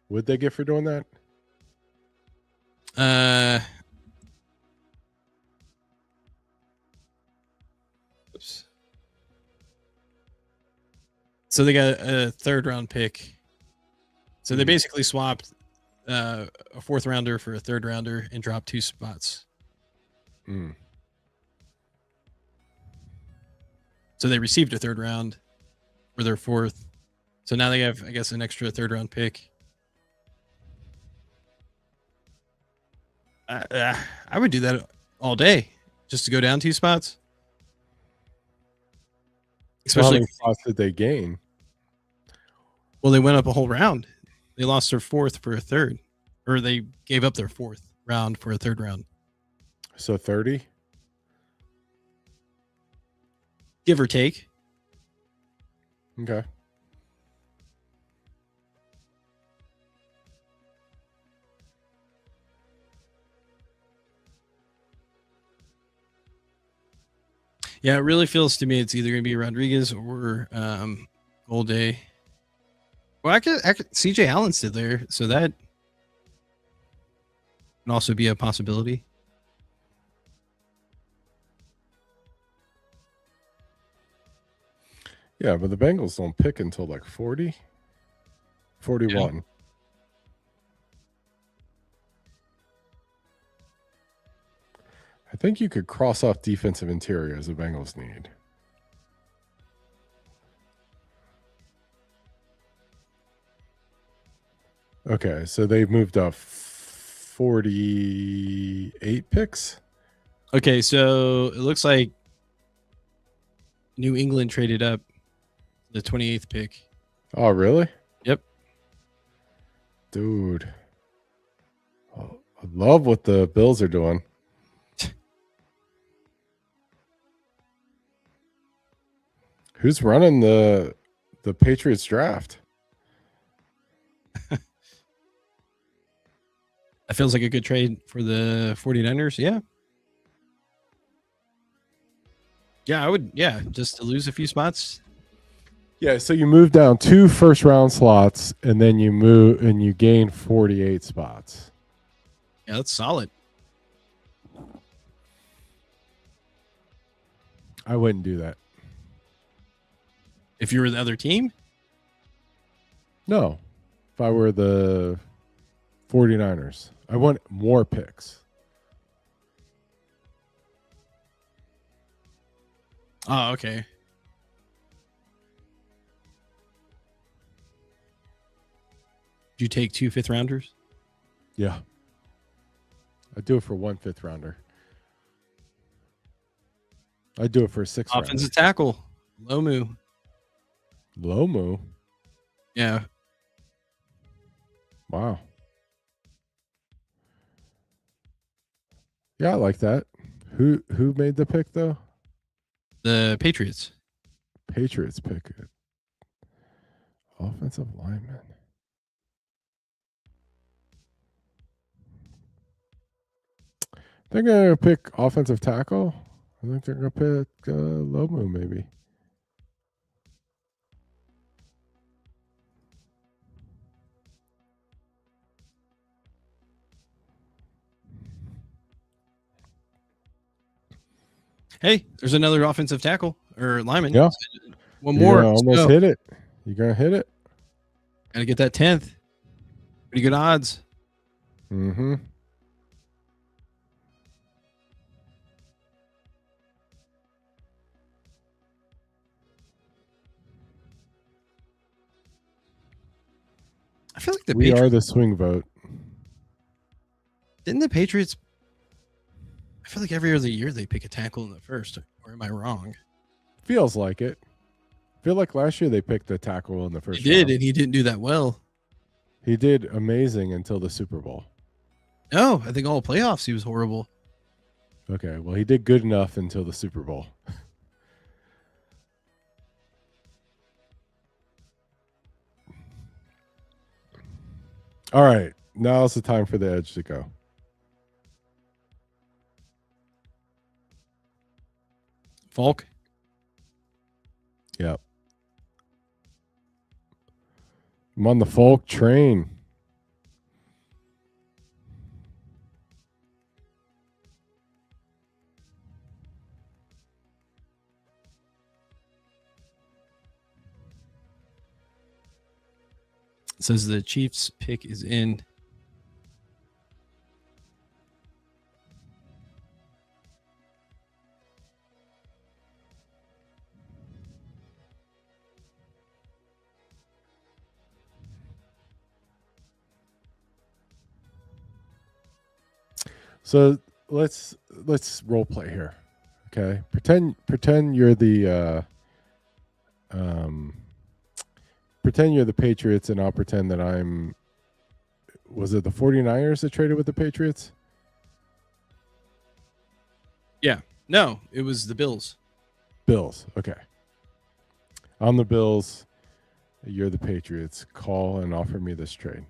Speaker 2: Would they get for doing that?
Speaker 1: Oops. So they got a 3rd round pick. So they basically swapped a 4th rounder for a 3rd rounder and dropped 2 spots. So they received a 3rd round for their 4th. So now they have, I guess, an extra 3rd round pick. I would do that all day just to go down 2 spots.
Speaker 2: Especially, how many spots did they gain?
Speaker 1: Well, they went up a whole round. They lost their 4th for a 3rd, or they gave up their 4th round for a 3rd round.
Speaker 2: So 30,
Speaker 1: give or take.
Speaker 2: Okay.
Speaker 1: Yeah, it really feels to me it's either going to be Rodriguez or Golday. Well, I could CJ Allen's still there, so that can also be a possibility.
Speaker 2: Yeah, but the Bengals don't pick until like 40, 41. Yeah. I think you could cross off defensive interior as the Bengals need. Okay, so they've moved up 48 picks.
Speaker 1: Okay, so it looks like New England traded up the 28th pick.
Speaker 2: Oh, really?
Speaker 1: Yep.
Speaker 2: Dude. Oh, I love what the Bills are doing. Who's running the Patriots draft?
Speaker 1: That feels like a good trade for the 49ers. Yeah. Yeah, I would. Yeah, just to lose a few spots.
Speaker 2: Yeah, so you move down 2 first-round slots, and then you move and you gain 48 spots.
Speaker 1: Yeah, that's solid.
Speaker 2: I wouldn't do that.
Speaker 1: If you were the other team?
Speaker 2: No. If I were the 49ers, I want more picks.
Speaker 1: Oh, okay. Did you take 2 5th rounders?
Speaker 2: Yeah. I'd do it for 1 5th rounder. I'd do it for a 6th rounder.
Speaker 1: Offensive tackle. Lomu.
Speaker 2: Lomu?
Speaker 1: Yeah.
Speaker 2: Wow. Yeah, I like that. Who made the pick though?
Speaker 1: The Patriots.
Speaker 2: Patriots pick it. Offensive lineman. They're gonna pick offensive tackle. I think they're gonna pick Lomu maybe.
Speaker 1: Hey, there's another offensive tackle or lineman.
Speaker 2: Yeah.
Speaker 1: One
Speaker 2: You're
Speaker 1: more.
Speaker 2: gonna
Speaker 1: Let's
Speaker 2: almost
Speaker 1: go.
Speaker 2: hit it. You're gonna hit it.
Speaker 1: Gotta get that 10th. Pretty good odds.
Speaker 2: Mm-hmm.
Speaker 1: I feel like the
Speaker 2: We are
Speaker 1: Patriots
Speaker 2: the swing vote.
Speaker 1: didn't the Patriots. I feel like every other year they pick a tackle in the first, or am I wrong?
Speaker 2: Feels like it. Feel like last year they picked a tackle in the
Speaker 1: They
Speaker 2: first
Speaker 1: did,
Speaker 2: round.
Speaker 1: and he didn't do that well.
Speaker 2: He did amazing until the Super Bowl.
Speaker 1: No, I think all playoffs he was horrible.
Speaker 2: Okay, well, he did good enough until the Super Bowl. All right, now's the time for the edge to go.
Speaker 1: Falk.
Speaker 2: Yep. I'm on the Falk train.
Speaker 1: It says the Chiefs pick is in.
Speaker 2: So let's role play here. Okay. Pretend you're the pretend you're the Patriots, and I'll pretend that I'm, was it the 49ers that traded with the Patriots?
Speaker 1: Yeah. No, it was the Bills.
Speaker 2: Bills. Okay. I'm the Bills. You're the Patriots. Call and offer me this trade.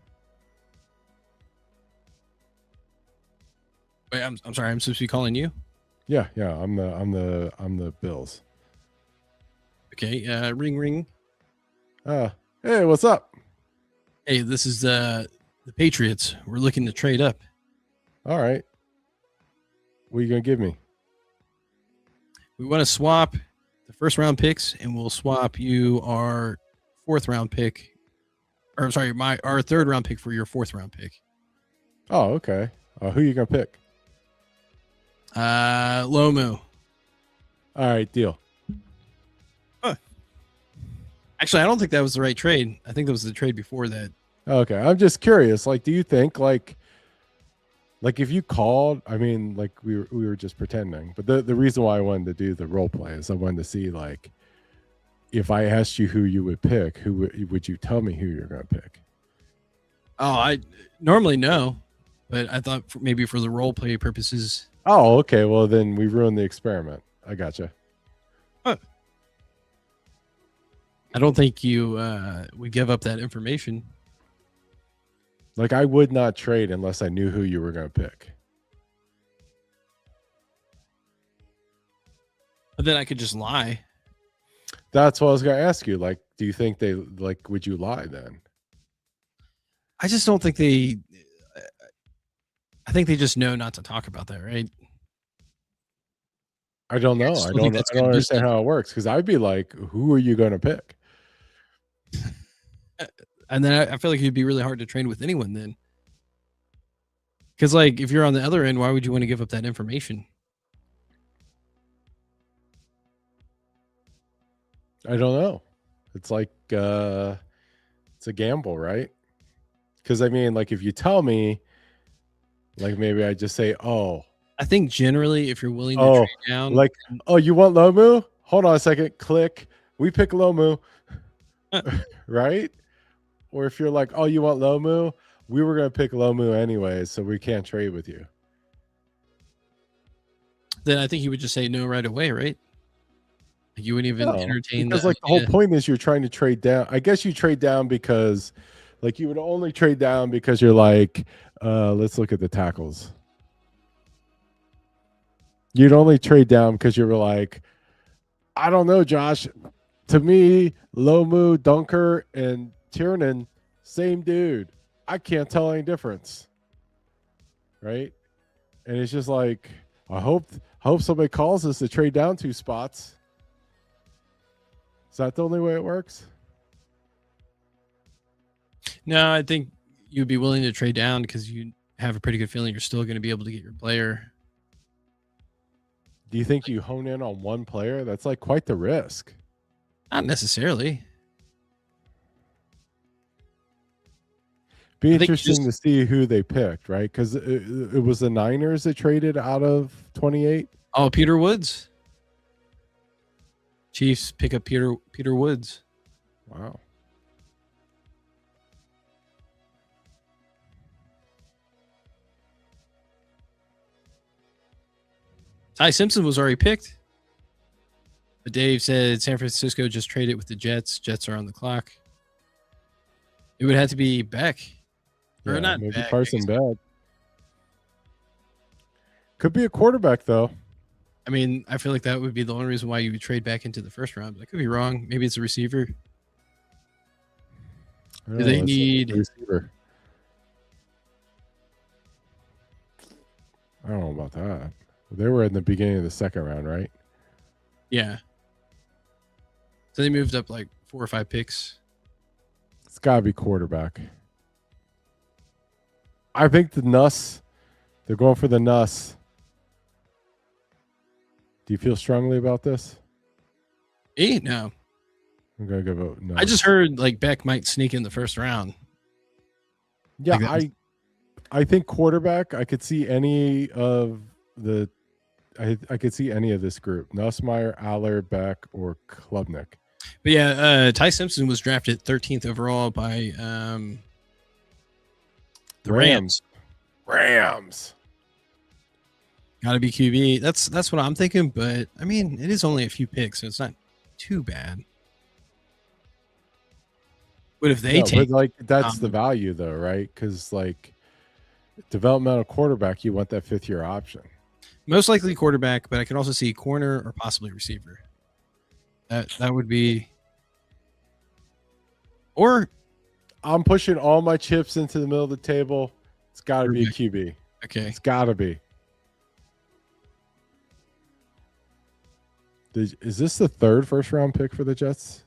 Speaker 1: Wait, I'm sorry. I'm supposed to be calling you.
Speaker 2: Yeah. I'm the Bills.
Speaker 1: Okay. Ring, ring.
Speaker 2: Hey, what's up?
Speaker 1: Hey, this is the Patriots. We're looking to trade up.
Speaker 2: All right. What are you gonna give me?
Speaker 1: We want to swap the first round picks, and we'll swap you our fourth round pick. Or I'm sorry, our third round pick for your fourth round pick.
Speaker 2: Oh, okay. Who are you gonna pick?
Speaker 1: Lomu.
Speaker 2: All right, deal.
Speaker 1: Actually, I don't think that was the right trade. I think that was the trade before that.
Speaker 2: Okay, I'm just curious. Like, do you think like if you called? I mean, like we were just pretending. But the reason why I wanted to do the role play is I wanted to see like if I asked you who you would pick, who would you tell me who you're gonna pick?
Speaker 1: Oh, I normally no, but I thought maybe for the role play purposes.
Speaker 2: Oh, okay. Well, then we ruined the experiment. I gotcha.
Speaker 1: I don't think you would give up that information.
Speaker 2: Like, I would not trade unless I knew who you were going to pick.
Speaker 1: But then I could just lie.
Speaker 2: That's what I was going to ask you. Like, do you think they, like, would you lie then?
Speaker 1: I just don't think they. I think they just know not to talk about that, right?
Speaker 2: I don't know. I don't understand how it works, because I'd be like, who are you going to pick?
Speaker 1: And then I feel like it'd be really hard to train with anyone then. Because, like, if you're on the other end, why would you want to give up that information?
Speaker 2: I don't know. It's like, it's a gamble, right? Because, I mean, like, if you tell me, like, maybe I just say, oh.
Speaker 1: I think generally, if you're willing to trade down.
Speaker 2: Like, oh, you want Lomu? Hold on a second. Click. We pick Lomu. Right? Or if you're like, oh, you want Lomu? We were going to pick Lomu anyway, so we can't trade with you.
Speaker 1: Then I think you would just say no right away, right? Like you wouldn't even entertain
Speaker 2: because like the whole point is you're trying to trade down. I guess you trade down because like you would only trade down because you're like, let's look at the tackles. You'd only trade down because you were like, I don't know, Josh. To me, Lomu, Dunker, and Tiernan, same dude. I can't tell any difference. Right? And it's just like, I hope Hope somebody calls us to trade down 2 spots. Is that the only way it works?
Speaker 1: No, I think you'd be willing to trade down because you have a pretty good feeling you're still going to be able to get your player.
Speaker 2: Do you think you hone in on one player? That's like quite the risk.
Speaker 1: Not necessarily.
Speaker 2: Be
Speaker 1: I think
Speaker 2: interesting to see who they picked, right? Because it was the Niners that traded out of 28.
Speaker 1: Oh, Peter Woods. Chiefs pick up Peter Woods.
Speaker 2: Wow.
Speaker 1: Ty Simpson was already picked. But Dave said San Francisco just traded with the Jets. Jets are on the clock. It would have to be Beck. Or not
Speaker 2: maybe
Speaker 1: Beck.
Speaker 2: Carson Beck. Could be a quarterback, though.
Speaker 1: I mean, I feel like that would be the only reason why you would trade back into the first round. But I could be wrong. Maybe it's a receiver. Do they need
Speaker 2: a receiver? I don't know about that. They were in the beginning of the second round, right?
Speaker 1: Yeah. So they moved up like 4 or 5 picks.
Speaker 2: It's got to be quarterback. I think the Nuss, they're going for the Nuss. Do you feel strongly about this?
Speaker 1: No.
Speaker 2: I'm going to go no.
Speaker 1: I just heard like Beck might sneak in the first round.
Speaker 2: Yeah, like I think quarterback, I could see any of the I could see any of this group. Nussmeier, Aller, Beck, or Klubnik.
Speaker 1: But yeah, Ty Simpson was drafted 13th overall by the Rams.
Speaker 2: Rams.
Speaker 1: Got to be QB. That's what I'm thinking. But I mean, it is only a few picks, so it's not too bad. But if they take,
Speaker 2: but like that's the value, though, right? Because like developmental quarterback, you want that 5th-year option.
Speaker 1: Most likely quarterback, but I could also see corner or possibly receiver. That would be. Or
Speaker 2: I'm pushing all my chips into the middle of the table. It's got to be a QB.
Speaker 1: Okay,
Speaker 2: it's got to be. Is this the 3rd first-round pick for the Jets?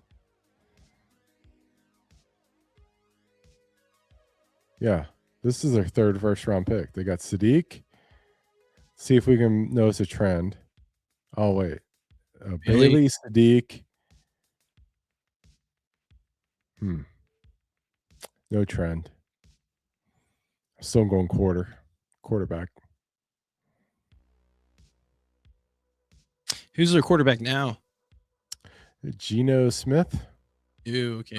Speaker 2: Yeah, this is their 3rd first-round pick. They got Sadiq. See if we can notice a trend. Oh, wait. Bailey, Sadiq. No trend. Still going quarterback.
Speaker 1: Who's their quarterback now?
Speaker 2: Geno Smith.
Speaker 1: Ew, okay.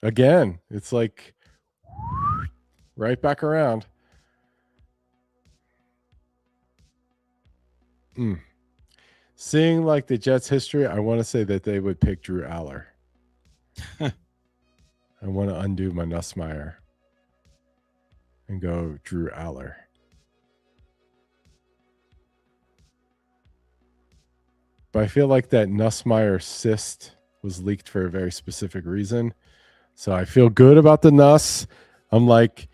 Speaker 2: Again. It's like right back around. Seeing like the Jets history, I want to say that they would pick Drew Aller. I want to undo my Nussmeier and go Drew Aller. But I feel like that Nussmeier cyst was leaked for a very specific reason. So I feel good about the Nuss. I'm like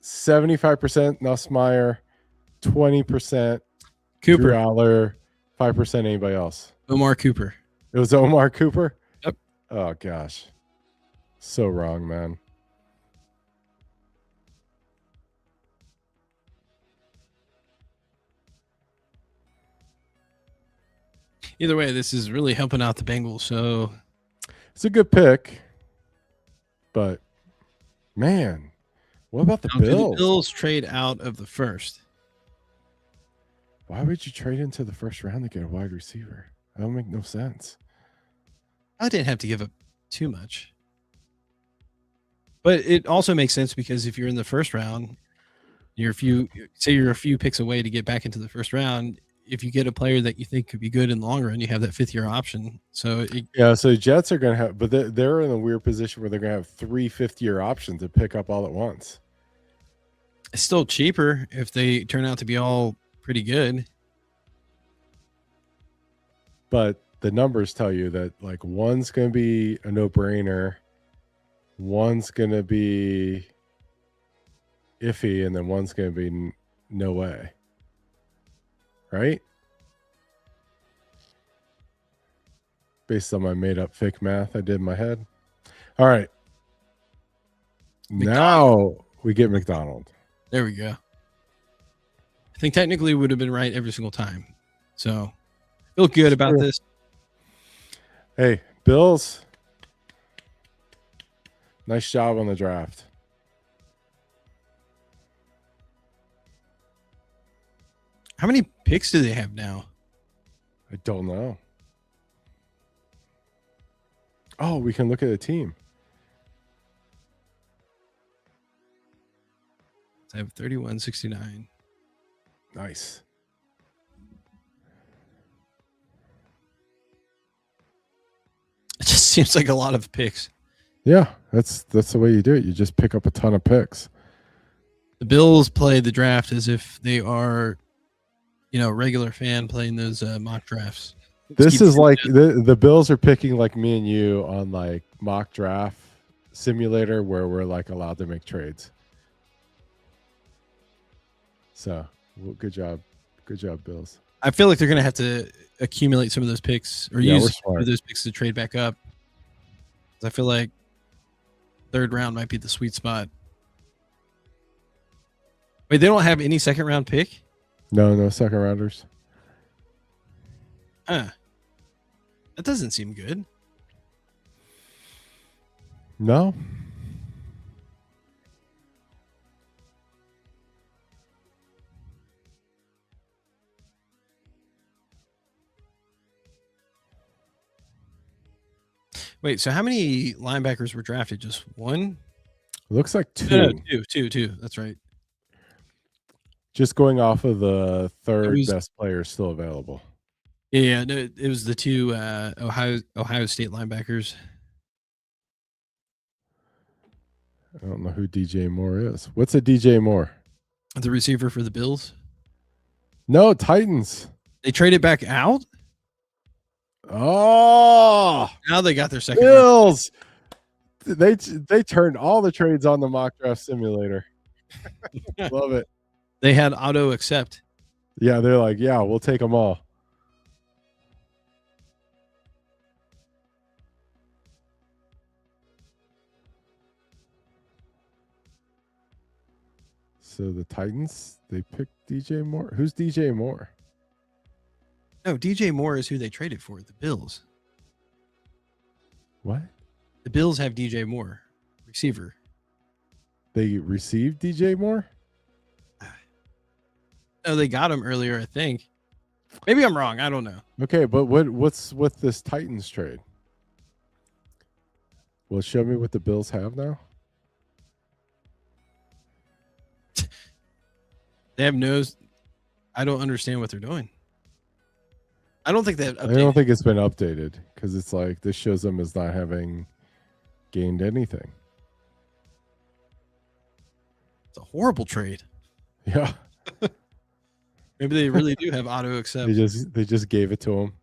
Speaker 2: 75% Nussmeier, 20%
Speaker 1: Cooper.
Speaker 2: Drew Aller, 5% anybody else.
Speaker 1: Omar Cooper.
Speaker 2: It was Omar Cooper?
Speaker 1: Yep.
Speaker 2: Oh, gosh. So wrong, man.
Speaker 1: Either way, this is really helping out the Bengals. So
Speaker 2: it's a good pick. But, man, what about the Bills?
Speaker 1: The Bills trade out of the first.
Speaker 2: Why would you trade into the first round to get a wide receiver? That don't make no sense.
Speaker 1: I didn't have to give up too much. But it also makes sense because if you're in the first round, you're a few picks away to get back into the first round. If you get a player that you think could be good in the long run, you have that 5th-year option. So
Speaker 2: so Jets are going to have, but they're in a weird position where they're going to have 3 5th-year options to pick up all at once.
Speaker 1: It's still cheaper if they turn out to be all pretty good.
Speaker 2: But the numbers tell you that like one's going to be a no-brainer, one's going to be iffy, and then one's going to be no way. right? Based on my made up fake math I did in my head. All right.
Speaker 1: McDonald.
Speaker 2: Now we get McDonald.
Speaker 1: There we go. I think technically would have been right every single time. So feel good about this.
Speaker 2: Hey, Bills. Nice job on the draft.
Speaker 1: How many picks do they have now?
Speaker 2: I don't know. Oh, we can look at the team.
Speaker 1: I have 3169.
Speaker 2: Nice.
Speaker 1: It just seems like a lot of picks.
Speaker 2: Yeah, that's the way you do it. You just pick up a ton of picks.
Speaker 1: The Bills play the draft as if they are, a regular fan playing those mock drafts.
Speaker 2: This is like the Bills are picking like me and you on like mock draft simulator where we're like allowed to make trades. So, well, good job, Bills.
Speaker 1: I feel like they're going to have to accumulate some of those picks or use some of those picks to trade back up. I feel like third round might be the sweet spot. Wait, they don't have any second round pick?
Speaker 2: No second rounders.
Speaker 1: That doesn't seem good.
Speaker 2: No.
Speaker 1: Wait, so how many linebackers were drafted? Just one?
Speaker 2: Looks like two.
Speaker 1: No, two. That's right.
Speaker 2: Just going off of the third best player still available.
Speaker 1: Yeah, no, it was the two Ohio State linebackers.
Speaker 2: I don't know who DJ Moore is. What's a DJ Moore?
Speaker 1: The receiver for the Bills?
Speaker 2: No, Titans.
Speaker 1: They traded back out?
Speaker 2: Oh,
Speaker 1: now they got their second
Speaker 2: Bills. They turned all the trades on the mock draft simulator. Love it.
Speaker 1: They had auto accept.
Speaker 2: Yeah, they're like, yeah, we'll take them all. So the Titans, they picked DJ Moore. Who's DJ Moore?
Speaker 1: No, DJ Moore is who they traded for, the Bills.
Speaker 2: What?
Speaker 1: The Bills have DJ Moore, receiver.
Speaker 2: They received DJ Moore?
Speaker 1: Oh, they got him earlier, I think. Maybe I'm wrong. I don't know.
Speaker 2: Okay, but what's with this Titans trade? Well, show me what the Bills have now.
Speaker 1: They have I don't understand what they're doing. I don't think that.
Speaker 2: I don't think it's been updated because it's like this shows them as not having gained anything.
Speaker 1: It's a horrible trade.
Speaker 2: Yeah.
Speaker 1: Maybe they really do have auto accept.
Speaker 2: They just gave it to them.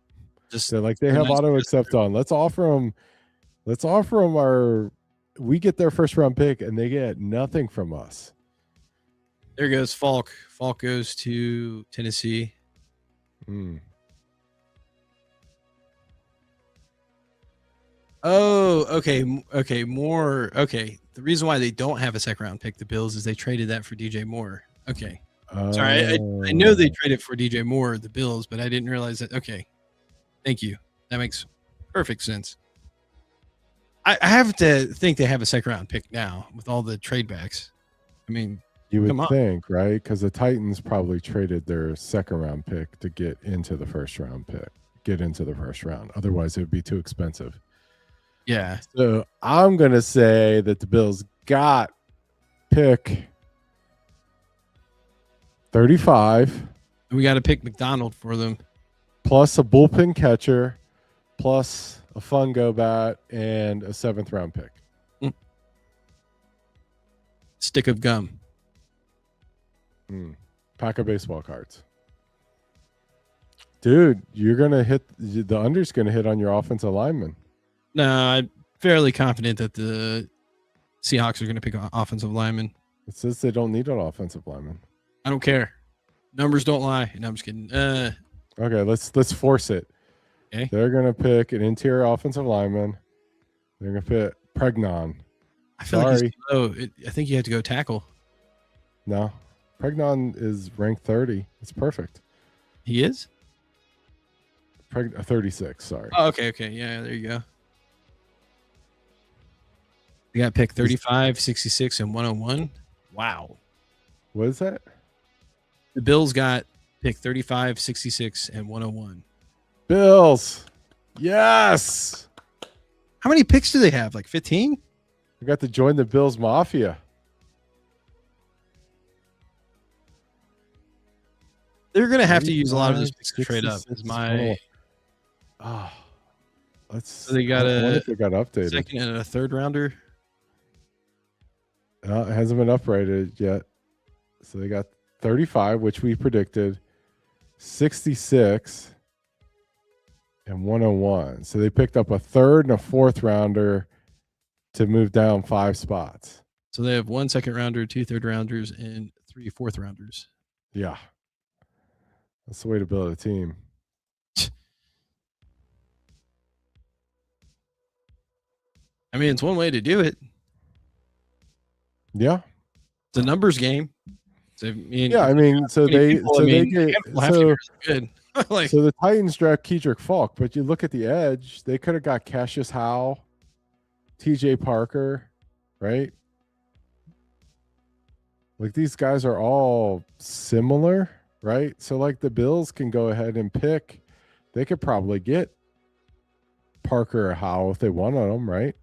Speaker 2: They're like they have auto accept on. Let's offer them we get their first round pick and they get nothing from us.
Speaker 1: There goes Falk. Falk goes to Tennessee. Oh, okay. Moore. Okay. The reason why they don't have a second round pick, the Bills, is they traded that for DJ Moore. Okay. Sorry. I know they traded for DJ Moore, the Bills, but I didn't realize that. Okay. Thank you. That makes perfect sense. I have to think they have a second round pick now with all the trade backs. I mean,
Speaker 2: you would think, right? Because the Titans probably traded their second round pick to get into the first round. Otherwise, it would be too expensive.
Speaker 1: Yeah.
Speaker 2: So I'm going to say that the Bills got pick 35.
Speaker 1: We got to pick McDonald for them.
Speaker 2: Plus a bullpen catcher, plus a fungo bat, and a 7th round pick.
Speaker 1: Stick of gum.
Speaker 2: Pack of baseball cards. Dude, you're going to hit the under's going to hit on your offensive lineman.
Speaker 1: No, I'm fairly confident that the Seahawks are going to pick an offensive lineman.
Speaker 2: It says they don't need an offensive lineman.
Speaker 1: I don't care. Numbers don't lie. No, I'm just kidding.
Speaker 2: Okay, let's force it.
Speaker 1: Okay.
Speaker 2: They're gonna pick an interior offensive lineman. They're gonna pick Pregnon.
Speaker 1: I feel like he's low. I think you have to go tackle.
Speaker 2: No, Pregnon is ranked 30. It's perfect.
Speaker 1: He is?
Speaker 2: 36. Sorry.
Speaker 1: Oh, okay. Yeah, there you go. You got pick 35, 66, and 101. Wow.
Speaker 2: What is that?
Speaker 1: The Bills got pick 35, 66, and 101.
Speaker 2: Bills. Yes.
Speaker 1: How many picks do they have? Like 15?
Speaker 2: I got to join the Bills Mafia.
Speaker 1: They're going to have to use a lot of those picks to trade up. Is my.
Speaker 2: So
Speaker 1: they got
Speaker 2: they got updated.
Speaker 1: Second and a third rounder.
Speaker 2: It hasn't been uprated yet. So they got 35, which we predicted, 66, and 101. So they picked up a third and a fourth rounder to move down 5 spots.
Speaker 1: So they have 1 second rounder, 2 third rounders, and 3 fourth rounders.
Speaker 2: Yeah. That's the way to build a team.
Speaker 1: I mean, it's one way to do it.
Speaker 2: Yeah.
Speaker 1: It's a numbers game. So,
Speaker 2: so they
Speaker 1: good.
Speaker 2: Like, so the Titans draft Kedrick Falk, but you look at the edge, they could have got Cassius Howe, TJ Parker, right? Like these guys are all similar, right? So like the Bills can go ahead and pick. They could probably get Parker or Howe if they wanted them, right?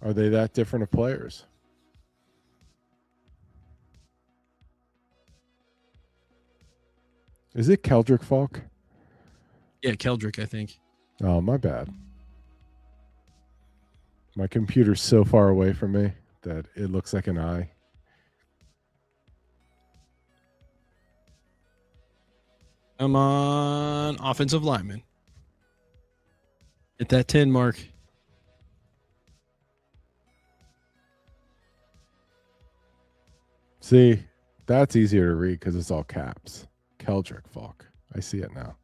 Speaker 2: Are they that different of players? Is it Keldrick Falk?
Speaker 1: Yeah, Keldrick, I think.
Speaker 2: Oh, my bad. My computer's so far away from me that it looks like an eye.
Speaker 1: I'm on offensive lineman. Hit that 10 mark.
Speaker 2: See, that's easier to read because it's all caps. Keldrick Falk. I see it now.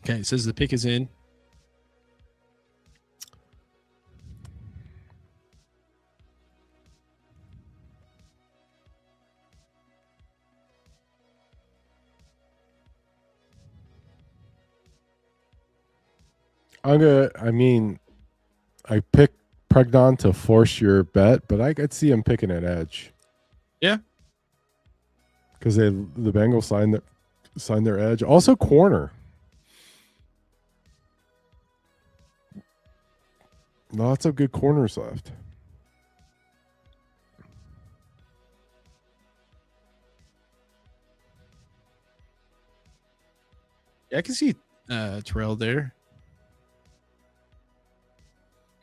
Speaker 1: Okay, it says the pick is in.
Speaker 2: I picked Pregnon to force your bet, but I could see him picking an edge.
Speaker 1: Yeah.
Speaker 2: Because the Bengals signed their edge. Also corner. Lots of good corners left.
Speaker 1: Yeah, I can see Terrell there.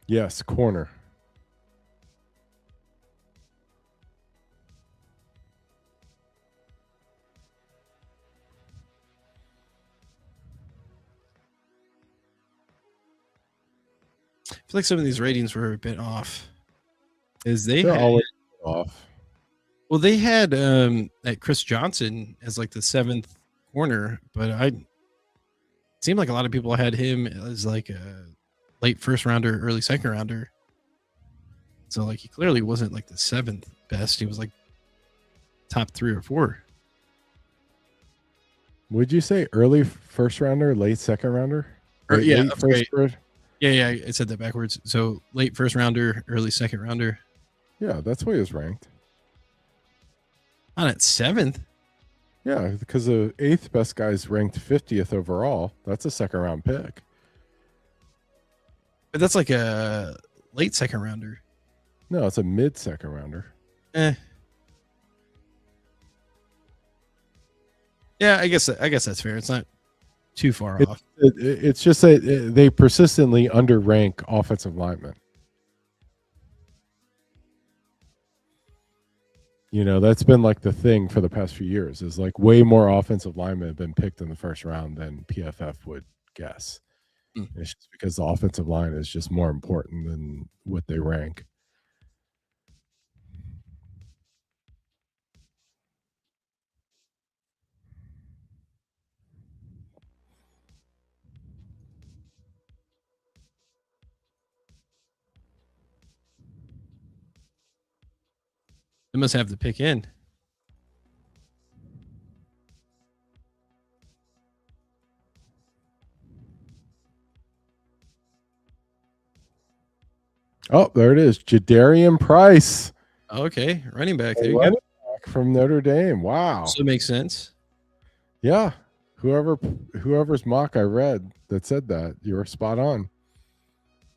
Speaker 2: Yes, corner.
Speaker 1: I feel like some of these ratings were a bit off.
Speaker 2: They're always off.
Speaker 1: Well, they had at Chris Johnson as like the 7th corner, but it seemed like a lot of people had him as like a late first rounder, early second rounder. So like he clearly wasn't like the 7th best. He was like top 3 or 4.
Speaker 2: Would you say early first rounder, late second rounder?
Speaker 1: Yeah, I said that backwards. So late first rounder, early second rounder.
Speaker 2: Yeah, that's why he was ranked.
Speaker 1: Not at 7th.
Speaker 2: Yeah, because the 8th best guy is ranked 50th overall. That's a second round pick.
Speaker 1: But that's like a late second rounder.
Speaker 2: No, it's a mid second rounder.
Speaker 1: Yeah, I guess that's fair. It's not too far
Speaker 2: It,
Speaker 1: off.
Speaker 2: it's just that they persistently underrank offensive linemen. You know, that's been like the thing for the past few years is like way more offensive linemen have been picked in the first round than PFF would guess.
Speaker 1: Mm.
Speaker 2: It's just because the offensive line is just more important than what they rank.
Speaker 1: They must have the pick in.
Speaker 2: Oh, there it is. Jadarian Price.
Speaker 1: Okay, running back. There you
Speaker 2: Running
Speaker 1: go.
Speaker 2: back from Notre Dame. Wow.
Speaker 1: So it makes sense.
Speaker 2: Yeah. Whoever's mock I read that said that, you were spot on.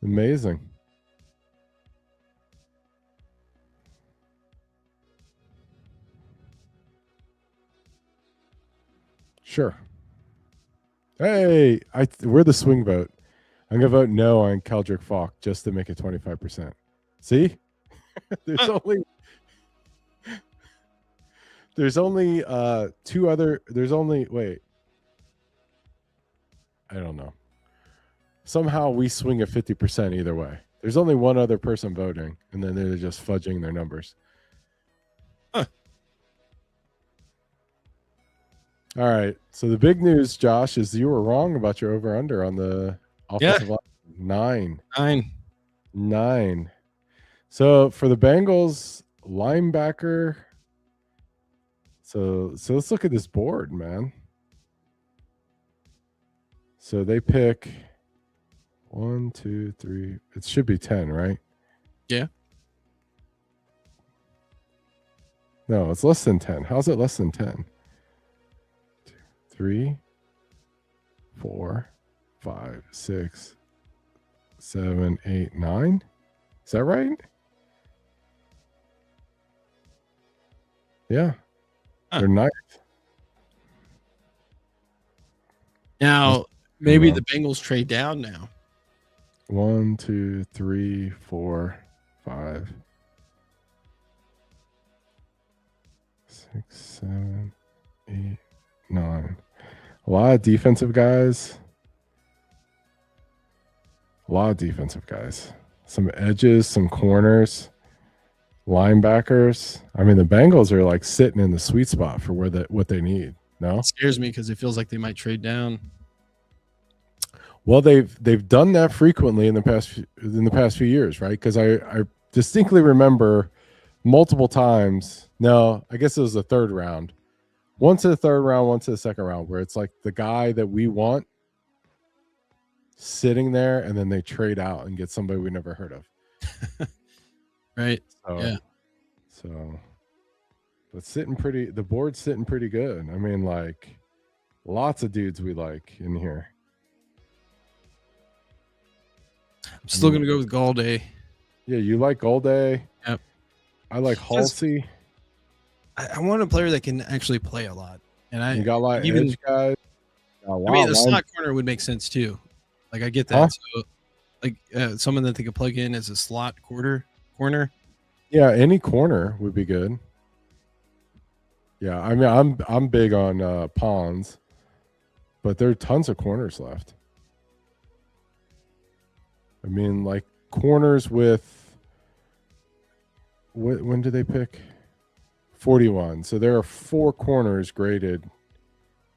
Speaker 2: Amazing. Sure. Hey, we're the swing vote. I'm gonna vote no on Keldrick Falk just to make it 25%. See? there's only two other wait. I don't know. Somehow we swing at 50% either way. There's only one other person voting, and then they're just fudging their numbers.
Speaker 1: Huh.
Speaker 2: All right. So the big news, Josh, is you were wrong about your over-under on the offensive line. 9. So for the Bengals linebacker, so let's look at this board, man. So they pick 1, 2, 3. It should be 10, right?
Speaker 1: Yeah.
Speaker 2: No, it's less than 10. How's it less than 10? 2, 3, 4, 5, 6, 7, 8, 9. Is that right? Yeah.
Speaker 1: Huh.
Speaker 2: They're 9th.
Speaker 1: Now, maybe the Bengals trade down now.
Speaker 2: 1, 2, 3, 4, 5, 6, 7, 8, 9. A lot of defensive guys. Some edges, some corners, linebackers. I mean, the Bengals are like sitting in the sweet spot for what they need. No,
Speaker 1: It scares me because it feels like they might trade down.
Speaker 2: well, they've done that frequently in the past few years, right? Because I distinctly remember multiple times. No, I guess it was the third round. One to the third round, one to the second round, where it's like the guy that we want sitting there, and then they trade out and get somebody we never heard of.
Speaker 1: Right.
Speaker 2: So,
Speaker 1: Yeah.
Speaker 2: So, but the board's sitting pretty good. I mean, like, lots of dudes we like in here.
Speaker 1: I'm still going to go with Galday.
Speaker 2: Yeah, you like Golday.
Speaker 1: Yep.
Speaker 2: I like Halsey.
Speaker 1: I want a player that can actually play a lot. And
Speaker 2: You got a lot of edge guys. Oh, wow,
Speaker 1: I mean, the slot corner would make sense too. Like, I get that.
Speaker 2: Huh?
Speaker 1: So, like, someone that they could plug in as a slot corner.
Speaker 2: Yeah, any corner would be good. Yeah, I mean, I'm big on Pons, but there are tons of corners left. I mean, like corners with when do they pick? 41. So there are 4 corners graded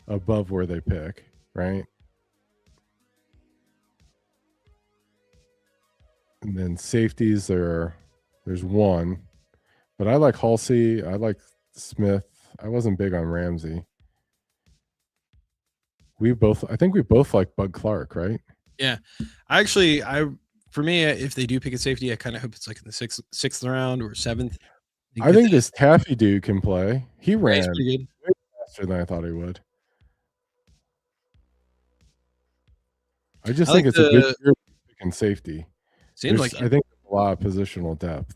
Speaker 2: above where they pick, right? And then safeties there's 1. But I like Halsey, I like Smith. I wasn't big on Ramsey. I think we both like Bud Clark, right?
Speaker 1: Yeah. For me, if they do pick a safety, I kind of hope it's like in the sixth round or 7th.
Speaker 2: I think this Taffy dude can play. He ran
Speaker 1: pretty good.
Speaker 2: way faster than I thought he would. I just think it's a good year picking safety.
Speaker 1: Seems like
Speaker 2: I think there's a lot of positional depth.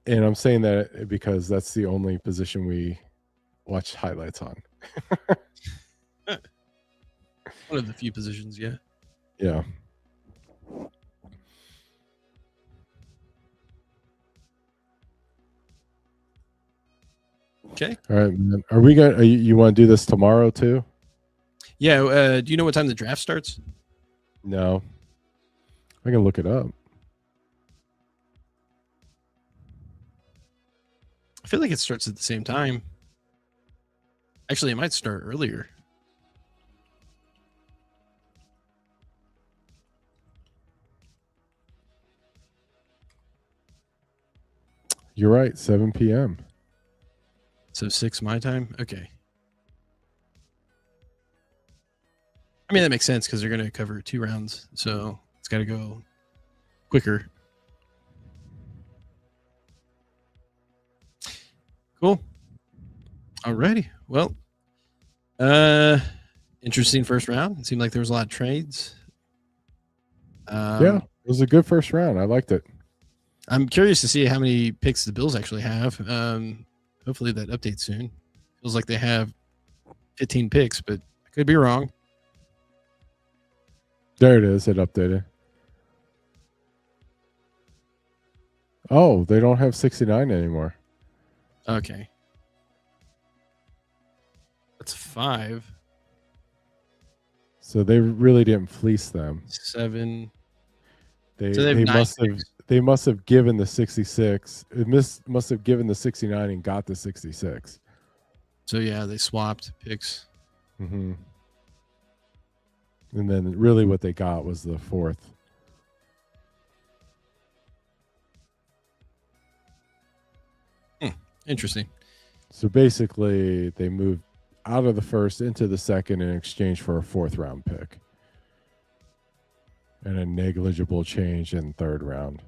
Speaker 2: And I'm saying that because that's the only position we watch highlights on.
Speaker 1: One of the few positions, yeah.
Speaker 2: Yeah.
Speaker 1: Okay.
Speaker 2: All right, man. Are we gonna? You want to do this tomorrow too?
Speaker 1: Yeah. Do you know what time the draft starts?
Speaker 2: No. I can look it up.
Speaker 1: I feel like it starts at the same time. Actually, it might start earlier.
Speaker 2: You're right. 7 p.m.
Speaker 1: So 6 my time. Okay. I mean, that makes sense because they're going to cover 2 rounds. So it's got to go quicker. Cool. Alrighty. Well, interesting first round. It seemed like there was a lot of trades.
Speaker 2: Yeah, it was a good first round. I liked it.
Speaker 1: I'm curious to see how many picks the Bills actually have. Hopefully that updates soon. Feels like they have 15 picks, but I could be wrong.
Speaker 2: There it is. It updated. Oh, they don't have 69 anymore.
Speaker 1: Okay. That's 5.
Speaker 2: So they really didn't fleece them.
Speaker 1: 7.
Speaker 2: They
Speaker 1: So they have
Speaker 2: they
Speaker 1: 9
Speaker 2: must have
Speaker 1: picks.
Speaker 2: they must have given the 66. It must have given the 69 and got the 66.
Speaker 1: So yeah, they swapped picks.
Speaker 2: Mm-hmm. And then really what they got was the 4th.
Speaker 1: Interesting.
Speaker 2: So basically they moved out of the 1st into the 2nd in exchange for a 4th round pick. And a negligible change in 3rd round.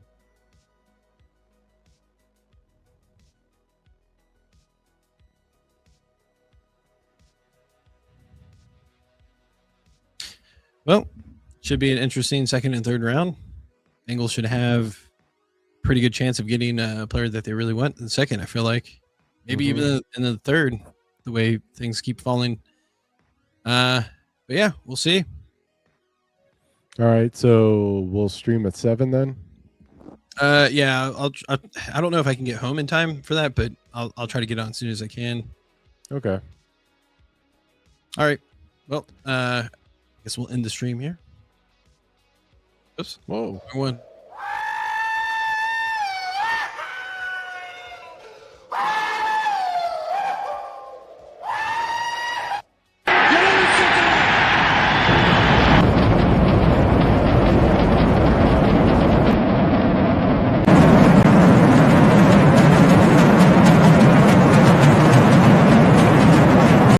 Speaker 1: Well, should be an interesting 2nd and 3rd round. Bengals should have pretty good chance of getting a player that they really want in the 2nd. I feel like maybe even in the 3rd, the way things keep falling. But yeah, we'll see.
Speaker 2: All right, so we'll stream at 7 then.
Speaker 1: Yeah, I don't know if I can get home in time for that, but I'll try to get on as soon as I can.
Speaker 2: Okay.
Speaker 1: All right. Well, I guess we'll end the stream here. Oops.
Speaker 2: Whoa.
Speaker 1: Wrong one.